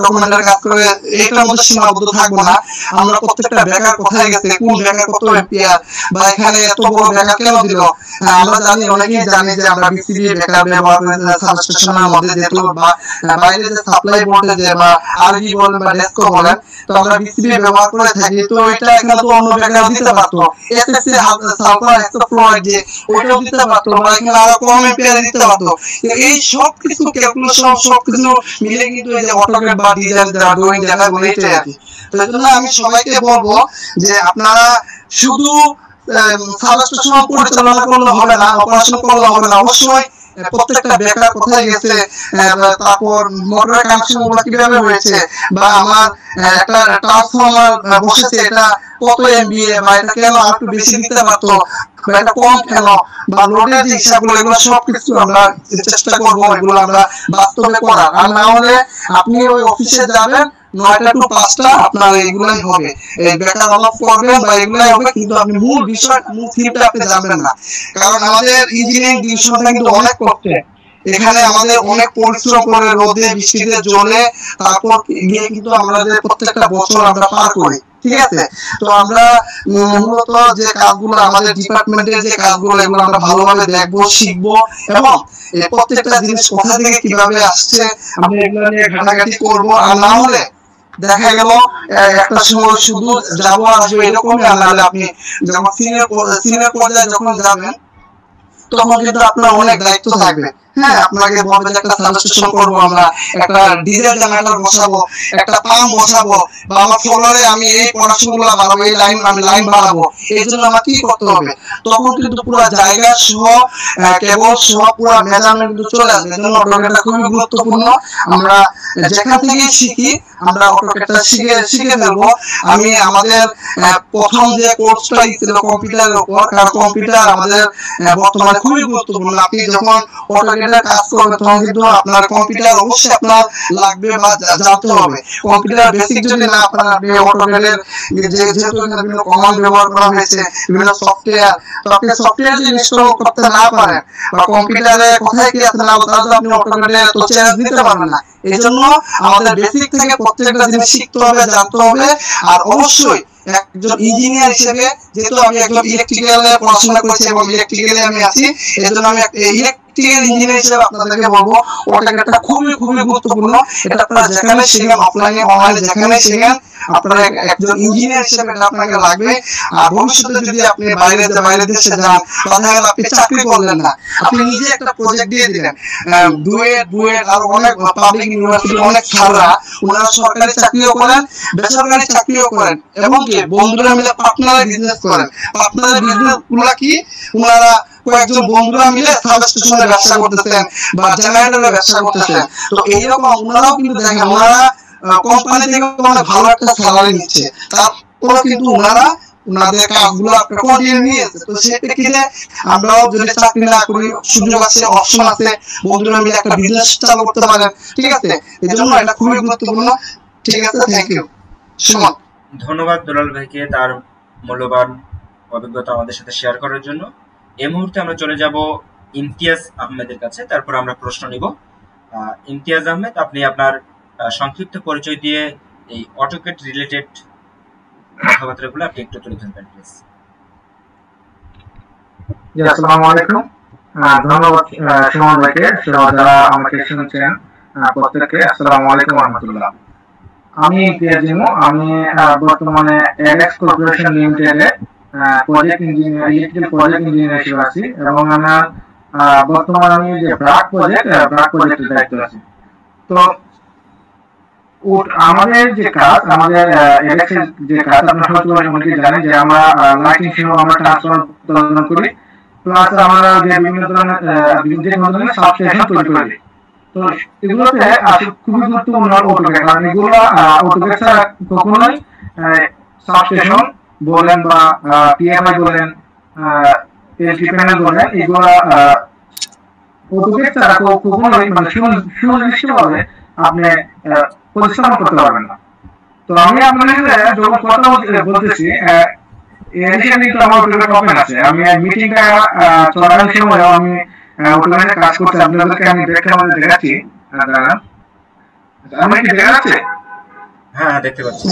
Speaker 5: ডকুমেন্টের কাজ করে এটার মধ্যে সীমাবদ্ধ থাকবো না। আমরা প্রত্যেকটা বেকার কোথায় গেছে, কোন বেকার কত এম্পিয়ার বা এখানে এত বড় বেকার কেন দিল, আমরা জানি, অনেকেই জানি যে আমরা বিসিবি বেকার ব্যবহার করে সাবস্টেশনের মধ্যে যেহেতু বা বাইরে যে সাপ্লাই ভোল্টেজ বা আরবি বলেন বা ডেস্কো বলেন, তো আমরা বিসিবি ব্যবহার করে থাকি। তো এটা এখানে তো অন্য বেকার দিতে পারতো, এসএসসি সালফার এক্সফ্লোরাইড যে ওটাও দিতে পারতো বা এখানে আরো কম এম্পিয়ার দিতে পারতো। এই সব কিছু ক্যালকুলেশন সব কিছু মিলে কিন্তু এই যে অটোক্যাড বা ডিজাইন যারা ড্রয়িং যারা বলে এটাই আর কি। তো এই জন্য আমি সবাইকে বলবো যে আপনারা শুধু সাবস্টেশন পরিচালনা করলে হবে না, অপারেশন করলে হবে না, অবশ্যই প্রত্যেকটা বেকার কোথায় গেছে, তারপর মোটরের কানেকশন গুলো কিভাবে হয়েছে, বা আমার একটা ট্রান্সফরমার বসেছে এটা কত এমভিএ বা এটা কেন আর একটু বেশি দিতে পারতো বা এটা কম কেন, বা লোডের যে হিসাবগুলো, এগুলো সবকিছু আমরা চেষ্টা করবো এগুলো আমরা বাস্তবে করার। আর না হলে আপনি ওই অফিসে যাবেন 9টা to 5টা আপনার এগুলাই হবে, এই বেকার অলপ করবেন বা এগুলাই হবে, কিন্তু আপনি মূল বিষয় মূল থিমটা আপনি জানবেন না। কারণ আমাদের ইঞ্জিনিয়ারিং ডিভিশনটা কিন্তু অনেক করতে, এখানে আমাদের অনেক পরিশ্রম করে রোদে বৃষ্টিতে জ্বলে তারপর গিয়ে কিন্তু আমাদের প্রত্যেকটা বছর আমরা পার করি, ঠিক আছে? তো আমরা মূলত যে কাজগুলো আমাদের ডিপার্টমেন্টের যে কাজগুলো এগুলো আমরা ভালোভাবে দেখবো, শিখবো এবং এই প্রত্যেকটা জিনিস কোথা থেকে কিভাবে আসছে আমরা এগুলো নিয়ে ঘাটাঘাটি করবো। আর না হলে দেখা গেল একটা সময় শুধু যাবো আসবো এরকমই, আর নাহলে আপনি যখন সিনিয়র পর্যায়ে যখন যাবেন তখন কিন্তু আপনার অনেক দায়িত্ব থাকবে। হ্যাঁ, আপনাকে বলবে যে একটা সাবস্টেশন করবো, আমরা একটা ডিজেল জেনারেটর বসাবো, একটা পাম্প বসাবো, বা আমার ফ্লোরে আমি এই পড়াশোনাগুলো বাড়াবো, এই আমি লাইন বাড়াবো, এই জন্য আমার কি করতে হবে? তখন কিন্তু পুরো জায়গা সহ কেবল সহ পুরো মেজারমেন্ট কিন্তু চলে আসবে। এজন্য অটোক্যাডটা খুবই গুরুত্বপূর্ণ। আমরা যেখান থেকে শিখি আমরা অটোক্যাডটা শিখে ফেলবো। আমি আমাদের প্রথম যে কোর্সটা ছিল কম্পিউটারের উপর, কারণ কম্পিউটার আমাদের বর্তমানে খুবই গুরুত্বপূর্ণ। আপনি যখন অটোক্যাডের কাজ করবেন তখন কিন্তু আপনার কম্পিউটার অবশ্যই আপনার লাগবে বা জানতে হবে। কম্পিউটার বেসিক যদি না আপনার, আপনি অটোক্যাডের যেহেতু বিভিন্ন কমান্ড ব্যবহার করা হয়েছে, বিভিন্ন সফটওয়্যার, তো আপনি সফটওয়্যার যদি ইনস্টল করতে না পারেন বা কম্পিউটারে কোথায় কি আছে না তাহলে আপনি অটোক্যাডে তো চেঞ্জ দিতে পারবেন না। এই জন্য আমাদের বেসিক থেকে প্রত্যেকটা জিনিস শিখতে হবে, জানতে হবে। আর অবশ্যই একজন ইঞ্জিনিয়ার হিসেবে, যেহেতু আমি একজন ইলেকট্রিক্যালে পড়াশোনা করেছি এবং ইলেকট্রিক্যালে আমি আছি, এজন্য আমি ইলেকট্রিক্যাল ইঞ্জিনিয়ার হিসেবে আপনাদেরকে বলবো অটোক্যাডটা খুবই গুরুত্বপূর্ণ। এটা আপনারা যেখানে শিখেন, অফলাইনে অনলাইনে যেখানে শিখেন, আপনারা একজন ইঞ্জিনিয়ার হিসেবে এটা আপনাকে লাগবে। আর ভবিষ্যতে যদি আপনি বাইরে দেশে যান, দেখা গেল আপনি চাকরি করলেন না, আপনি নিজে একটা প্রজেক্ট দিয়ে দিলেন, বুয়েট আর অনেক পাবলিক ইউনিভার্সিটি অনেক ছাত্ররা ওনারা সরকারি চাকরিও করেন, বেসরকারি চাকরিও করেন, এবং কি বন্ধুরা মিলে পার্টনারে বিজনেস করেন। পার্টনারে বিজনেস গুলা কি, ওনারা কয়েকজন বন্ধুরা মিলে সাবস্টেশনের ব্যবসা করতেছেন বা জেনারেটরের ব্যবসা করতেছেন। তো এইরকম ওনারাও কিন্তু দেখেন, ওনারা কোম্পানি থেকে অনেক ভালো একটা স্যালারি নিচ্ছে, তারপরে কিন্তু ওনারা ওনাদের কাজগুলো আপনারা কন্টিনিউ নিয়েছে। তো সেই প্রেক্ষিতে আমরাও যদি চাকরি না করি, সুযোগ আছে, অপশন আছে, বন্ধুরা মিলে একটা বিজনেস চালু করতে পারেন, ঠিক আছে? এই জন্য এটা খুবই গুরুত্বপূর্ণ। ঠিক আছে, থ্যাংক ইউ। সুমন,
Speaker 1: ধন্যবাদ দুলাল ভাইকে তার মূল্যবান অভিজ্ঞতা আমাদের সাথে শেয়ার করার জন্য। এই মুহূর্তে আমরা চলে যাব ইমতিয়াজ আহমেদের কাছে, তারপর আমরা প্রশ্ন নিব। ইমতিয়াজ আহমেদ, আপনি আপনার সংক্ষিপ্ত পরিচয় দিয়ে এই অটোক্যাড রিলেটেড কথাবার্তাগুলো আপনি একটু তুলে ধরবেন প্লিজ।
Speaker 4: জি, আসসালামু আলাইকুম। ধন্যবাদ সুমন ভাইকে, যারা আমাকে শুনছেন প্রত্যেককে আসসালামু আলাইকুম ওয়া রাহমাতুল্লাহ। আমি ইমতিয়াজ ইমু, আমি বর্তমানে এডএক্স কর্পোরেশন লিমিটেডে project engineer, electrical project engineer হিসেবে আছি, এবং আমার বর্তমানে আমি যে ব্রাক প্রজেক্টের দায়িত্ব আছি। তো আমাদের যে কাজ, আমাদের এডেক্স এর যে কাজ, আপনারা হয়তো অনেকে জানেন যে আমরা লাইটিং সহ আমরা ট্রান্সফরমার উৎপাদন করি, প্লাস আমরা যে বিভিন্ন ধরনের সাবস্টেশন তৈরি করি। তো এগুলোতে আসলে খুবই গুরুত্বপূর্ণ অটোক্যাড, কারণ এগুলো অটোক্যাড ছাড়া কখনোই সাবস্টেশন বলেন বা পিএফআই বলেন, এলটি প্যানেল বলেন, এগুলো অটোক্যাড ছাড়া কখনোই মানে সুনির্দিষ্টভাবে আপনি পরিশ্রম করতে পারবেন না। তো আমি আপনাদের যখন কথা বলতেছি, এডিশন কিন্তু আমার অটোক্যাড ওপেন আছে। আমি মিটিংটা চলাকালীন সময় আমি অটোক্যাডে কাজ করতে আপনাদেরকে আমি দেখাচ্ছি। দাঁড়ান, আমি কি দেখা যাচ্ছে?
Speaker 1: হ্যাঁ দেখতে পাচ্ছি।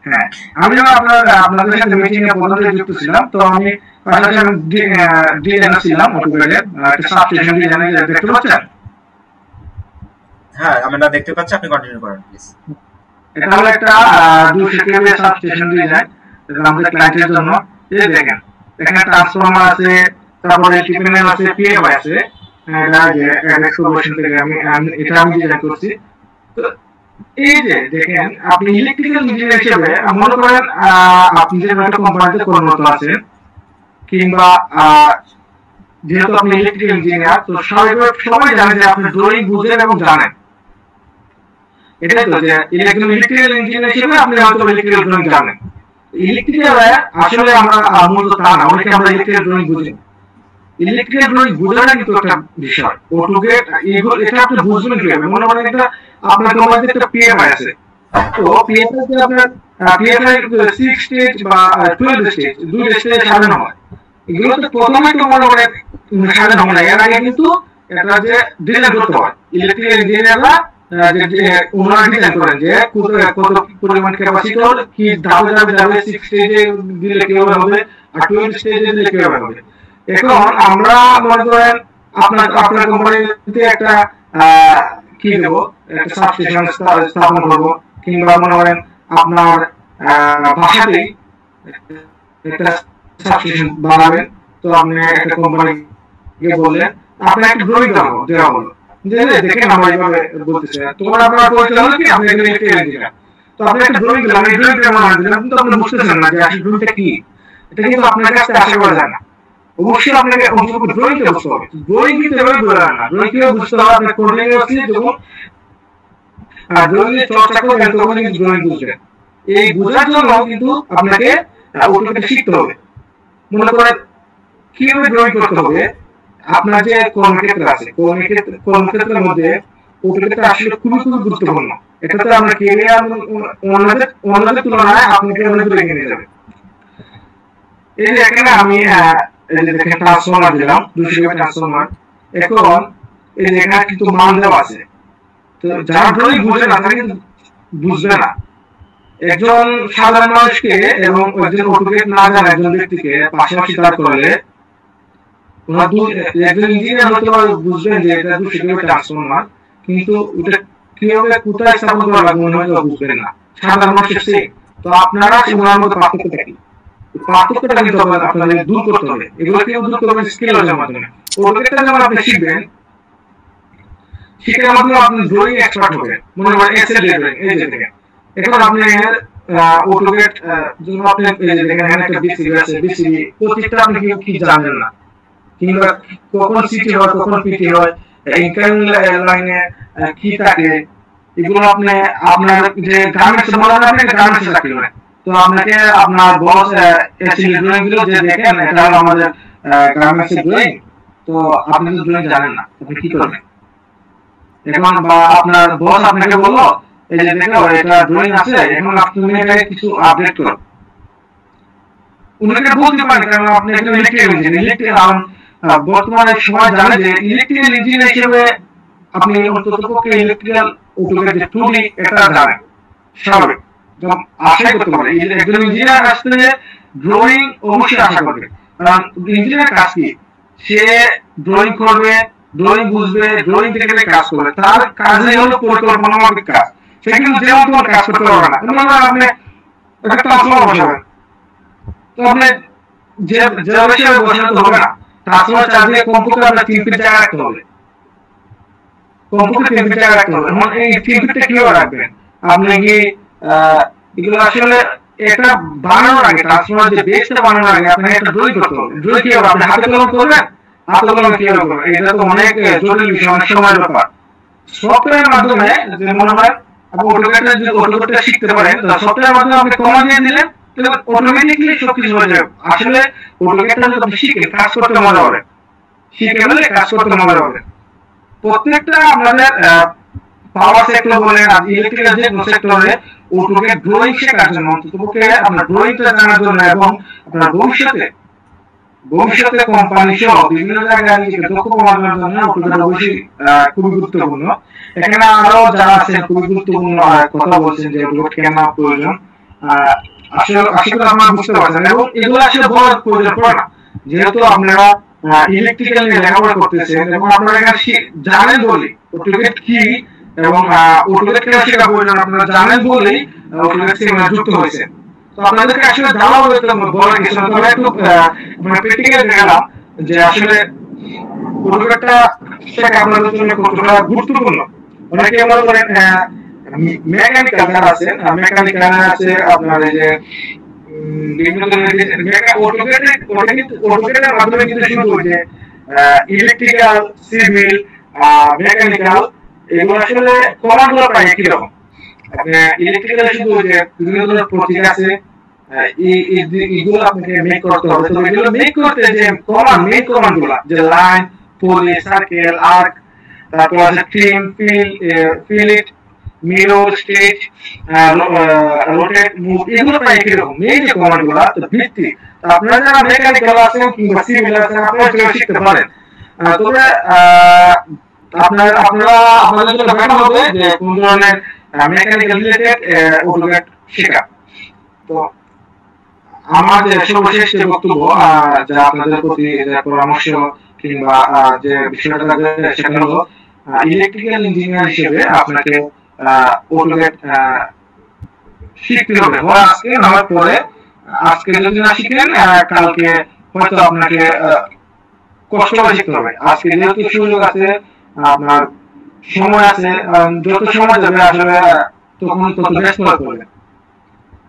Speaker 4: হ্যাঁ, আমি আপনাদের সাথে মিটিং এ প্রথমে যুক্ত ছিলাম। তো আমি ডিজাইনার ছিলাম অটোক্যাডে, একটা সাবস্টেশন ডিজাইনার, দেখতে পাচ্ছেন?
Speaker 1: হ্যাঁ আমরা দেখতে পাচ্ছি, আপনি কন্টিনিউ করেন প্লিজ।
Speaker 4: এটা হলো একটা 200 কেভি সাবস্টেশন ডিজাইন আমাদের ক্লায়েন্টের জন্য। এই দেখেন, এখানে ট্রান্সফরমার আছে, তারপরে এলটি প্যানেল আছে, পিএফআই আছে। এটা যে এডেক্স সলিউশন থেকে আমি ডিজাইন করছি। তো এই যে দেখেন, আপনি ইলেকট্রিক্যাল ইঞ্জিনিয়ার হিসেবে মনে করেন আপনি যে একটা কোম্পানিতে কর্মরত আছেন, কিংবা যেহেতু আপনি ইলেকট্রিক্যাল ইঞ্জিনিয়ার, তো সবাই জানে যে আপনি ড্রয়িং বুঝেন এবং জানেন। এটাই তো যে ইলেকট্রিক্যাল ইঞ্জিনিয়ার হিসেবে আপনি হয়তো ইলেকট্রিক্যাল ড্রয়িং জানেন। ইলেকট্রিক্যাল আসলে আমরা মূলত তা না, অনেকে আমরা ইলেকট্রিক্যাল ড্রয়িং বুঝি। ইলেকট্রিক্যাল ড্রয়িং বোঝাটা কিন্তু একটা বিষয়। অটোক্যাড এটা আপনি বুঝবেন কিভাবে? মনে করেন একটা আপনার কোম্পানিতে একটা পিএফআই আছে, তো পিএফআই তে আপনার পিএফআই 6 স্টেজ বা 12 স্টেজ, 2 স্টেজে সাজানো হয়। এগুলো তো প্রথমেই তো মনে করেন সাজানো হয় না, এর আগে কিন্তু এটা যে ডিজাইন করতে হয়। ইলেকট্রিক্যাল ইঞ্জিনিয়াররা ওনারা ডিজাইন করেন যে কত পরিমাণ ক্যাপাসিটর কি ধাপে ধাপে যাবে, 6 স্টেজে দিলে কিভাবে হবে আর 12 স্টেজে দিলে কিভাবে হবে। এখন আমরা মনে করেন আপনার কোম্পানিতে একটা কি দেবো, একটা সাবস্টেশন স্থাপন করবো, কিংবা মনে করেন আপনার বাসাতেই একটা সাবস্টেশন বানাবেন। তো আপনি একটা কোম্পানিকে বললেন, আপনার একটা ড্রয়িং দেওয়া হলো যে দেখেন আমরা এইভাবে বলতেছি, তোমার আপনার পরিচালনা কি, আপনি এখানে একটা তো আপনি একটা ড্রয়িং দিলাম, এই ড্রয়িংটা বানান দিলাম, কিন্তু আপনি বুঝতেছেন না যে আসলে ড্রয়িংটা কি। এটা কিন্তু আপনার কাছে আশা করা যায় না। অবশ্যই আপনাকে ড্রয়িংটা বুঝতে হবে। ড্রয়িং কিন্তু এভাবে বোঝা না, ড্রয়িং কিভাবে বুঝতে হবে? আপনি কন্টিনিউয়াসলি যখন ড্রয়িং চর্চা করবেন তখন কিন্তু ড্রয়িং বুঝবেন। এই বোঝার জন্য কিন্তু আপনাকে অটোক্যাড শিখতে হবে। মনে করেন কিভাবে ড্রয়িং করতে হবে। আপনার যে কর্মক্ষেত্র আছে, কর্মক্ষেত্রের মধ্যে অটোক্যাডটা আসলে খুবই গুরুত্বপূর্ণ। এটাতে আমরা ক্যারিয়ার অন্যদের তুলনায় আপনাকে অনেক দূরে এগিয়ে নিয়ে যাবে। এই যে এখানে আমি দেখেন ট্রান্সফরমার দিলাম, 200 কেভি ট্রান্সফরমার। এখন এই যে এখানে কিন্তু মান দেওয়া আছে। তো যারা ড্রয়িং বুঝে না তারা কিন্তু বুঝবে না। একজন সাধারণ মানুষকে এবং একজন অটোক্যাড না জানা একজন ব্যক্তিকে পাশাপাশি দাঁড় করলে একজন ইঞ্জিনিয়ার হয়তো বুঝবেন যে এটা 200 কেভি ট্রান্সফরমার, কিন্তু ওটা কিভাবে কোথায় স্থাপন করা লাগবে মনে হয়তো বুঝবেন না সাধারণ মানুষের সে। তো আপনারা ওনার মধ্যে পার্থক্যটা কি? পার্থক্যটা কিন্তু আপনাদের দূর করতে হবে। এগুলো কেউ দূর করবেন স্কিলের মাধ্যমে। অটোক্যাডটা যখন আপনি শিখবেন, শিখার মাধ্যমে আপনি ড্রয়িং এক্সপার্ট হবেন। মনে করেন এক্সেল ড্রয়িং, এই যে দেখেন এখন আপনি অটোক্যাড যখন আপনি দেখেন এখানে একটা বিসিবি আছে, বিসিবি প্রত্যেকটা আপনি কি জানেন না, কিংবা কখন সিটি হয় কখন পিটি হয়, ইনকামিং লাইনে কি থাকে, এগুলো আপনি আপনার যে গার্মেন্টস বলা হয়, আপনি গার্মেন্টস চাকরি করেন, তো আপনাকে আপনার বস এসএল ড্রয়িং গুলো যে দেখেন এটা হলো আমাদের গার্মেন্টস ড্রয়িং, তো আপনি তো ড্রয়িং জানেন না, আপনি কি করবেন? এখন বা আপনার বস আপনাকে বললো এই যে দেখো এটা ড্রয়িং আছে, এখন তুমি এটাকে কিছু আপডেট করো, উনাকে বলতে পারেন কারণ আপনি একজন ইলেকট্রিক্যাল ইঞ্জিনিয়ার। বর্তমানে সবাই জানে যে ইলেকট্রিক্যাল ইঞ্জিনিয়ার হিসেবে আপনি অন্ততপক্ষে ইলেকট্রিক্যাল অটোক্যাড যে 2D এটা জানেন, স্বাভাবিক আশা করতে পারে একজন ইঞ্জিনিয়ার আসলে ড্রয়িং অবশ্যই আশা করবে। কারণ ইঞ্জিনিয়ার কাজ কি, সে ড্রয়িং করবে, ড্রয়িং বুঝবে, ড্রয়িং দেখে কাজ করবে, তার কাজই হলো পরিকল্পনা মাফিক কাজ। সে কিন্তু যেমন তোমার কাজ করতে পারবে না। আপনি একটা ট্রান্সফরমার বসাবেন, তো আপনি যে হিসেবে বসাতে হবে না, ট্রান্সফরমার চার্জ দিয়ে কমপক্ষে আপনার 3 ফিট জায়গা রাখতে হবে। কমপক্ষে 3 ফিট জায়গা রাখতে হবে। এখন এই 3 ফিটটা কিভাবে রাখবেন? আপনি কি এগুলো আসলে এটা বানানোর আগে, ট্রান্সফরমার যে বেসটা বানানোর আগে আপনাকে একটা ড্রয়িং করতে হবে। ড্রয়িং কি হবে? আপনি হাতে কলম করবেন, হাতে কলম কিভাবে করবেন? এটা তো অনেক জটিল বিষয়, অনেক সময়ের ব্যাপার। সফটওয়্যারের মাধ্যমে যে মনে হয় আপনি অটোক্যাডটা শিখতে পারেন, তো সফটওয়্যারের মাধ্যমে আপনি কমান্ড দিয়ে দিলেন, তাহলে অটোমেটিক্যালি সবকিছু হয়ে যাবে। আসলে অটোক্যাডটা যদি আপনি শিখে কাজ করতে মজা হবে, শিখে গেলে কাজ করতে মজা হবে। প্রত্যেকটা আমাদের পাওয়ার সেক্টর বলেন আর ইলেকট্রিক্যাল যে সেক্টরে অটোক্যাড ড্রয়িং শেখার জন্য, অন্ততপক্ষে আপনার ড্রয়িংটা জানার জন্য এবং আপনার ভবিষ্যতে কোম্পানি সহ বিভিন্ন জায়গায় নিজেকে দক্ষ বানানোর জন্য অটোক্যাড অবশ্যই খুবই গুরুত্বপূর্ণ। এখানে আরো যারা আছেন খুবই গুরুত্বপূর্ণ কথা বলছেন যে অটোক্যাড কেন প্রয়োজন, আসলে আপনারা বুঝতে পারছেন এবং এগুলো আসলে বলার প্রয়োজন পড়ে না, যেহেতু আপনারা ইলেকট্রিক্যাল নিয়ে লেখাপড়া করতেছেন এবং আপনারা এখানে জানেন বলেই অটোক্যাড কি এবং অটোক্যাড কেন শেখা প্রয়োজন আপনারা জানেন বলেই অটোক্যাড সেমিনার যুক্ত হয়েছে। তো আপনাদেরকে আসলে জানা বলার কিছু না, তবে একটু প্র্যাকটিক্যাল দেখালাম যে আসলে অটোক্যাডটা শেখা আপনাদের জন্য কতটা গুরুত্বপূর্ণ। অনেকে মনে করেন মেকানিক্যাল যারা আছে, মেকানিক্যাল আছে আপনার এই যে বিভিন্ন ধরনের অটোক্যাডের মাধ্যমে কিন্তু শুরু হয়েছে ইলেকট্রিক্যাল, সিভিল, মেকানিক্যাল, এগুলো আসলে কমান্ডগুলো প্রায় একই রকম। ইলেকট্রিক্যাল শুধু যে বিভিন্ন ধরনের প্রতীক আছে, এগুলো আপনাকে মেক করতে হবে। তো এগুলো মেক করতে যে মেন কমান্ডগুলো, যে লাইন, পলি, সার্কেল, আর্ক, তারপর আছে trim, fillet, mirror, stage, rotate, move, এগুলো প্রায় একই রকম। মেন যে কমান্ডগুলো তো ভিত্তি, আপনারা যারা মেকানিক্যাল আছেন কিংবা সিভিল আছেন আপনারা সেগুলো শিখতে পারেন। তবে আপনাদের জন্য বেটার হবে যে কোন ধরনের মেকানিক্যাল রিলেটেড অটোক্যাড শেখা। তো আমার যে সর্বশেষ যে বক্তব্য, যা আপনাদের প্রতি পরামর্শ কিংবা যে বিষয়টা সেটা হলো ইলেকট্রিক্যাল ইঞ্জিনিয়ার হিসেবে আপনাকে অটোক্যাড শিখতে হবে। আজকে নামার পরে, আজকে যদি না শিখেন কালকে হয়তো আপনাকে কষ্ট করে শিখতে হবে। আজকে যেহেতু সুযোগ আছে, আপনার সময় আছে, যত সময় যাবে আসলে তখন তত ব্যস্ত হয়ে পড়বে।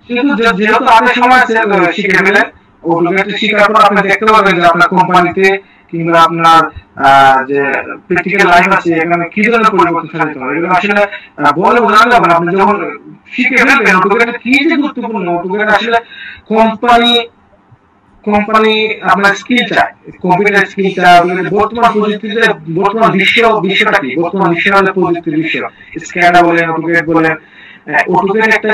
Speaker 4: কিন্তু যেহেতু আপনার সময় আছে শিখে ফেলেন। অটোক্যাড শিখার পর আপনি দেখতে পাবেন যে আপনার কোম্পানিতে কিংবা আপনার যে প্র্যাকটিক্যাল লাইফ আছে এখানে কি ধরনের পরিবর্তন সাধিত হয়। এগুলো আসলে বলে বোঝানো যাবে না। আপনি যখন শিখে ফেলবেন অটোক্যাড কি যে গুরুত্বপূর্ণ, অটোক্যাড আসলে কোম্পানি আপনার স্কিল চায়, কম্পিউটার স্কিল চায়। বর্তমান প্রযুক্তিতে বর্তমান বিশ্বটা কি, বর্তমান বিশ্ব প্রযুক্তির বিশ্ব, স্ক্যাডা বলেন, অটোক্যাড বলেন, অটোক্যাড একটা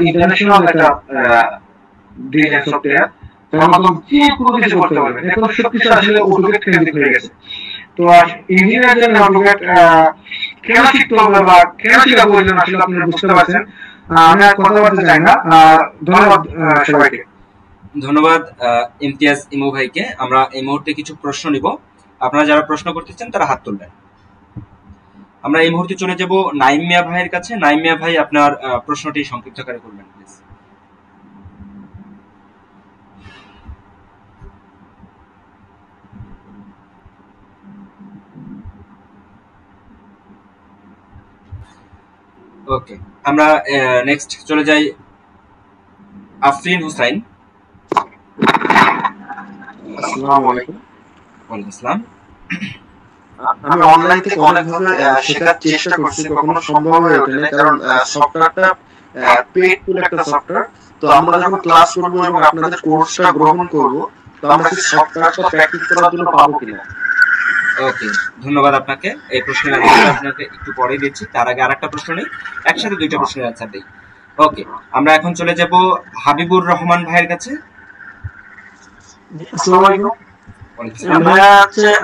Speaker 4: ইন্টারন্যাশনাল একটা ডিজাইন সফটওয়্যার, তখন যে কোনো কিছু করতে পারবেন। এখন সবকিছু আসলে অটোক্যাড কেন্দ্রিক হয়ে গেছে। তো ইঞ্জিনিয়ার জন্য অটোক্যাড কেন শিখতে হবে বা কেন শেখা প্রয়োজন আসলে আপনারা বুঝতে পারছেন। আমি আর কথা বলতে চাই না। ধন্যবাদ সবাইকে।
Speaker 1: ধন্যবাদ ইমতিয়াজ ইমু ভাইকে। আমরা এই মুহূর্তে কিছু প্রশ্ন নিব। আপনারা যারা প্রশ্ন করতে চান তারা হাত তুলবেন। আমরা এই মুহূর্তে চলে যাব নাইম মিয়া ভাইয়ের কাছে। নাইম মিয়া ভাই, আপনার প্রশ্নটি সংক্ষিপ্ত করে করবেন প্লিজ। ওকে, আমরা নেক্সট চলে যাই আফরিন হুসাইন।
Speaker 9: আসসালামু আলাইকুম।
Speaker 1: ওয়ালাইকুম আসসালাম।
Speaker 9: আমি অনলাইন থেকে অনেকভাবে শেখার চেষ্টা করছি, কখনো সম্ভব হয়ে ওঠেনি, কারণ সফটওয়্যারটা পেইড ফুল একটা সফটওয়্যার। তো আমরা যখন ক্লাস করব এবং আপনাদের কোর্সটা গ্রহণ করব, তো আমরা কি সফটওয়্যারটা প্র্যাকটিস করার জন্য পাবো কিনা?
Speaker 1: ওকে, ধন্যবাদ আপনাকে। এই প্রশ্নের অ্যান্সার আপনাকে একটু পরে দিচ্ছি। তার আগে আরেকটা প্রশ্ন নেই, একসাথে দুইটা প্রশ্নের অ্যান্সার দেই। ওকে, আমরা এখন চলে যাব হাবিবুর রহমান ভাইয়ের কাছে।
Speaker 10: আসসালামু আলাইকুম।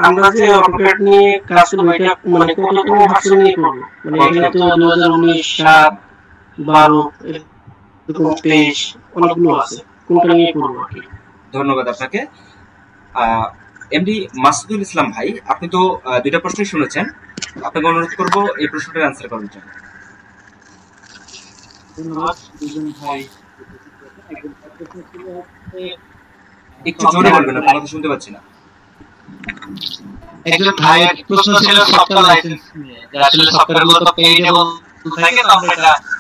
Speaker 10: আমরা যে অটোক্যাড নিয়ে কাজ করব, এটা মানে কততম ভার্সন নিয়ে করব? মানে এখানে তো 2019, 7, 12, 23 অনেকগুলো আছে, কোনটা নিয়ে করব আর কি?
Speaker 1: ধন্যবাদ আপনাকে। এমডি মাসুদুল ইসলাম ভাই, আপনি তো দুইটা প্রশ্নই শুনেছেন, আপনাকে অনুরোধ করব এই প্রশ্নটার অ্যান্সার করার জন্য।
Speaker 10: ধন্যবাদ দুজন ভাই।
Speaker 1: একটু জোরে বলবেন, আপনার কথা শুনতে পাচ্ছি না।
Speaker 2: একজন ভাইয়ের প্রশ্ন ছিল সফটওয়্যার লাইসেন্স নিয়ে, যে আসলে সফটওয়্যার গুলো তো পেইডেবল থাকে, তো আমরা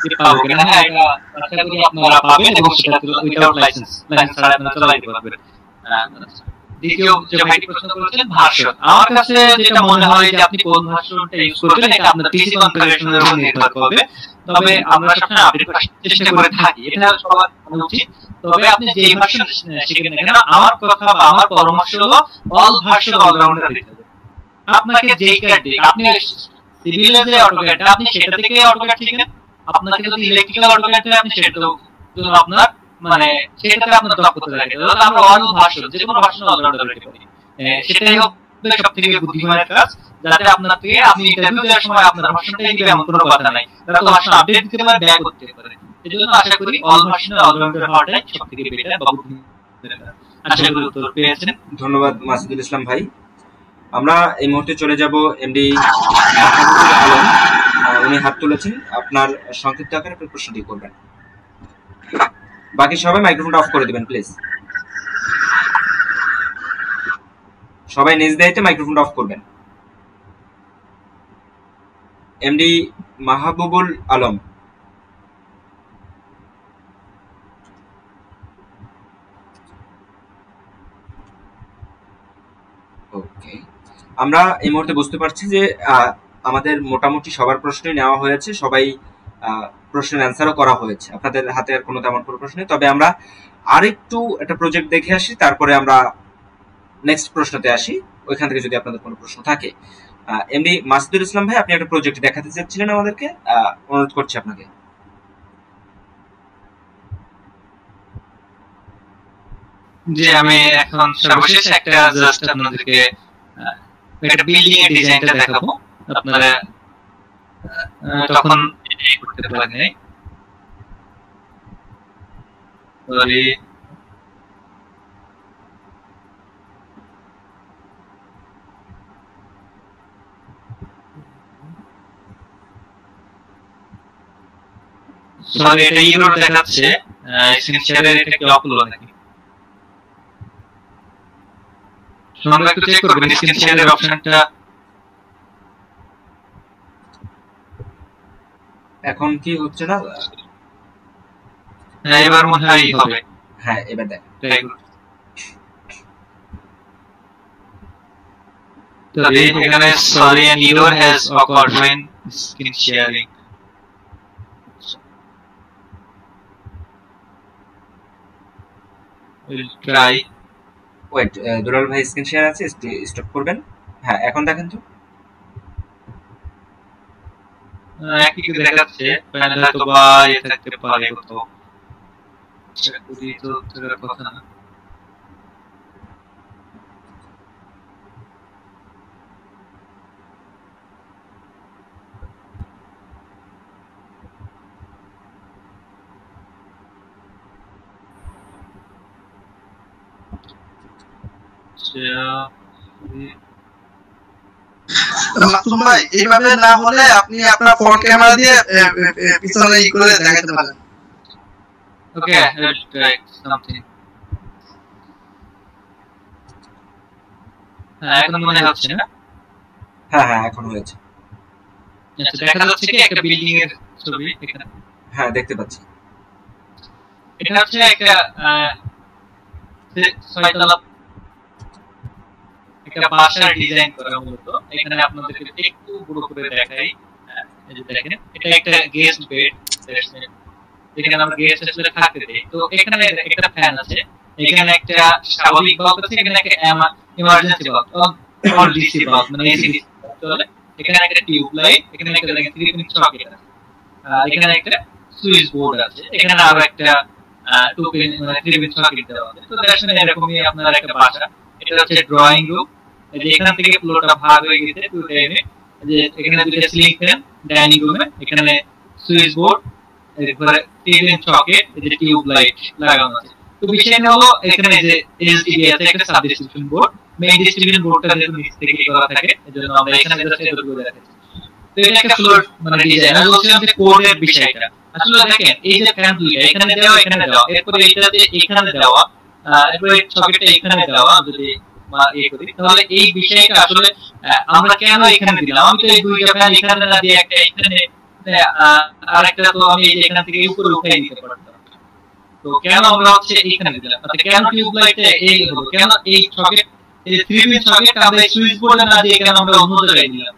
Speaker 2: এটা পাবো কিনা। হ্যাঁ, এটা আশা করি আপনারা পাবেন এবং সেটা উইদাউট লাইসেন্স ছাড়া আপনারা চালাতে পারবেন। দ্বিতীয় যে ভাইটি প্রশ্ন করেছেন ভার্সন, আমার কাছে যেটা মনে হয় যে আপনি কোন ভার্সনটা ইউজ করবেন এটা আপনার পিসি কনফিগারেশনের উপর নির্ভর করবে। তবে আমরা সবসময় আপডেট করার চেষ্টা করে থাকি, এটা সবার জানা উচিত। তবে আপনি যে ভার্সন শিখেন না কেন, আমার কথা বা আমার পরামর্শ হলো অল ভার্সন অলরাউন্ডার দিতে হবে। আপনাকে যেই ক্যাড দিক, আপনি সিভিলে যে অটোক্যাড আপনি সেটা থেকে অটোক্যাড শিখেন, আপনাকে যদি ইলেকট্রিক্যাল অটোক্যাড হয় আপনি সেটাও জন্য আপনার মানে সেটাতে আপনার দক্ষতা থাকে। তাহলে আমরা অল ভার্সন যে কোনো ভার্সন অলরাউন্ডার দিতে পারি, সেটাই হবে সবথেকে বুদ্ধিমানের কাজ। যাতে আপনার থেকে আপনি ইন্টারভিউ দেওয়ার সময় আপনার ভার্সনটাই দিবে এমন কোনো কথা নাই, তারা তো ভার্সন আপডেট দিতে পারে, ব্যাক করতে পারে। এজন্য আশা করি অল ভার্সন অলরাউন্ডার হওয়াটাই সবথেকে বেটার বা বুদ্ধিমানের কাজ। আশা করি উত্তর পেয়েছেন।
Speaker 1: ধন্যবাদ মাসুদুল ইসলাম ভাই। আমরা এই মুহূর্তে চলে যাব এমডি আলম, উনি হাত তুলেছেন, আপনার সংক্ষিপ্ত আকারে আপনি প্রশ্নটি করবেন। বাকি সবাই মাইক্রোফোনটা অফ করে দিবেন প্লিজ, সবাই নিজ দায়িত্বে মাইক্রোফোনটা অফ করবেন। এমডি মাহবুবুল আলম। ওকে, আমরা এই মুহূর্তে বুঝতে পারছি যে আমাদের মোটামুটি সবার প্রশ্নই নেওয়া হয়েছে, সবাই প্রশ্নের অ্যান্সারও করা হয়েছে, আপনাদের হাতে আর কোনো তেমন কোনো প্রশ্ন নেই। তবে আমরা আরেকটু একটা প্রজেক্ট দেখে আসি, তারপরে আমরা নেক্সট প্রশ্নতে আসি, ওইখান থেকে যদি আপনাদের কোনো প্রশ্ন থাকে। এমডি মাসুদুল ইসলাম ভাই, আপনি একটা প্রজেক্ট দেখাতে চাচ্ছিলেন আমাদেরকে, অনুরোধ করছি আপনাকে।
Speaker 2: যে আমি এখন সর্বশেষ একটা জাস্ট আপনাদেরকে একটা বিল্ডিং এর ডিজাইনটা দেখাবো, আপনারা তখন করতে পারেন। সরি, এটা ইউরো দেখাচ্ছে, স্ক্রিন শেয়ারের এটা কি অফ হলো নাকি? তোমরা একটু চেক করবেন স্ক্রিন শেয়ারের অপশনটা।
Speaker 1: এখন কি হচ্ছে না?
Speaker 2: হ্যাঁ, এবার মনে হয় হবে।
Speaker 1: হ্যাঁ, এবার দেখ।
Speaker 2: তো এখানে sorry an error has occurred when screen sharing. We'll try.
Speaker 1: Wait, Dulal ভাই স্ক্রিন শেয়ার আছে, স্টপ করবেন। হ্যাঁ, এখন দেখেন তো।
Speaker 2: একই কি দেখাচ্ছে, প্যানেল হয়তো বা এ থাকতে পারে কোথাও, চেক করি তো তোর কথা না।
Speaker 5: মাসুম ভাই, এইভাবে না হলে আপনি আপনার ফ্রন্ট ক্যামেরা দিয়ে পিছনে ই করে দেখাতে পারেন।
Speaker 2: ওকে, লেটস ট্রাই সামথিং। হ্যাঁ, এখন মনে হচ্ছে না?
Speaker 1: হ্যাঁ হ্যাঁ, এখন হয়েছে।
Speaker 2: আচ্ছা, দেখা যাচ্ছে কি একটা বিল্ডিং এর ছবি এখানে?
Speaker 1: হ্যাঁ, দেখতে পাচ্ছি।
Speaker 2: এটা হচ্ছে একটা 6 তলা একটা বাসার ডিজাইন করা মূলত। এখানে আপনাদেরকে একটু বড় করে দেখাই, এই যে দেখেন, এটা একটা গেস্ট বেড, এখানে আমরা গেস্ট আসলে থাকতে দেই। তো এখানে একটা ফ্যান আছে, এখানে একটা স্বাভাবিক বাল্ব আছে, এখানে একটা emergency bulb or DC bulb, মানে এসি চলে। এখানে একটা টিউব লাইট, এখানে একটা দেখেন 3 পিন সকেট আছে, এখানে একটা সুইচ বোর্ড আছে, এখানে আরো একটা 2 পিন মানে 3 পিন সকেট দেওয়া আছে। তো দেখেন এরকমই আপনার একটা বাসা। এটা হচ্ছে ড্রয়িং রুম, এই যে এখান থেকে ফ্লোরটা ভাগ হয়ে গেছে টু টাইমে। যে এখানে দুটো সিলিং ফ্যান ডাইনিং রুমে, এখানে সুইচ বোর্ড, এরপরে 3 পিন সকেট, এই যে টিউব লাইট লাগানো আছে। তো বিষয়টা হলো এখানে যে এসডিবি আছে, একটা sub distribution board, main distribution বোর্ডটা যেহেতু নিচ থেকে করা থাকে, এজন্য আমরা এখানে জাস্ট এতটুকু দেখাচ্ছি। তো এটা একটা ফ্লোর মানে ডিজাইন। আমি বলছিলাম যে কোডের বিষয়টা আসলে দেখেন, এই যে ফ্যান দুইটা এখানে দেওয়া, এখানে দেওয়া, এরপরে এইটাতে এখানে দেওয়া, এরপরে সকেটটা এখানে দেওয়া। যদি করি, তাহলে এই বিষয়টা আসলে আমরা কেন এখানে দিলাম? আমি তো এই দুইটা ফ্যান এখানে না দিয়ে একটা এখানে আরেকটা তো আমি এখান থেকে উপরে উঠাই দিতে পারতাম। তো কেন আমরা হচ্ছে এখানে দিলাম? আচ্ছা, কেন টিউব লাইটে এই হলো? কেন এই সকেট, এই 3 পিন সকেট আমরা সুইচ বোর্ডে না দিয়ে কেন আমরা অন্য জায়গায় দিলাম?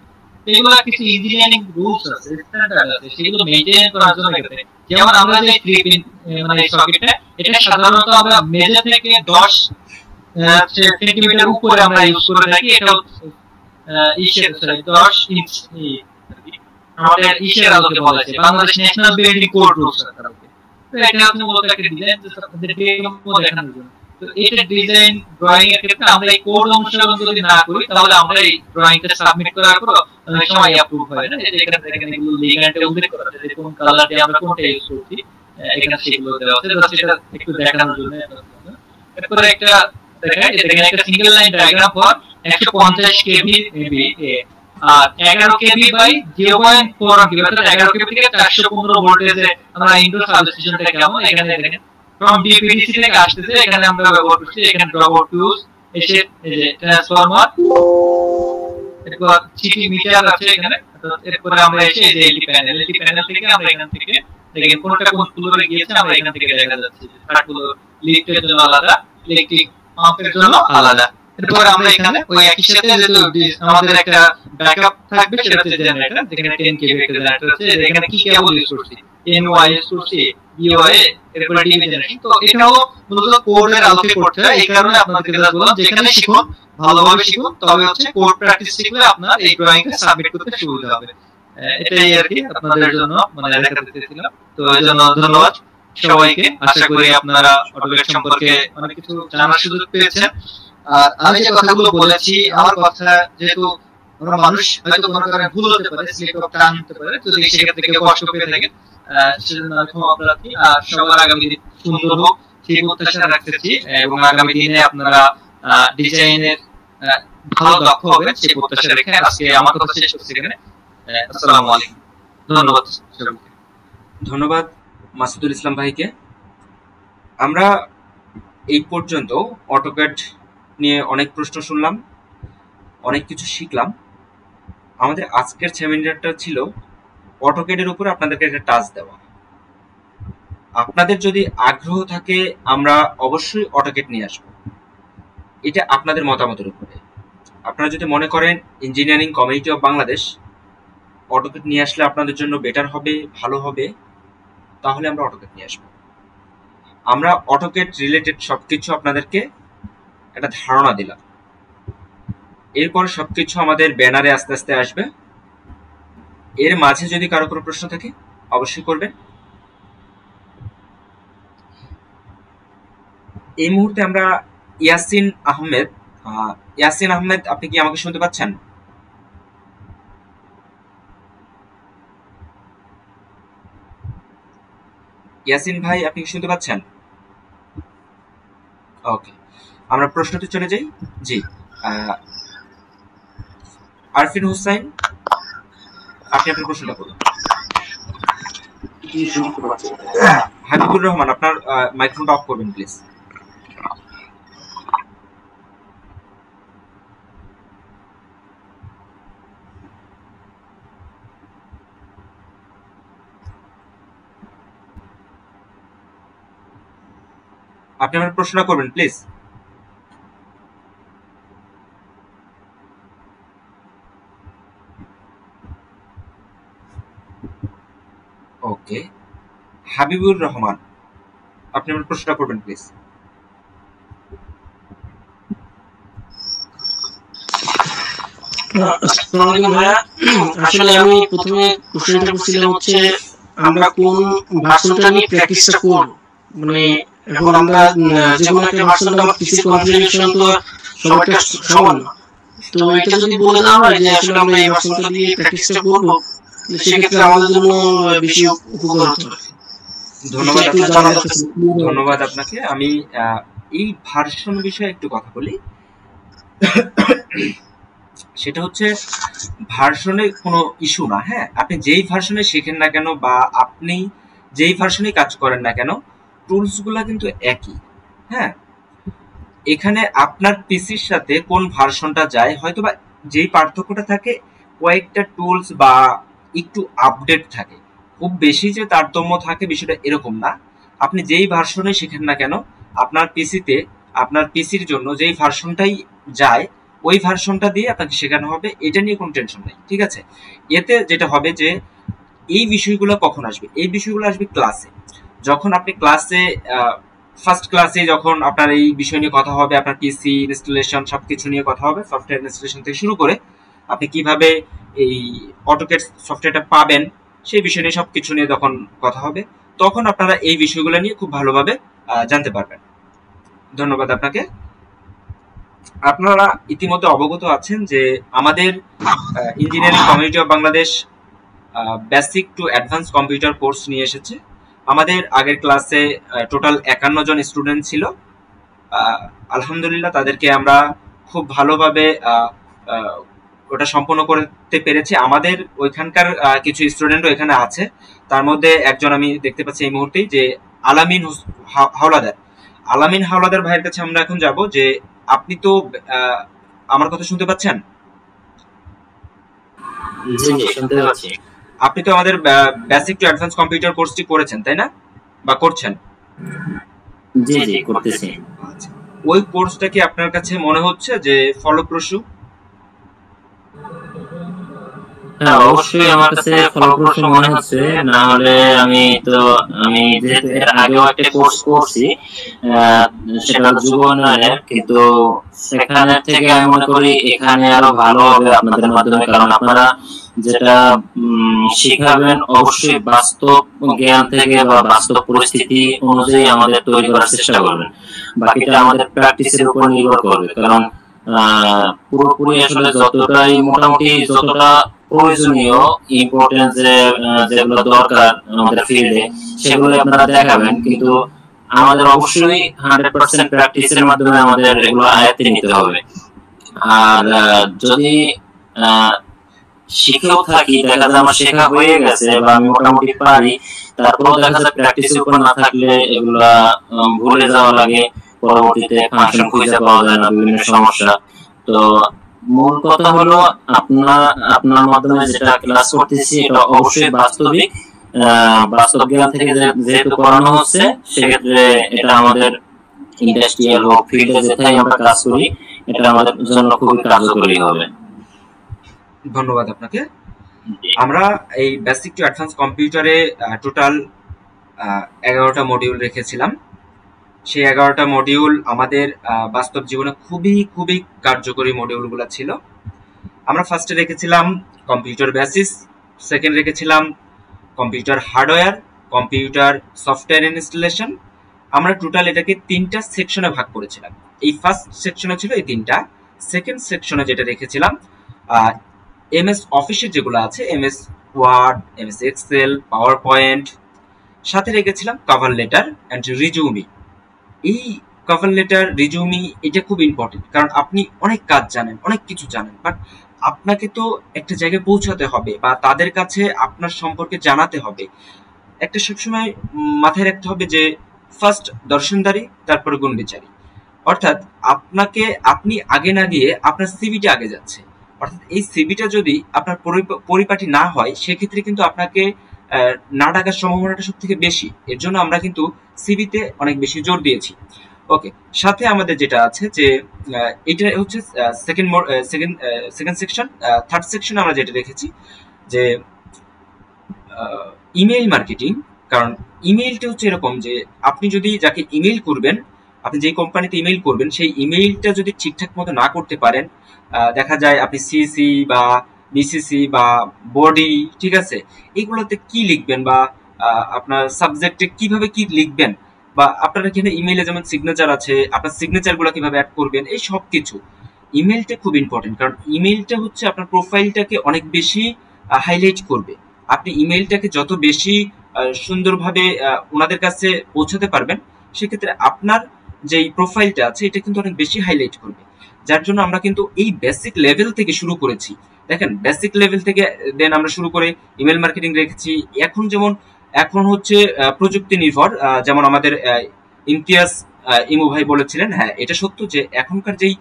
Speaker 2: এগুলো কিছু ইঞ্জিনিয়ারিং রুলস আছে, স্ট্যান্ডার্ড আছে, সেগুলো মেইনটেইন করার জন্য গেছে। যেমন আমরা যে 3 পিন মানে সকেটটা, এটা সাধারণত আমরা মেঝে থেকে 10 সেন্টিমিটার উপরে আমরা ইউজ করে থাকি। এটা 10 ইঞ্চ আমাদের ইসের আলোকে বলা আছে, Bangladesh national building code rules আছে। তো এটা হচ্ছে মূলত একটা ডিজাইন আপনাদের ডেমো দেখানোর জন্য। তো এটা ডিজাইন ড্রয়িং এর ক্ষেত্রে আমরা এই কোড অনুসরণ যদি না করি, তাহলে আমরা এই ড্রয়িংটা সাবমিট করার পর অনেক সময় অ্যাপ্রুভ হয় না। এখানে দেখেন এগুলো লিগ্যান্ডে উল্লেখ করা আছে যে কোন কালার দিয়ে আমরা কোনটা ইউজ করছি, এখানে সেগুলো দেওয়া আছে। তো সেটা একটু দেখানোর জন্য এরপরে একটা দেখাই, এখানে একটা single line diagram for 150 kV আর 11 কেভি বাই 0.4 কেভি, অর্থাৎ 11 কেভি থেকে 415 ভোল্টেজে আমরা ইনডোর সাবস্টেশনটা কেমন এখানে দেখেন ফ্রম ডিপিডিসি থেকে আসতেছে। এখানে আমরা ব্যবহার করছি এখানে ড্রপ টুলস, এসে এই যে ট্রান্সফরমার, এরপর সিটি মিটার আছে এখানে। এরপরে আমরা এসে এই যে এলটি প্যানেল থেকে আমরা এখান থেকে দেখেন কোনটা কোন ফ্লোরে গিয়েছে আমরা এখান থেকে দেখা যাচ্ছে। থার্ড ফ্লোর লিফটের জন্য আলাদা, ইলেকট্রিক পাম্পের জন্য আলাদা। এরপর আমরা এখানে ওই একই সাথে যেহেতু আমাদের একটা ব্যাকআপ থাকবে, সেটা হচ্ছে জেনারেটর, যেখানে 10 কেভি একটা জেনারেটর আছে। এখানে কি কেবল ইউজ করছি, এনওয়াই ইউজ করছি, বিওআই, এরপর ডিভি জেনারেশন। তো এটাও মূলত কোডের আলোকে করতে হয়। এই কারণে আপনাদেরকে যা বললাম, যেখানে শিখুন ভালোভাবে শিখুন, তবে হচ্ছে কোড প্র্যাকটিস শিখলে আপনার এই ড্রয়িংটা সাবমিট করতে সুবিধা হবে। এটাই আর কি আপনাদের জন্য মানে দেখাতে চেয়েছিলাম। তো এই জন্য ধন্যবাদ সবাইকে। আশা করি আপনারা অটোক্যাড সম্পর্কে অনেক কিছু জানার সুযোগ পেয়েছেন। আর আমি যে কথাগুলো বলেছি, আমার কথা যেহেতু আমরা মানুষ, হয়তো কোনো কারণে ভুল হতে পারে, স্লিপ অফ টাং হতে পারে, যদি সেক্ষেত্রে কেউ কষ্ট পেয়ে থাকে সেজন্য ক্ষমা প্রার্থী। আর সবার আগামী দিন সুন্দর হোক সেই প্রত্যাশা রাখতেছি, এবং আগামী দিনে আপনারা ডিজাইনের ভালো দক্ষ হবেন সেই প্রত্যাশা রেখে আজকে আমার কথা শেষ করছি এখানে। আসসালামু আলাইকুম, ধন্যবাদ সবাইকে।
Speaker 1: ধন্যবাদ মাসুদুল ইসলাম ভাইকে। আমরা এই পর্যন্ত অটোক্যাড নিয়ে অনেক প্রশ্ন শুনলাম, অনেক কিছু শিখলাম। আমাদের আজকের সেমিনারটা ছিল অটোক্যাডের উপরে আপনাদেরকে একটা টাচ দেওয়া। আপনাদের যদি আগ্রহ থাকে, আমরা অবশ্যই অটোক্যাড নিয়ে আসবো, এটা আপনাদের মতামতের উপরে। আপনারা যদি মনে করেন engineering community of Bangladesh AutoCAD নিয়ে আসলে আপনাদের জন্য বেটার হবে, ভালো হবে, তাহলে আমরা অটোক্যাড নিয়ে আসবো। আমরা অটোক্যাড রিলেটেড সবকিছু আপনাদেরকে একটা ধারণা দিলাম। এরপর সবকিছু আমাদের ব্যানারে আস্তে আস্তে আসবে। এর মাঝে যদি কারো কোনো প্রশ্ন থাকে অবশ্যই করবেন। এই মুহূর্তে আমরা ইয়াসিন আহমেদ, আপনি কি আমাকে শুনতে পাচ্ছেন? ইয়াসিন ভাই, আপনি কি শুনতে পাচ্ছেন? ওকে, আমরা প্রশ্নতে চলে যাই। জি, আরফিন হুসাইন, আপনি আপনার প্রশ্নটা করুন। হাবিবুর রহমান, আপনার মাইক্রোফোনটা অফ করবেন প্লিজ। আপনি আমার প্রশ্নটা করবেন প্লিজ। ওকে, হাবিবুর রহমান, আপনি আমার প্রশ্নটা করবেন প্লিজ।
Speaker 10: আসলে আমি প্রথমে কোশ্চেনটা করছিলাম হচ্ছে আমরা কোন ভার্সনটা নিয়ে প্র্যাকটিসটা করব, মানে এখন আমরা যে কোনো একটা ভার্সনটা আমার পিসি কনফিগারেশন তো সবটা সমান না। তো এটা যদি বলে দেওয়া হয় যে আসলে আমরা এই ভার্সনটা দিয়ে প্র্যাকটিসটা করব, সেক্ষেত্রে আমাদের জন্য বেশি উপকার হতে পারে।
Speaker 1: ধন্যবাদ আপনাকে। আমি এই ভার্সন বিষয়ে একটু কথা বলি। সেটা হচ্ছে ভার্সনে কোনো ইস্যু না। হ্যাঁ, আপনি যেই ভার্সনে শেখেন না কেন বা আপনি যেই ভার্সনে কাজ করেন না কেন, টুলসগুলো কিন্তু একই। হ্যাঁ, এখানে আপনার পিসির সাথে কোন ভার্সনটা যায়, হয়তোবা যেই পার্থক্যটা থাকে কয়েকটা টুলস বা একটু আপডেট থাকে, খুব বেশি যে তারতম্য থাকে বিষয়টা এরকম না। আপনি যেই ভার্সনে শেখেন না কেন, আপনার পিসিতে আপনার পিসির জন্য যেই ভার্সনটাই যায় ওই ভার্সনটা দিয়ে আপনাকে শেখানো হবে, এটা নিয়ে কোনো টেনশন নেই, ঠিক আছে। এতে যেটা হবে যে এই বিষয়গুলো কখন আসবে, এই বিষয়গুলো আসবে ক্লাসে। যখন আপনি ক্লাসে ফার্স্ট ক্লাসে যখন আপনার এই বিষয় নিয়ে কথা হবে, আপনার পিসি ইনস্টলেশন সবকিছু নিয়ে কথা হবে, সফটওয়্যার ইনস্টলেশন থেকে শুরু করে আপনি কিভাবে এই অটোক্যাড সফটওয়্যারটা পাবেন সেই বিষয় নিয়ে সবকিছু নিয়ে যখন কথা হবে, তখন আপনারা এই বিষয়গুলো নিয়ে খুব ভালোভাবে জানতে পারবেন। ধন্যবাদ আপনাকে। আপনারা ইতিমধ্যে অবগত আছেন যে আমাদের engineering community of Bangladesh basic to advance computer course নিয়ে এসেছে। আমাদের আগের ক্লাসে টোটাল 51 জন স্টুডেন্ট ছিল। আলহামদুলিল্লাহ তাদেরকে আমরা খুব ভালোভাবে ওটা সম্পন্ন করতে পেরেছি। আমাদের ওইখানকার কিছু স্টুডেন্টও এখানে আছে, তার মধ্যে একজন আমি দেখতে পাচ্ছি এই মুহূর্তেই যে আলামিন হাওলাদার। আলামিন হাওলাদার ভাইয়ের কাছে আমরা এখন যাব যে আপনি তো আমার কথা শুনতে পাচ্ছেন?
Speaker 8: জি জি শুনতে পাচ্ছি।
Speaker 1: আপনি তো আমাদের বেসিক টু অ্যাডভান্স কম্পিউটার কোর্সটি করেছেন তাই না, বা করছেন?
Speaker 8: জি জি করতেছি।
Speaker 1: ওই কোর্সটা কি আপনার কাছে মনে হচ্ছে যে ফলপ্রসূ?
Speaker 8: হ্যাঁ অবশ্যই আমার কাছে ফলপ্রসূ মনে হচ্ছে, না হলে আমি যেহেতু এর আগেও একটা কোর্স করছি সেটা যুব উন্নয়নের, কিন্তু সেখানে থেকে আমি মনে করি এখানে আরো ভালো হবে আপনাদের মাধ্যমে, কারণ আপনারা যেটা শিখাবেন অবশ্যই বাস্তব জ্ঞান থেকে বা বাস্তব পরিস্থিতি অনুযায়ী আমাদের তৈরি করার চেষ্টা করবেন। বাকিটা আমাদের প্র্যাকটিসের উপর নির্ভর করবে, কারণ পুরোপুরি আসলে যতটাই মোটামুটি যতটা প্রয়োজনীয় ইম্পর্টেন্স যেগুলো দরকার আমাদের ফিল্ডে সেগুলো আপনারা দেখাবেন, কিন্তু আমাদের অবশ্যই 100% প্র্যাকটিসের মাধ্যমে আমাদের এগুলো আয়ত্তে নিতে হবে। আর যদি শিখেও থাকি, দেখা যায় আমার শেখা হয়ে গেছে বা আমি মোটামুটি পারি, তারপরেও দেখা যায় প্র্যাকটিসের উপর না থাকলে এগুলা ভুলে যাওয়া লাগে, পরবর্তীতে ফাংশন খুঁজে পাওয়া যায় না, বিভিন্ন সমস্যা। তো মূল কথা হলো আপনার মাধ্যমে যেটা ক্লাস করতেছি এটা অবশ্যই বাস্তবিক, বাস্তব জ্ঞান থেকে যেহেতু করানো হচ্ছে, সেক্ষেত্রে এটা আমাদের ইন্ডাস্ট্রিয়াল হোক ফিল্ডে যেটাই আমরা কাজ করি এটা আমাদের জন্য খুবই কার্যকরী হবে।
Speaker 1: ধন্যবাদ আপনাকে। আমরা এই বেসিক টু অ্যাডভান্স কম্পিউটারে টোটাল 11টা মডিউল রেখেছিলাম। সেই 11টা মডিউল আমাদের বাস্তব জীবনে খুবই খুবই কার্যকরী মডিউলগুলো ছিল। আমরা ফার্স্টে রেখেছিলাম কম্পিউটার বেসিস, সেকেন্ড রেখেছিলাম computer hardware, computer software installation. আমরা টোটাল এটাকে 3টা সেকশনে ভাগ করেছিলাম। এই ফার্স্ট সেকশনে ছিল এই 3টা, সেকেন্ড সেকশনে যেটা রেখেছিলাম এমএস অফিসের যেগুলো আছে, MS Word, MS Excel, PowerPoint, সাথে রেখেছিলাম কভার লেটার অ্যান্ড রিজিউমি। এই কভার লেটার রিজিউমি এটা খুব ইম্পর্টেন্ট, কারণ আপনি অনেক কাজ জানেন, অনেক কিছু জানেন, বাট আপনাকে তো একটা জায়গায় পৌঁছাতে হবে বা তাদের কাছে আপনার সম্পর্কে জানাতে হবে। একটা সবসময় মাথায় রাখতে হবে যে ফার্স্ট দর্শনদারি, তারপরে গুণবিচারী। অর্থাৎ আপনি আগে না গিয়ে আপনার সিভিটা আগে যাচ্ছে। অর্থাৎ এই সিভিটা যদি আপনার পরিপাটি না হয়, সেক্ষেত্রে কিন্তু আপনাকে না ডাকার সম্ভাবনাটা সব থেকে বেশি। এর জন্য আমরা কিন্তু সিভিতে অনেক বেশি জোর দিয়েছি। ওকে, সাথে আমাদের যেটা আছে যে এটা হচ্ছে সেকেন্ড সেকশন। থার্ড সেকশন আমরা যেটা রেখেছি যে ইমেইল মার্কেটিং। কারণ ইমেইলটা হচ্ছে এরকম যে আপনি যদি যাকে ইমেইল করবেন, আপনি যে কোম্পানিতে ইমেইল করবেন, সেই ইমেইলটা যদি ঠিকঠাক মতো না করতে পারেন, দেখা যায় আপনি সিসি বা বিসিসি বা বডি, ঠিক আছে, এইগুলোতে কি লিখবেন বা আপনার সাবজেক্টে কিভাবে কি লিখবেন, বা আপনার এখানে ইমেইলে যেমন সিগনেচার আছে, আপনার সিগনেচারগুলো কিভাবে অ্যাড করবেন, এই সব কিছু ইমেইলটা খুব ইম্পর্টেন্ট। কারণ ইমেইলটা হচ্ছে আপনার প্রোফাইলটাকে অনেক বেশি হাইলাইট করবে। আপনি ইমেইলটাকে যত বেশি সুন্দরভাবে ওনাদের কাছে পৌঁছাতে পারবেন, সেক্ষেত্রে আপনার যে প্রোফাইলটা আছে এটা কিন্তু অনেক বেশি হাইলাইট করবে। যার জন্য আমরা কিন্তু এই বেসিক লেভেল থেকে শুরু করেছি। দেখেন, বেসিক লেভেল থেকে দেন আমরা শুরু করে ইমেল মার্কেটিং রেখেছি। এখন হচ্ছে প্রযুক্তি নির্ভর, যেমন আমাদের ইমতিয়াজ ইমু ভাই বলেছিলেন, হ্যাঁ এটা সত্য যে এখনকার যেই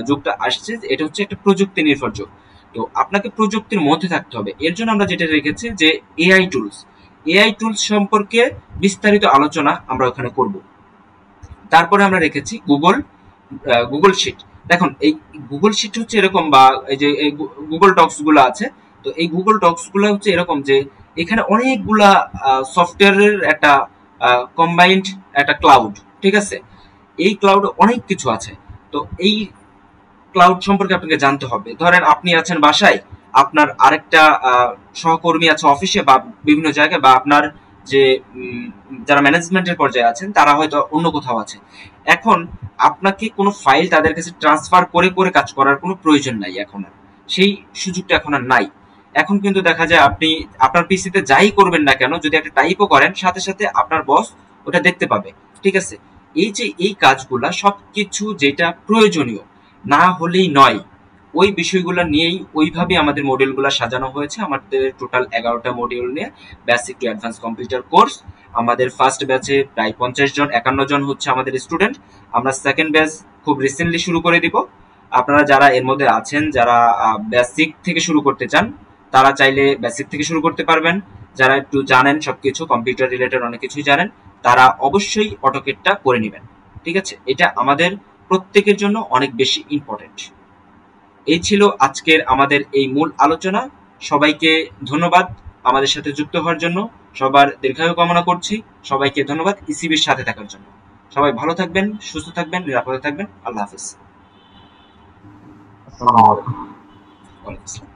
Speaker 1: যুগটা আসছে এটা হচ্ছে একটা প্রযুক্তি নির্ভর যুগ। তো আপনাকে প্রযুক্তির মধ্যে থাকতে হবে। এর জন্য আমরা যেটা রেখেছি যে এআই টুলস সম্পর্কে বিস্তারিত আলোচনা আমরা ওখানে করব। তারপরে আমরা রেখেছি গুগল শিট। দেখুন এই গুগল শিট হচ্ছে এরকম, বা এই যে গুগল ডক্স গুলো আছে, তো এই গুগল ডক্স গুলো হচ্ছে এরকম যে এখানে অনেকগুলা সফটওয়্যারের একটা কম্বাইন্ড একটা ক্লাউড, ঠিক আছে? এই ক্লাউড অনেক কিছু আছে। তো এই ক্লাউড সম্পর্কে আপনাকে জানতে হবে। ধরেন আপনি আছেন বাসায়, আপনার আরেকটা সহকর্মী আছে অফিসে বা বিভিন্ন জায়গায়, বা আপনার যে যারা ম্যানেজমেন্টের পর্যায়ে আছেন তারা হয়তো অন্য কোথাও আছে। এখন আপনাকে কোনো ফাইল তাদের কাছে ট্রান্সফার করে করে কাজ করার কোনো প্রয়োজন নাই, এখন আর সেই সুযোগটা এখন আর নাই। এখন কিন্তু দেখা যায় আপনি আপনার পিসিতে যাই করবেন না কেন, যদি একটা টাইপও করেন সাথে সাথে আপনার বস ওটা দেখতে পাবে, ঠিক আছে? এই যে এই কাজগুলা সবকিছু যেটা প্রয়োজনীয় না হলেই নয়, ওই বিষয়গুলো নিয়েই ওইভাবে আমাদের মডিউলগুলো সাজানো হয়েছে। আমাদের টোটাল 11টা মডিউল নিয়ে basic to advance computer course. আমাদের ফার্স্ট ব্যাচে প্রায় 50 জন 51 জন হচ্ছে আমাদের স্টুডেন্ট। আমরা সেকেন্ড ব্যাচ খুব রিসেন্টলি শুরু করে দিব। আপনারা যারা এর মধ্যে আছেন, যারা বেসিক থেকে শুরু করতে চান, তারা চাইলে বেসিক থেকে শুরু করতে পারবেন। যারা একটু জানেন সবকিছু কম্পিউটার রিলেটেড অনেক কিছুই জানেন, তারা অবশ্যই অটোকেটটা করে নেবেন, ঠিক আছে? এটা আমাদের প্রত্যেকের জন্য অনেক বেশি ইম্পর্টেন্ট। এই ছিল আজকের আমাদের এই মূল আলোচনা। সবাইকে ধন্যবাদ আমাদের সাথে যুক্ত হওয়ার জন্য। সবার দীর্ঘায়ু কামনা করছি। সবাইকে ধন্যবাদ ইসিবির সাথে থাকার জন্য। সবাই ভালো থাকবেন, সুস্থ থাকবেন, নিরাপদে থাকবেন। আল্লাহ হাফেজ।
Speaker 8: আসসালামু আলাইকুম।
Speaker 1: ওয়ালাইকুম আসসালাম।